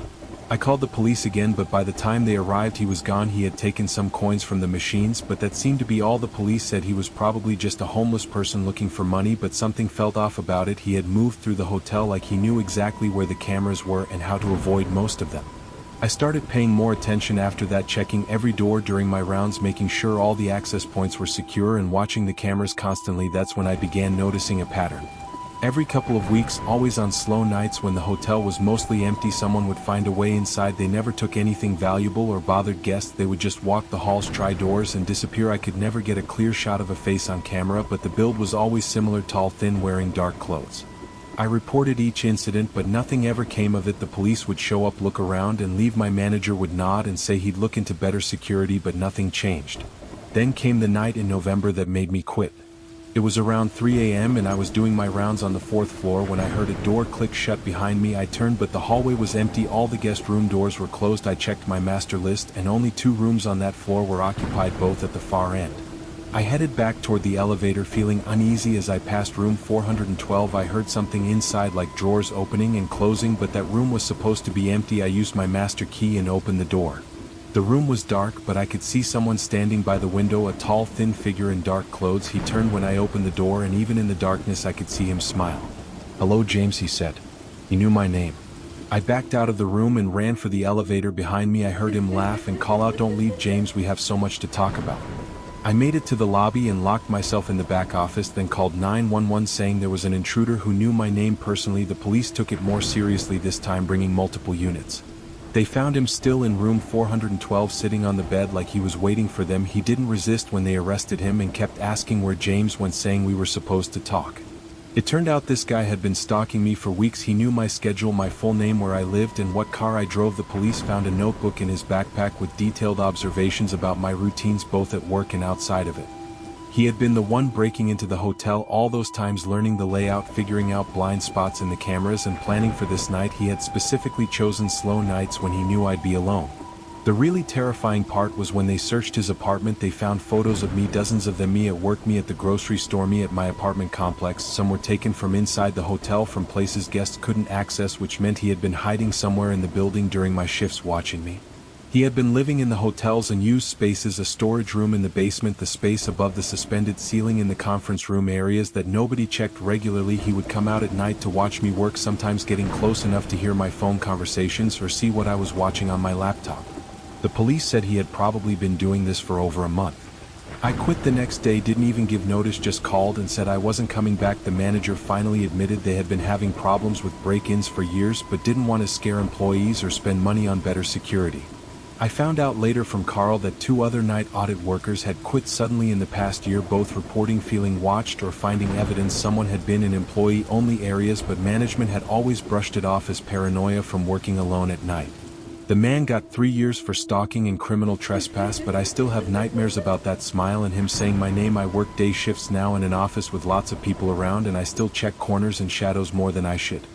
[SPEAKER 1] I called the police again, but by the time they arrived he was gone. He had taken some coins from the machines, but that seemed to be all. The police said he was probably just a homeless person looking for money, but something felt off about it. He had moved through the hotel like he knew exactly where the cameras were and how to avoid most of them. I started paying more attention after that, checking every door during my rounds, making sure all the access points were secure and watching the cameras constantly. That's when I began noticing a pattern. Every couple of weeks, always on slow nights when the hotel was mostly empty, someone would find a way inside. They never took anything valuable or bothered guests. They would just walk the halls, try doors, and disappear. I could never get a clear shot of a face on camera, but the build was always similar: tall, thin, wearing dark clothes. I reported each incident, but nothing ever came of it. The police would show up, look around, and leave. My manager would nod and say he'd look into better security, but nothing changed. Then came the night in November that made me quit. It was around 3 a.m. and I was doing my rounds on the 4th floor when I heard a door click shut behind me. I turned, but the hallway was empty. All the guest room doors were closed. I checked my master list and only 2 rooms on that floor were occupied, both at the far end. I headed back toward the elevator, feeling uneasy. As I passed room 412 I heard something inside, like drawers opening and closing, but that room was supposed to be empty. I used my master key and opened the door. The room was dark, but I could see someone standing by the window, a tall, thin figure in dark clothes. He turned when I opened the door, and even in the darkness I could see him smile. "Hello, James," he said. He knew my name. I backed out of the room and ran for the elevator behind me. I heard him laugh and call out, "Don't leave, James, we have so much to talk about." I made it to the lobby and locked myself in the back office, then called 911 saying there was an intruder who knew my name personally. The police took it more seriously this time, bringing multiple units. They found him still in room 412, sitting on the bed like he was waiting for them. He didn't resist when they arrested him and kept asking where James went, saying we were supposed to talk. It turned out this guy had been stalking me for weeks. He knew my schedule, my full name, where I lived, and what car I drove. The police found a notebook in his backpack with detailed observations about my routines both at work and outside of it. He had been the one breaking into the hotel all those times, learning the layout, figuring out blind spots in the cameras, and planning for this night. He had specifically chosen slow nights when he knew I'd be alone. The really terrifying part was when they searched his apartment. They found photos of me, dozens of them, me at work, me at the grocery store, me at my apartment complex. Some were taken from inside the hotel, from places guests couldn't access, which meant he had been hiding somewhere in the building during my shifts watching me. He had been living in the hotel's unused spaces, a storage room in the basement, the space above the suspended ceiling in the conference room, areas that nobody checked regularly. He would come out at night to watch me work, sometimes getting close enough to hear my phone conversations or see what I was watching on my laptop. The police said he had probably been doing this for over a month. I quit the next day, didn't even give notice, just called and said I wasn't coming back. The manager finally admitted they had been having problems with break-ins for years, but didn't want to scare employees or spend money on better security. I found out later from Carl that 2 other night audit workers had quit suddenly in the past year, both reporting feeling watched or finding evidence someone had been in employee-only areas, but management had always brushed it off as paranoia from working alone at night. The man got 3 years for stalking and criminal trespass, but I still have nightmares about that smile and him saying my name. I work day shifts now in an office with lots of people around, and I still check corners and shadows more than I should.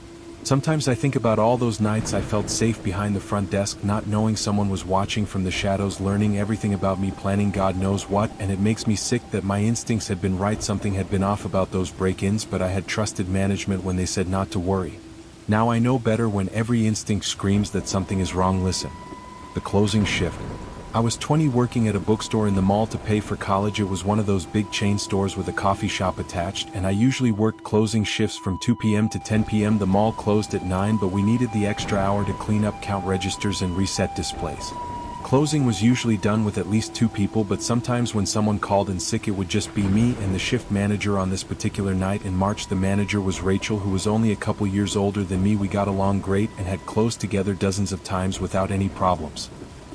[SPEAKER 1] Sometimes I think about all those nights I felt safe behind the front desk, not knowing someone was watching from the shadows, learning everything about me, planning God knows what, and it makes me sick that my instincts had been right. Something had been off about those break-ins, but I had trusted management when they said not to worry. Now I know better when every instinct screams that something is wrong. Listen. The closing shift. I was 20, working at a bookstore in the mall to pay for college. It was one of those big chain stores with a coffee shop attached, and I usually worked closing shifts from 2 p.m. to 10 p.m. The mall closed at 9, but we needed the extra hour to clean up, count registers, and reset displays. Closing was usually done with at least 2 people, but sometimes when someone called in sick it would just be me and the shift manager. On this particular night in March, the manager was Rachel, who was only a couple years older than me. We got along great and had closed together dozens of times without any problems.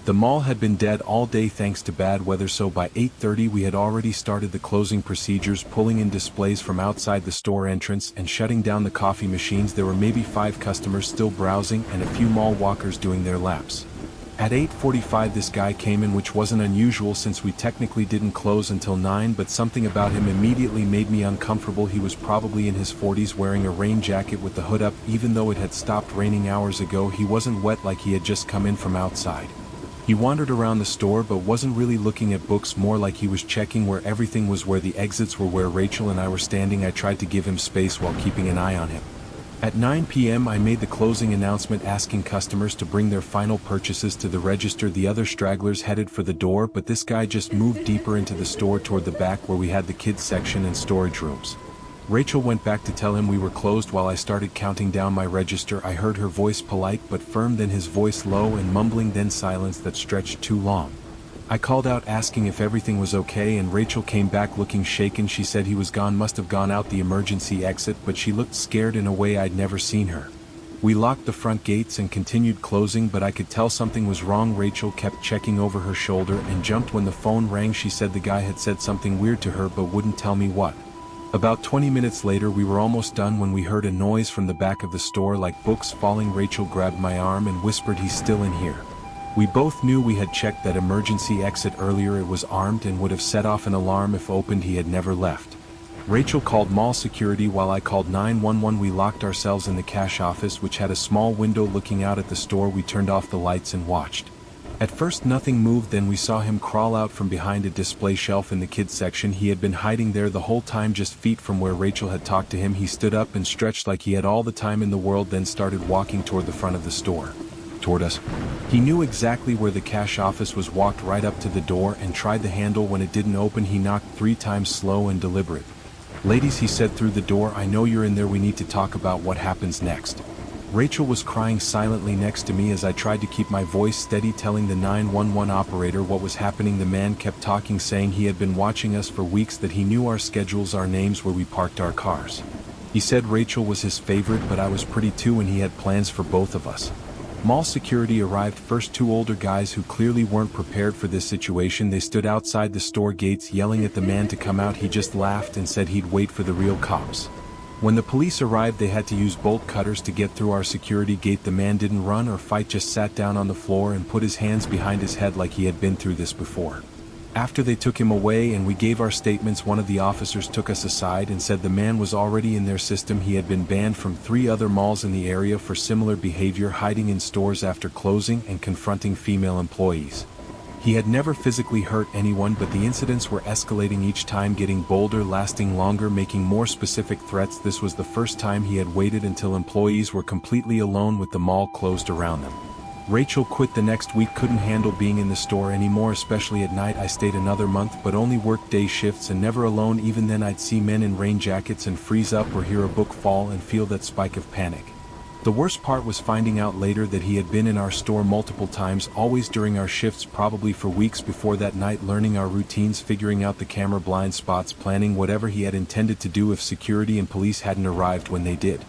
[SPEAKER 1] The mall had been dead all day thanks to bad weather, so by 8:30 we had already started the closing procedures, pulling in displays from outside the store entrance and shutting down the coffee machines. There were maybe 5 customers still browsing and a few mall walkers doing their laps. At 8:45 this guy came in, which wasn't unusual since we technically didn't close until 9, but something about him immediately made me uncomfortable. He was probably in his 40s, wearing a rain jacket with the hood up. Even though it had stopped raining hours ago, he wasn't wet like he had just come in from outside. He wandered around the store but wasn't really looking at books, more like he was checking where everything was, where the exits were, where Rachel and I were standing. I tried to give him space while keeping an eye on him. At 9 p.m. I made the closing announcement asking customers to bring their final purchases to the register. The other stragglers headed for the door, but this guy just moved deeper into the store toward the back where we had the kids section and storage rooms. Rachel went back to tell him we were closed while I started counting down my register. I heard her voice polite but firm, then his voice low and mumbling, then silence that stretched too long. I called out asking if everything was okay, and Rachel came back looking shaken. She said he was gone, must have gone out the emergency exit, but she looked scared in a way I'd never seen her. We locked the front gates and continued closing, but I could tell something was wrong. Rachel kept checking over her shoulder and jumped when the phone rang. She said the guy had said something weird to her but wouldn't tell me what. About 20 minutes later we were almost done when we heard a noise from the back of the store, like books falling. Rachel grabbed my arm and whispered, "He's still in here." We both knew we had checked that emergency exit earlier. It was armed and would have set off an alarm if opened. He had never left. Rachel called mall security while I called 911. We locked ourselves in the cash office, which had a small window looking out at the store. We turned off the lights and watched. At first nothing moved, then we saw him crawl out from behind a display shelf in the kids section. He had been hiding there the whole time, just feet from where Rachel had talked to him. He stood up and stretched like he had all the time in the world, then started walking toward the front of the store. Toward us. He knew exactly where the cash office was, walked right up to the door and tried the handle. When it didn't open, he knocked 3 times, slow and deliberate. "Ladies," he said through the door, "I know you're in there. We need to talk about what happens next." Rachel was crying silently next to me as I tried to keep my voice steady, telling the 911 operator what was happening. The man kept talking, saying he had been watching us for weeks, that he knew our schedules, our names, where we parked our cars. He said Rachel was his favorite, but I was pretty too, and he had plans for both of us. Mall security arrived first, 2 older guys who clearly weren't prepared for this situation. They stood outside the store gates yelling at the man to come out. He just laughed and said he'd wait for the real cops. When the police arrived, they had to use bolt cutters to get through our security gate. The man didn't run or fight, just sat down on the floor and put his hands behind his head like he had been through this before. After they took him away and we gave our statements, one of the officers took us aside and said the man was already in their system. He had been banned from 3 other malls in the area for similar behavior, hiding in stores after closing and confronting female employees. He had never physically hurt anyone, but the incidents were escalating each time, getting bolder, lasting longer, making more specific threats. This was the first time he had waited until employees were completely alone with the mall closed around them. Rachel quit the next week, couldn't handle being in the store anymore, especially at night. I stayed another month, but only worked day shifts and never alone. Even then I'd see men in rain jackets and freeze up or hear a book fall and feel that spike of panic. The worst part was finding out later that he had been in our store multiple times, always during our shifts, probably for weeks before that night, learning our routines, figuring out the camera blind spots, planning whatever he had intended to do if security and police hadn't arrived when they did.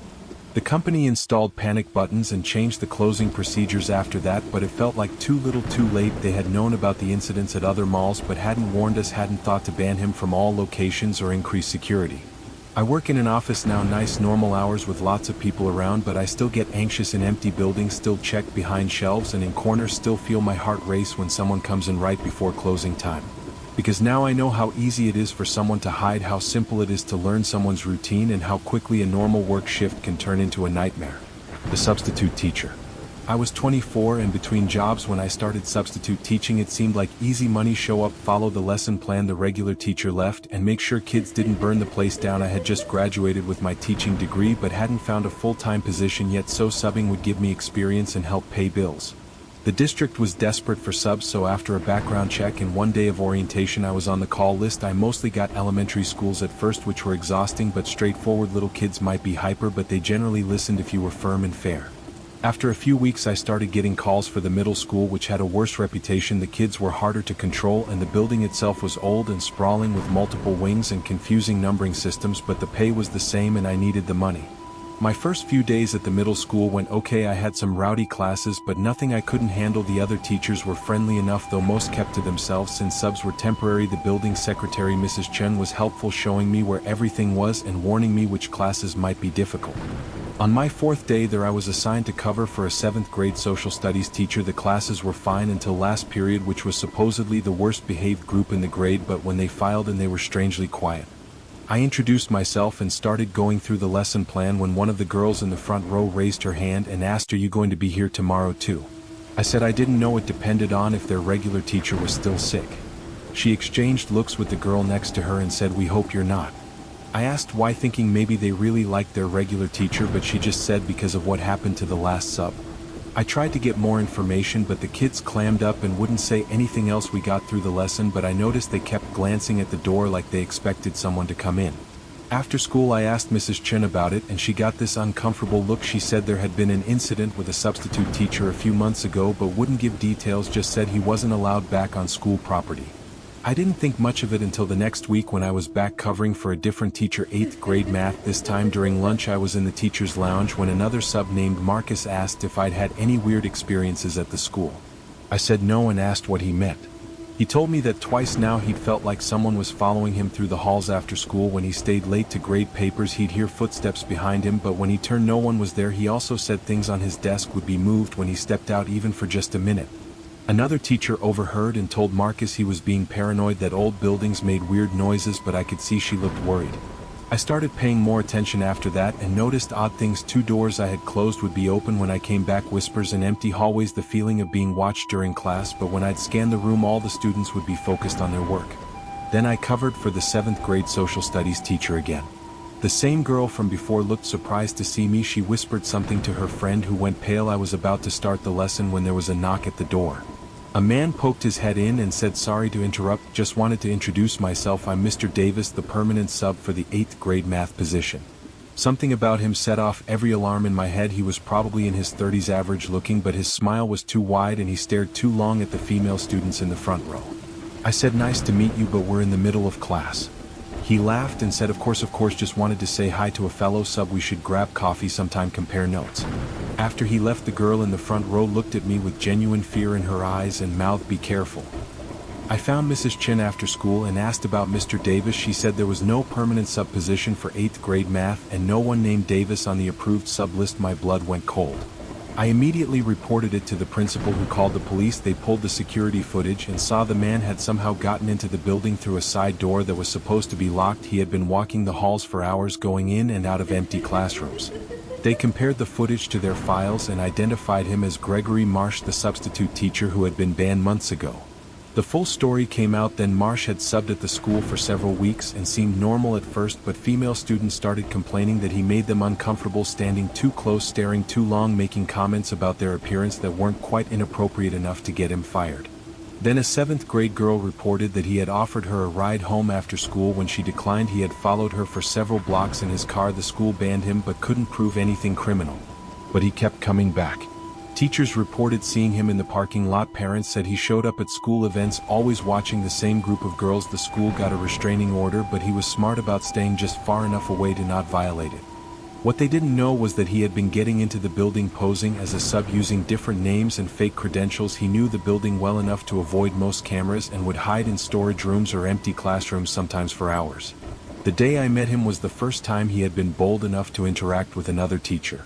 [SPEAKER 1] The company installed panic buttons and changed the closing procedures after that, but it felt like too little too late. They had known about the incidents at other malls but hadn't warned us, hadn't thought to ban him from all locations or increase security. I work in an office now, nice normal hours with lots of people around, but I still get anxious in empty buildings, still check behind shelves and in corners, still feel my heart race when someone comes in right before closing time. Because now I know how easy it is for someone to hide, how simple it is to learn someone's routine, and how quickly a normal work shift can turn into a nightmare. The substitute teacher. I was 24 and between jobs when I started substitute teaching. It seemed like easy money, show up, follow the lesson plan the regular teacher left, and make sure kids didn't burn the place down. I had just graduated with my teaching degree but hadn't found a full-time position yet, so subbing would give me experience and help pay bills. The district was desperate for subs, so after a background check and 1 day of orientation I was on the call list. I mostly got elementary schools at first, which were exhausting but straightforward. Little kids might be hyper, but they generally listened if you were firm and fair. After a few weeks I started getting calls for the middle school, which had a worse reputation. The kids were harder to control and the building itself was old and sprawling with multiple wings and confusing numbering systems, but the pay was the same and I needed the money. My first few days at the middle school went okay. I had some rowdy classes but nothing I couldn't handle. The other teachers were friendly enough, though most kept to themselves since subs were temporary. The building secretary, Mrs. Chen, was helpful, showing me where everything was and warning me which classes might be difficult. On my 4th day there I was assigned to cover for a 7th grade social studies teacher. The classes were fine until last period, which was supposedly the worst behaved group in the grade, but when they filed in they were strangely quiet. I introduced myself and started going through the lesson plan when one of the girls in the front row raised her hand and asked, "Are you going to be here tomorrow too?" I said I didn't know, it depended on if their regular teacher was still sick. She exchanged looks with the girl next to her and said, "We hope you're not." I asked why, thinking maybe they really liked their regular teacher, but she just said because of what happened to the last sub. I tried to get more information but the kids clammed up and wouldn't say anything else. We got through the lesson but I noticed they kept glancing at the door like they expected someone to come in. After school I asked Mrs. Chen about it and she got this uncomfortable look. She said there had been an incident with a substitute teacher a few months ago but wouldn't give details, just said he wasn't allowed back on school property. I didn't think much of it until the next week when I was back covering for a different teacher, 8th grade math. This time during lunch I was in the teacher's lounge when another sub named Marcus asked if I'd had any weird experiences at the school. I said no and asked what he meant. He told me that twice now he'd felt like someone was following him through the halls after school. When he stayed late to grade papers he'd hear footsteps behind him, but when he turned no one was there. He also said things on his desk would be moved when he stepped out, even for just a minute. Another teacher overheard and told Marcus he was being paranoid, that old buildings made weird noises, but I could see she looked worried. I started paying more attention after that and noticed odd things. 2 doors I had closed would be open when I came back, whispers in empty hallways, the feeling of being watched during class, but when I'd scan the room all the students would be focused on their work. Then I covered for the 7th grade social studies teacher again. The same girl from before looked surprised to see me. She whispered something to her friend who went pale. I was about to start the lesson when there was a knock at the door. A man poked his head in and said, "Sorry to interrupt, just wanted to introduce myself. I'm Mr. Davis, the permanent sub for the 8th grade math position." Something about him set off every alarm in my head. He was probably in his 30s, average looking, but his smile was too wide and he stared too long at the female students in the front row. I said, "Nice to meet you, but we're in the middle of class." He laughed and said, of course, just wanted to say hi to a fellow sub. We should grab coffee sometime, compare notes." After he left, the girl in the front row looked at me with genuine fear in her eyes and mouthed, "Be careful." I found Mrs. Chin after school and asked about Mr. Davis. She said there was no permanent sub position for 8th grade math and no one named Davis on the approved sub list. My blood went cold. I immediately reported it to the principal, who called the police. They pulled the security footage and saw the man had somehow gotten into the building through a side door that was supposed to be locked. He had been walking the halls for hours, going in and out of empty classrooms. They compared the footage to their files and identified him as Gregory Marsh, the substitute teacher who had been banned months ago. The full story came out then. Marsh had subbed at the school for several weeks and seemed normal at first, but female students started complaining that he made them uncomfortable, standing too close, staring too long, making comments about their appearance that weren't quite inappropriate enough to get him fired. Then a 7th grade girl reported that he had offered her a ride home after school. When she declined, he had followed her for several blocks in his car. The school banned him but couldn't prove anything criminal. But he kept coming back. Teachers reported seeing him in the parking lot. Parents said he showed up at school events, always watching the same group of girls. The school got a restraining order, but he was smart about staying just far enough away to not violate it. What they didn't know was that he had been getting into the building posing as a sub, using different names and fake credentials. He knew the building well enough to avoid most cameras and would hide in storage rooms or empty classrooms, sometimes for hours. The day I met him was the first time he had been bold enough to interact with another teacher.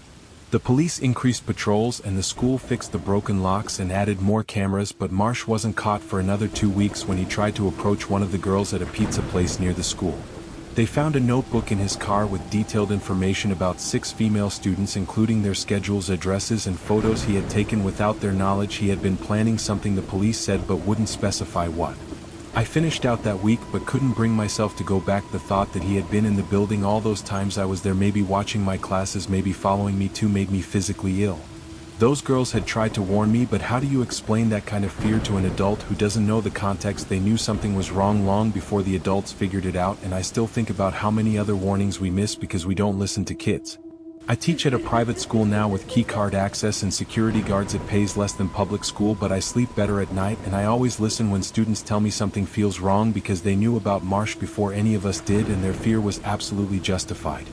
[SPEAKER 1] The police increased patrols and the school fixed the broken locks and added more cameras, but Marsh wasn't caught for another 2 weeks when he tried to approach one of the girls at a pizza place near the school. They found a notebook in his car with detailed information about 6 female students, including their schedules, addresses, and photos he had taken without their knowledge. He had been planning something, the police said, but wouldn't specify what. I finished out that week but couldn't bring myself to go back. The thought that he had been in the building all those times I was there, maybe watching my classes, maybe following me too, made me physically ill. Those girls had tried to warn me, but how do you explain that kind of fear to an adult who doesn't know the context? They knew something was wrong long before the adults figured it out, and I still think about how many other warnings we miss because we don't listen to kids. I teach at a private school now with key card access and security guards. It pays less than public school, but I sleep better at night, and I always listen when students tell me something feels wrong because they knew about Marsh before any of us did, and their fear was absolutely justified.